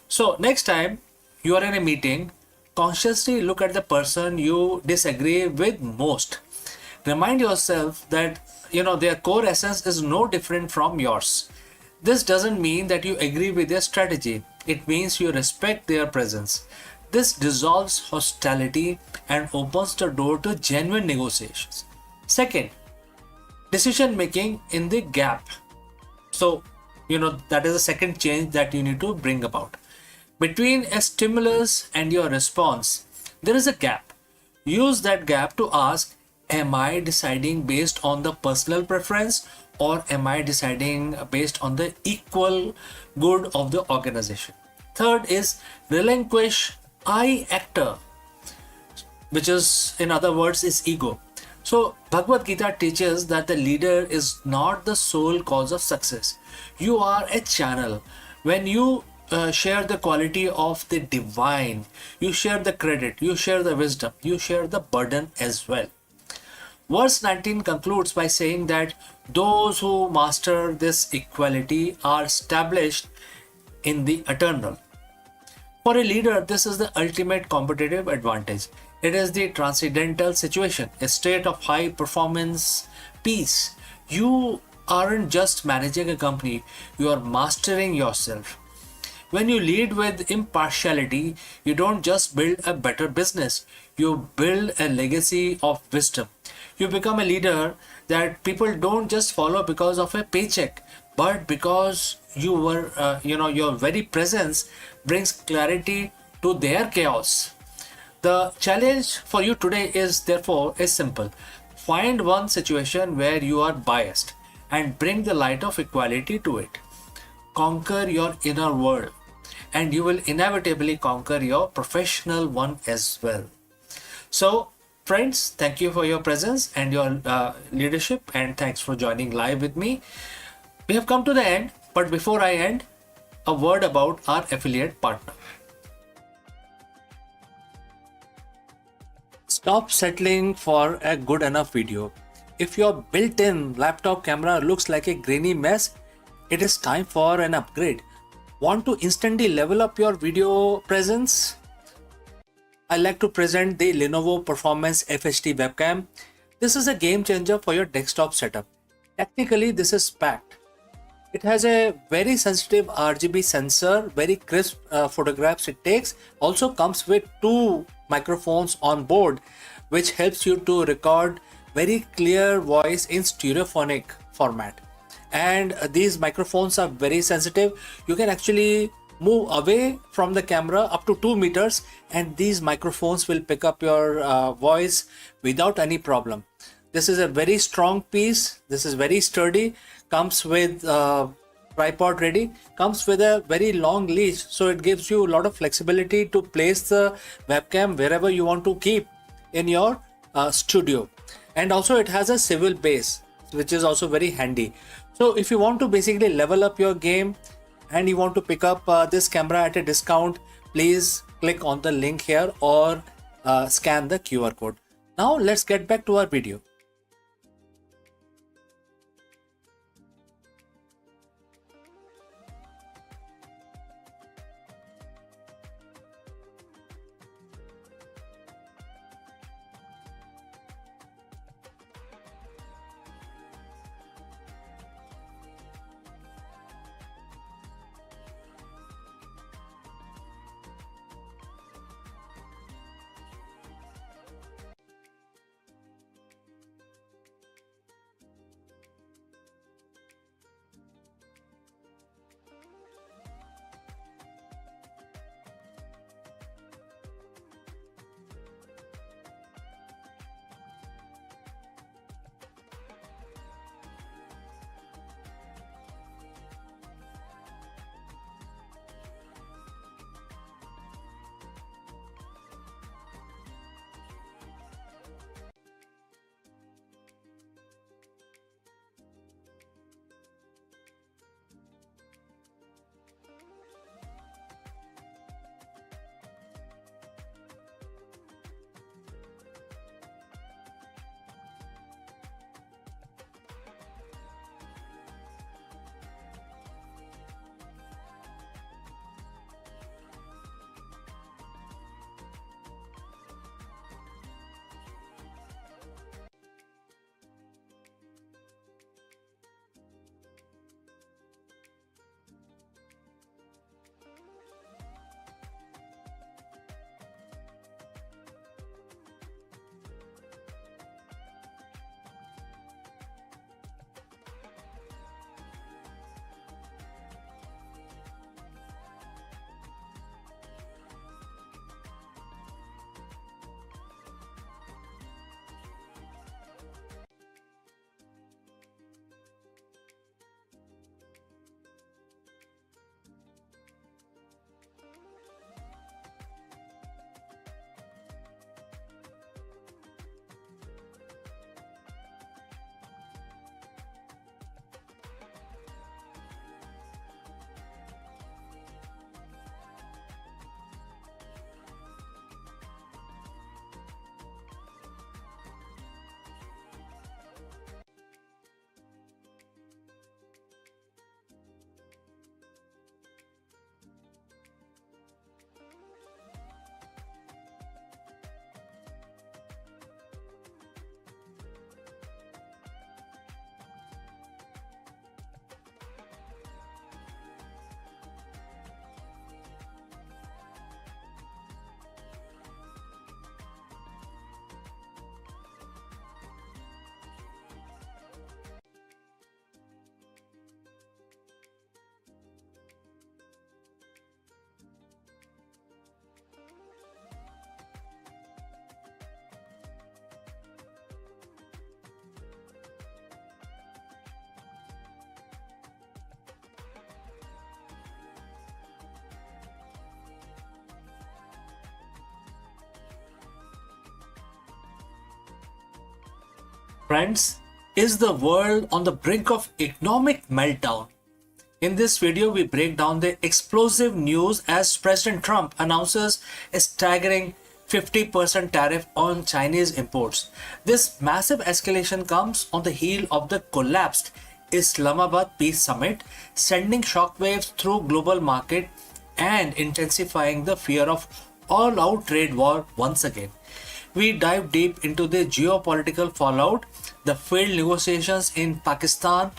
So next time you are in a meeting, consciously look at the person you disagree with most. Remind yourself that their core essence is no different from yours. This doesn't mean that you agree with their strategy. It means you respect their presence. This dissolves hostility and opens the door to genuine negotiations. Second, decision making in the gap. So, that is the second change that you need to bring about. Between a stimulus and your response, there is a gap. Use that gap to ask, am I deciding based on the personal preference, or am I deciding based on the equal good of the organization? Third is relinquish I actor, which is, in other words, is ego. So Bhagavad Gita teaches that the leader is not the sole cause of success. You are a channel. When you share the quality of the divine, you share the credit, you share the wisdom, you share the burden as well. Verse 19 concludes by saying that those who master this equality are established in the eternal. For a leader, this is the ultimate competitive advantage. It is the transcendental situation, a state of high performance peace. You aren't just managing a company, you are mastering yourself. When you lead with impartiality, you don't just build a better business, you build a legacy of wisdom. You become a leader that people don't just follow because of a paycheck, but because your very presence brings clarity to their chaos. The challenge for you today is therefore is simple. Find one situation where you are biased and bring the light of equality to it. Conquer your inner world, and you will inevitably conquer your professional one as well. So, friends, thank you for your presence and your leadership, and thanks for joining live with me. We have come to the end, but before I end, a word about our affiliate partner. Stop settling for a good enough video. If your built-in laptop camera looks like a grainy mess, it is time for an upgrade. Want to instantly level up your video presence? I like to present the Lenovo Performance FHD webcam. This is a game changer for your desktop setup. Technically, this is packed. It has a very sensitive RGB sensor, very crisp photographs it takes. Also comes with 2 microphones on board, which helps you to record very clear voice in stereophonic format. And these microphones are very sensitive. You can actually move away from the camera up to 2 meters, and these microphones will pick up your voice without any problem. This is a very strong piece. This is very sturdy. Comes with tripod ready. Comes with a very long leash, so it gives you a lot of flexibility to place the webcam wherever you want to keep in your studio. And also it has a swivel base, which is also very handy. So if you want to basically level up your game and you want to pick up this camera at a discount, please click on the link here or scan the QR code. Now let's get back to our video. Friends, is the world on the brink of economic meltdown? In this video, we break down the explosive news as President Trump announces a staggering 50% tariff on Chinese imports. This massive escalation comes on the heel of the collapsed Islamabad Peace Summit, sending shockwaves through global market and intensifying the fear of all-out trade war once again. We dive deep into the geopolitical fallout, the failed negotiations in Pakistan,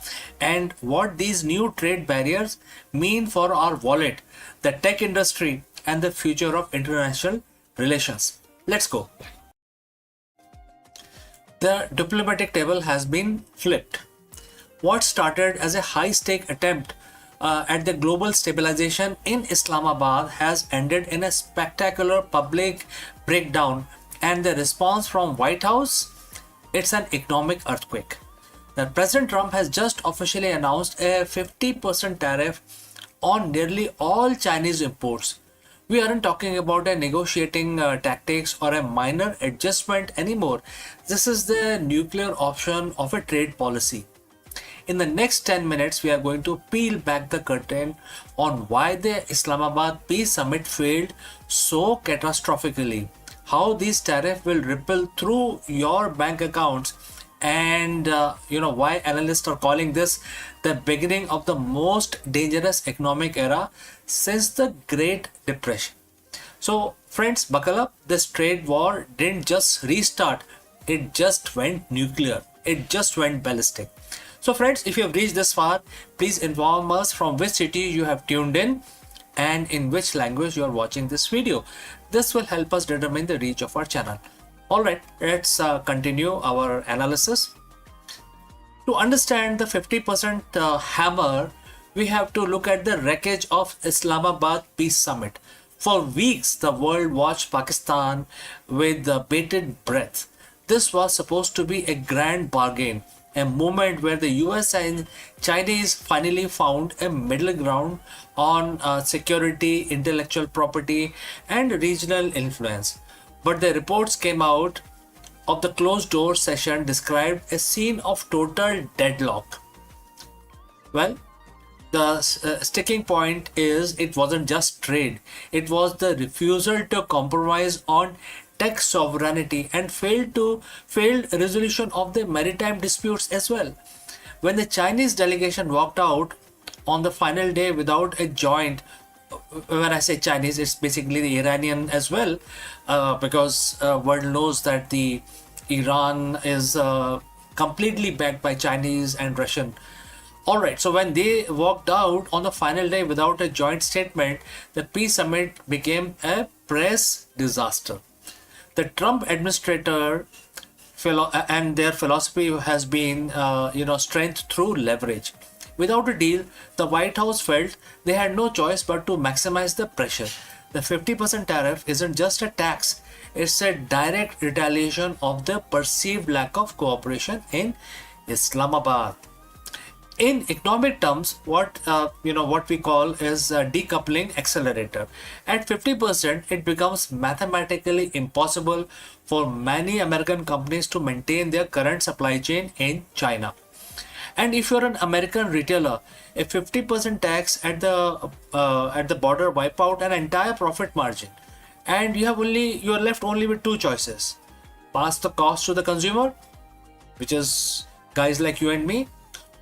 and what these new trade barriers mean for our wallet, the tech industry, and the future of international relations. Let's go. The diplomatic table has been flipped. What started as a high-stake attempt at the global stabilization in Islamabad has ended in a spectacular public breakdown, and the response from White House, it's an economic earthquake. Now, President Trump has just officially announced a 50% tariff on nearly all Chinese imports. We aren't talking about a negotiating tactics or a minor adjustment anymore. This is the nuclear option of a trade policy. In the next 10 minutes, we are going to peel back the curtain on why the Islamabad Peace Summit failed so catastrophically, how these tariffs will ripple through your bank accounts, and why analysts are calling this the beginning of the most dangerous economic era since the Great Depression. So friends, buckle up. This trade war didn't just restart, it just went nuclear. It just went ballistic. So friends, if you have reached this far, please inform us from which city you have tuned in and in which language you are watching this video. This will help us determine the reach of our channel. Alright, let's continue our analysis. To understand the 50% hammer, we have to look at the wreckage of Islamabad Peace Summit. For weeks, the world watched Pakistan with bated breath. This was supposed to be a grand bargain, a moment where the US and Chinese finally found a middle ground on security, intellectual property, and regional influence. But the reports came out of the closed door session described a scene of total deadlock. Well, the sticking point is it wasn't just trade, it was the refusal to compromise on tech sovereignty and failed resolution of the maritime disputes as well. When the Chinese delegation walked out on the final day without a joint, when I say Chinese, it's basically the Iranian as well, because world knows that the Iran is completely backed by Chinese and Russian. Alright, so when they walked out on the final day without a joint statement, the peace summit became a press disaster. The Trump administrator and their philosophy has been, strength through leverage. Without a deal, the White House felt they had no choice but to maximize the pressure. The 50% tariff isn't just a tax, it's a direct retaliation of the perceived lack of cooperation in Islamabad. In economic terms, what we call is a decoupling accelerator. At 50%, it becomes mathematically impossible for many American companies to maintain their current supply chain in China. And if you're an American retailer, a 50% tax at the border wipe out an entire profit margin, and you're left only with two choices: pass the cost to the consumer, which is guys like you and me,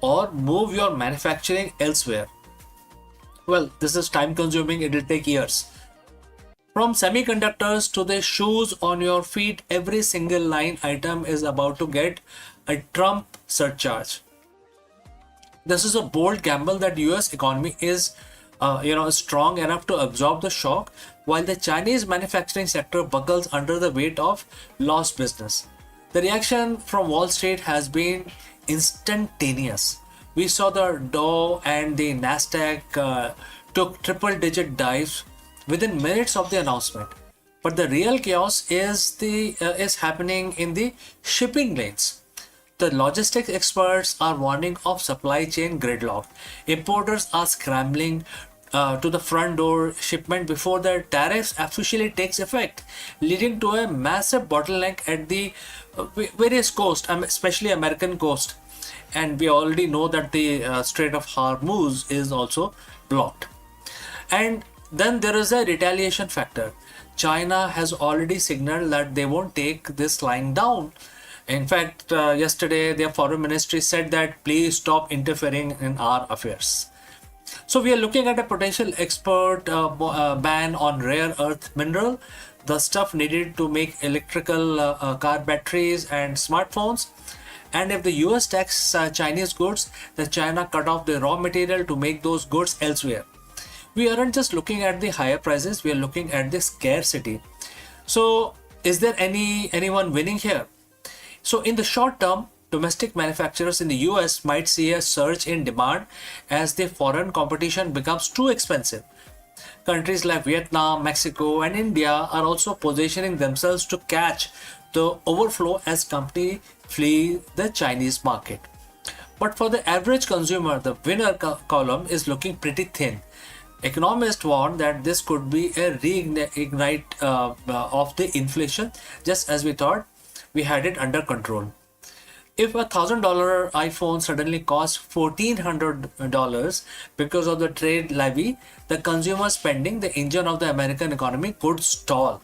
or move your manufacturing elsewhere. Well, this is time consuming, it will take years. From semiconductors to the shoes on your feet, every single line item is about to get a Trump surcharge. This is a bold gamble that US economy is strong enough to absorb the shock, while the Chinese manufacturing sector buckles under the weight of lost business. The reaction from Wall Street has been instantaneous. We saw the Dow and the Nasdaq took triple-digit dives within minutes of the announcement. But the real chaos is happening in the shipping lanes. The logistics experts are warning of supply chain gridlock. Importers are scrambling to the front door shipment before the tariffs officially takes effect, leading to a massive bottleneck at the various coast, especially American coast, and we already know that the Strait of Hormuz is also blocked. And then there is a retaliation factor. China has already signaled that they won't take this lying down. In fact, yesterday their foreign ministry said that please stop interfering in our affairs. So we are looking at a potential export ban on rare earth mineral, the stuff needed to make electrical car batteries and smartphones. And if the US tax Chinese goods, then China cut off the raw material to make those goods elsewhere. We aren't just looking at the higher prices, we are looking at the scarcity. So is there anyone winning here? So in the short term, domestic manufacturers in the US might see a surge in demand as the foreign competition becomes too expensive. Countries like Vietnam, Mexico, and India are also positioning themselves to catch the overflow as companies flee the Chinese market. But for the average consumer, the winner column is looking pretty thin. Economists warn that this could be a reignite of the inflation, just as we thought we had it under control. If $1,000 iPhone suddenly costs $1,400 because of the trade levy, the consumer spending, the engine of the American economy, could stall.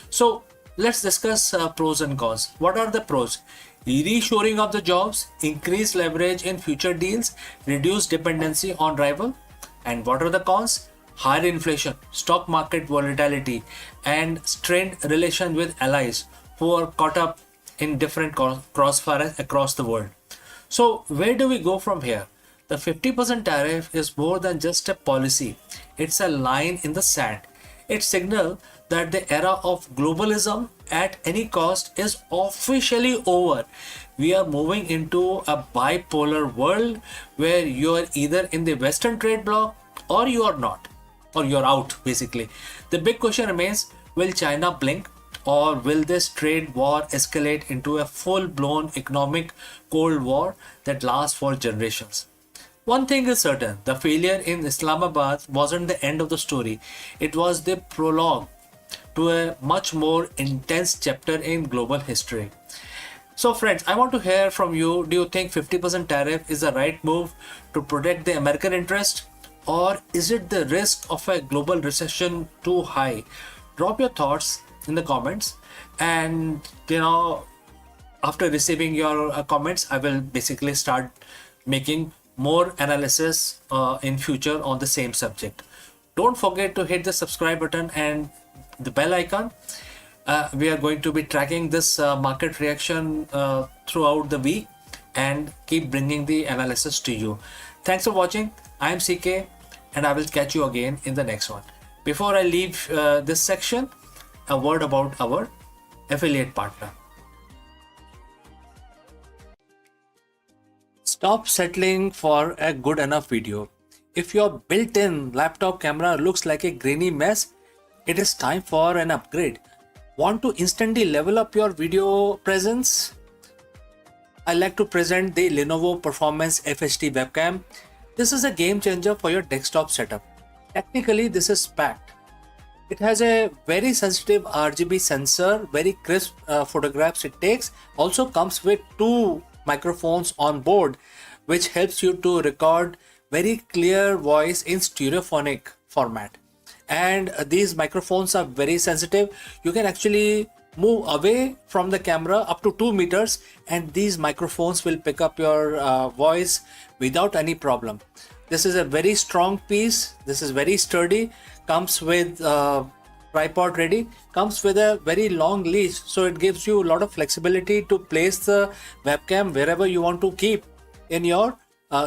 So let's discuss pros and cons. What are the pros? Reshoring of the jobs, increased leverage in future deals, reduced dependency on rival. And what are the cons? Higher inflation, stock market volatility, and strained relation with allies who are caught up in different crossfires across the world. So where do we go from here? The 50% tariff is more than just a policy. It's a line in the sand. It signals that the era of globalism at any cost is officially over. We are moving into a bipolar world where you are either in the Western trade bloc or you are not, or you're out basically. The big question remains, will China blink? Or will this trade war escalate into a full-blown economic Cold War that lasts for generations? One thing is certain, the failure in Islamabad wasn't the end of the story. It was the prologue to a much more intense chapter in global history. So friends, I want to hear from you. Do you think 50% tariff is the right move to protect the American interest? Or is it the risk of a global recession too high? Drop your thoughts in the comments, and after receiving your comments, I will basically start making more analysis in future on the same subject. Don't forget to hit the subscribe button and the bell icon. We are going to be tracking this market reaction throughout the week and keep bringing the analysis to you. Thanks for watching. I am CK and I will catch you again in the next one. Before I leave this section, a word about our affiliate partner. Stop settling for a good enough video. If your built-in laptop camera looks like a grainy mess, it is time for an upgrade. Want to instantly level up your video presence? I like to present the Lenovo Performance FHD webcam. This is a game changer for your desktop setup. Technically, this is packed. It has a very sensitive RGB sensor, very crisp photographs it takes. Also comes with 2 microphones on board, which helps you to record very clear voice in stereophonic format. And these microphones are very sensitive. You can actually move away from the camera up to 2 meters and these microphones will pick up your voice without any problem. This is a very strong piece. This is very sturdy. Comes with tripod ready. Comes with a very long leash, so it gives you a lot of flexibility to place the webcam wherever you want to keep in your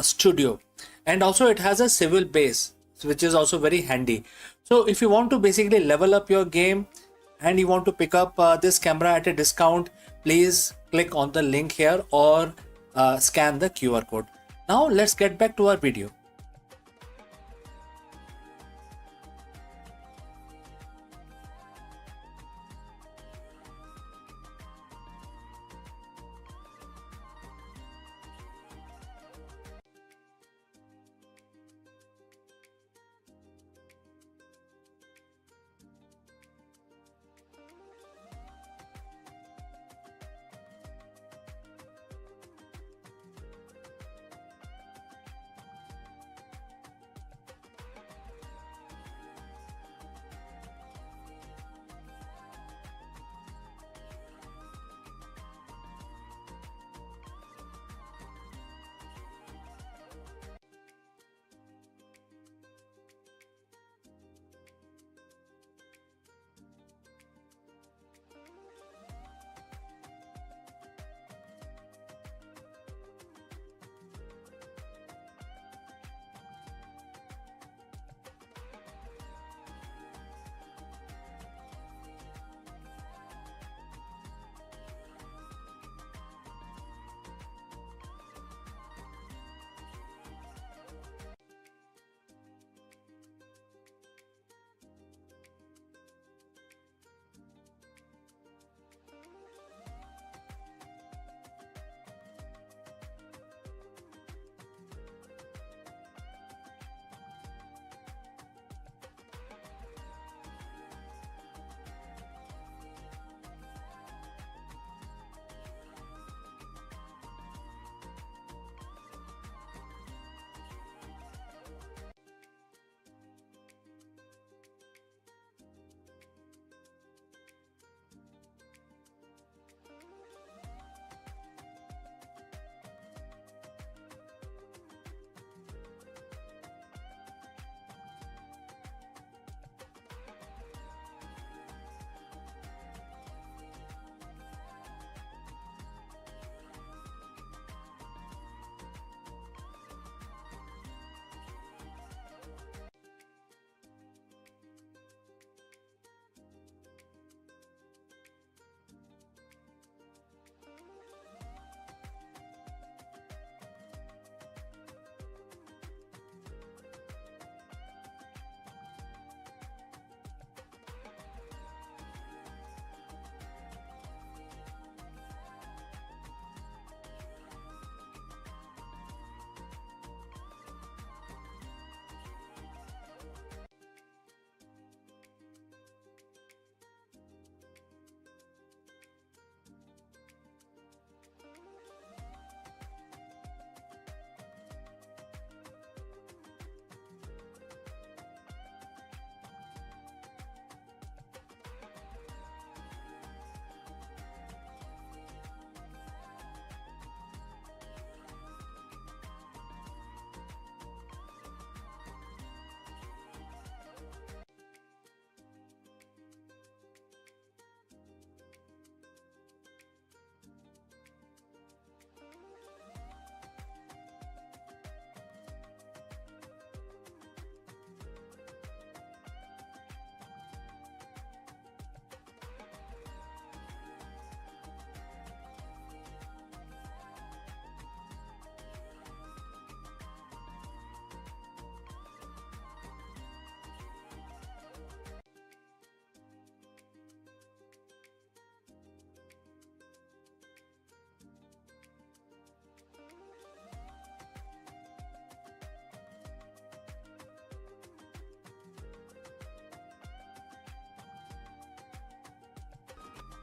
studio. And also it has a swivel base, which is also very handy. So if you want to basically level up your game and you want to pick up this camera at a discount, please click on the link here or scan the QR code. Now let's get back to our video.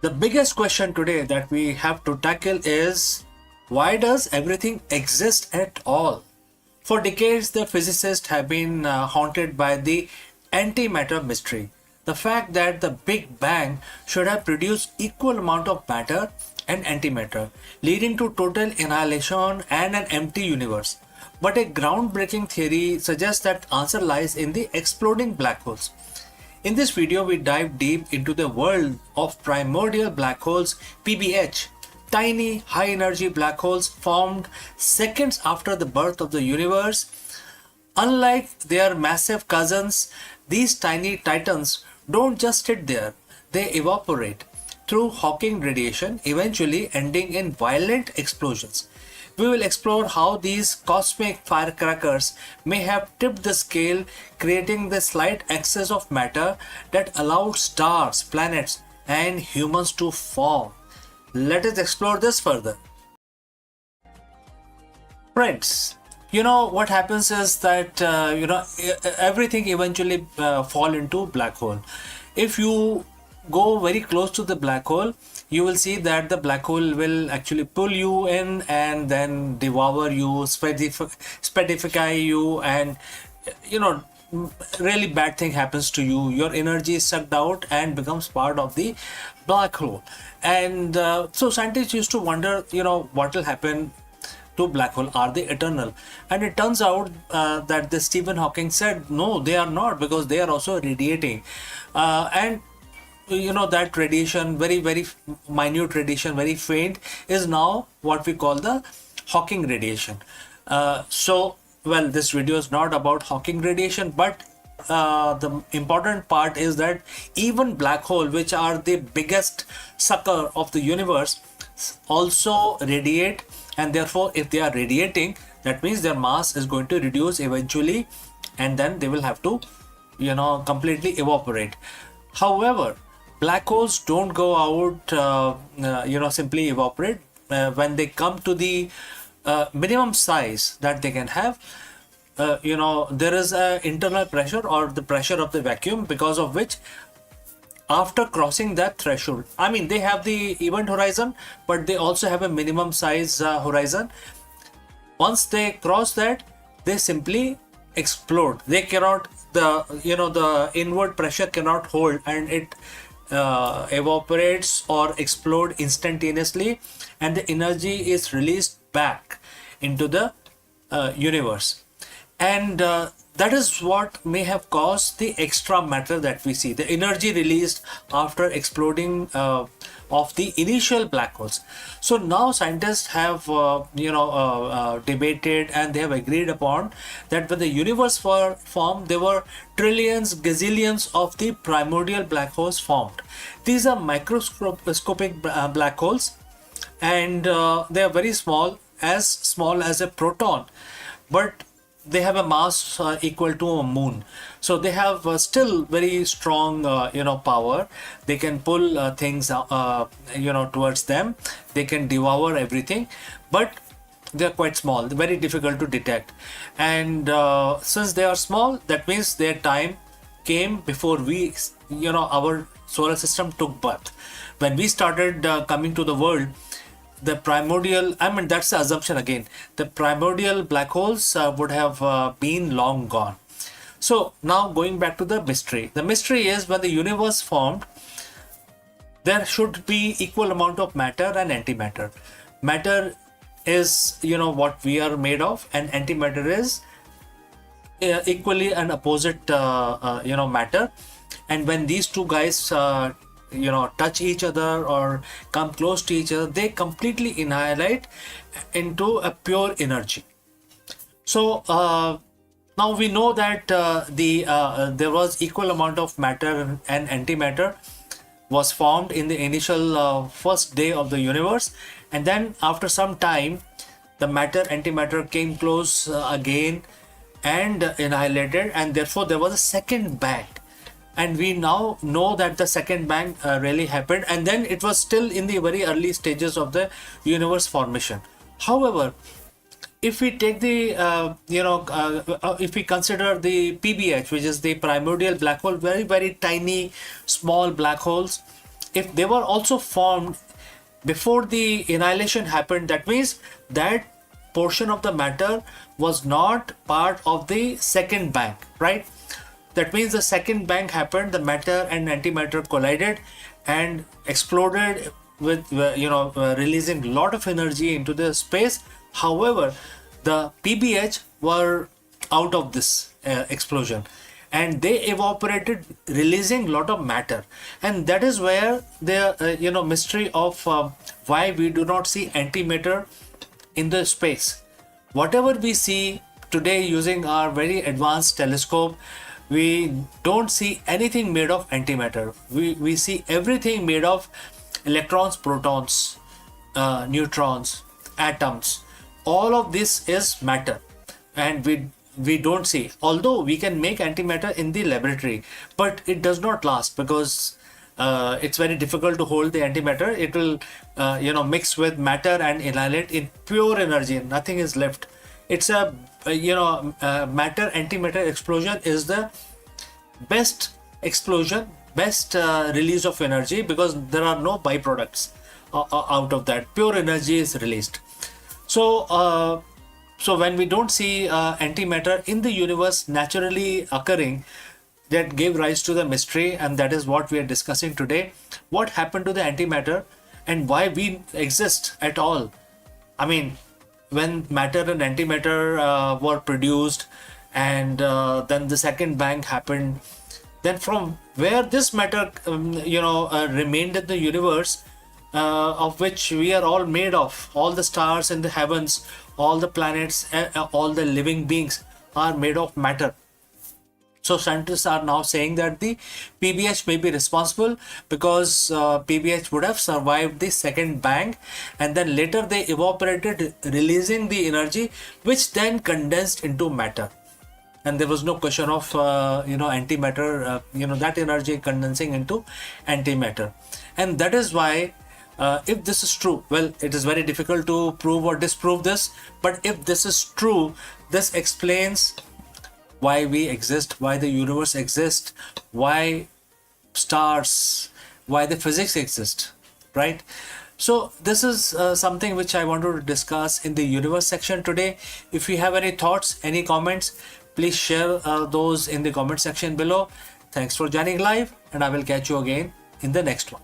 The biggest question today that we have to tackle is, why does everything exist at all? For decades, the physicists have been haunted by the antimatter mystery. The fact that the Big Bang should have produced equal amount of matter and antimatter, leading to total annihilation and an empty universe. But a groundbreaking theory suggests that answer lies in the exploding black holes. In this video, we dive deep into the world of primordial black holes, PBH, tiny high energy black holes formed seconds after the birth of the universe. Unlike their massive cousins, these tiny titans don't just sit there, they evaporate through Hawking radiation, eventually ending in violent explosions. We will explore how these cosmic firecrackers may have tipped the scale, creating the slight excess of matter that allowed stars, planets, and humans to form. Let us explore this further. Friends, what happens is that everything eventually fall into black hole. If you go very close to the black hole, you will see that the black hole will actually pull you in and then devour you, spedify you, and really bad thing happens to you. Your energy is sucked out and becomes part of the black hole. And so scientists used to wonder, what will happen to black hole. Are they eternal? And it turns out that the Stephen Hawking said no, they are not, because they are also radiating, and that radiation, very minute radiation, very faint, is now what we call the Hawking radiation. Well, this video is not about Hawking radiation, but the important part is that even black hole, which are the biggest sucker of the universe, also radiate, and therefore if they are radiating, that means their mass is going to reduce eventually, and then they will have to completely evaporate. However, black holes don't go out simply evaporate. When they come to the minimum size that they can have, there is a internal pressure, or the pressure of the vacuum, because of which after crossing that threshold, I mean, they have the event horizon, but they also have a minimum size horizon. Once they cross that, they simply explode. They cannot, the inward pressure cannot hold, and it evaporates or explode instantaneously, and the energy is released back into the universe. And that is what may have caused the extra matter that we see, the energy released after exploding of the initial black holes. So now scientists have debated, and they have agreed upon that when the universe formed, there were trillions, gazillions of the primordial black holes formed. These are microscopic black holes, and they are very small as a proton, but they have a mass equal to a moon. So they have still very strong power. They can pull things towards them. They can devour everything, but they're quite small, very difficult to detect. And since they are small, that means their time came before our solar system took birth. When we started coming to the world, the primordial, that's the assumption again, the primordial black holes would have been long gone. So now going back to the mystery. The mystery is, when the universe formed, there should be equal amount of matter and antimatter. Matter is what we are made of, and antimatter is equally an opposite matter. And when these two guys touch each other or come close to each other, they completely annihilate into a pure energy. So now we know that there was equal amount of matter and antimatter was formed in the initial first day of the universe, and then after some time the matter antimatter came close again and annihilated, and therefore there was a second bang. And we now know that the second bang really happened, and then it was still in the very early stages of the universe formation. However, if we take the if we consider the PBH, which is the primordial black hole, very tiny small black holes, if they were also formed before the annihilation happened, that means that portion of the matter was not part of the second bang, right? That means the second bang happened, the matter and antimatter collided and exploded with releasing a lot of energy into the space. However, the PBH were out of this explosion, and they evaporated, releasing a lot of matter. And that is where the mystery of why we do not see antimatter in the space. Whatever we see today using our very advanced telescope, we don't see anything made of antimatter. We see everything made of electrons, protons, neutrons, atoms. All of this is matter, and we don't see. Although we can make antimatter in the laboratory, but it does not last because it's very difficult to hold the antimatter. It will mix with matter and annihilate in pure energy. Nothing is left. It's a matter antimatter explosion is the best explosion, best release of energy, because there are no byproducts out of that. Pure energy is released. So when we don't see antimatter in the universe naturally occurring, that gave rise to the mystery, and that is what we are discussing today. What happened to the antimatter and why we exist at all? I mean, when matter and antimatter were produced, and then the second bang happened, then from where this matter remained in the universe, of which we are all made of, all the stars in the heavens, all the planets, all the living beings are made of matter. So scientists are now saying that the PBH may be responsible because PBH would have survived the second bang, and then later they evaporated, releasing the energy, which then condensed into matter. And there was no question of antimatter, that energy condensing into antimatter. And that is why, if this is true, well, it is very difficult to prove or disprove this, but if this is true, this explains why we exist, why the universe exists, why stars, why the physics exist, right? So this is something which I wanted to discuss in the universe section today. If you have any thoughts, any comments, please share those in the comment section below. Thanks for joining live, and I will catch you again in the next one.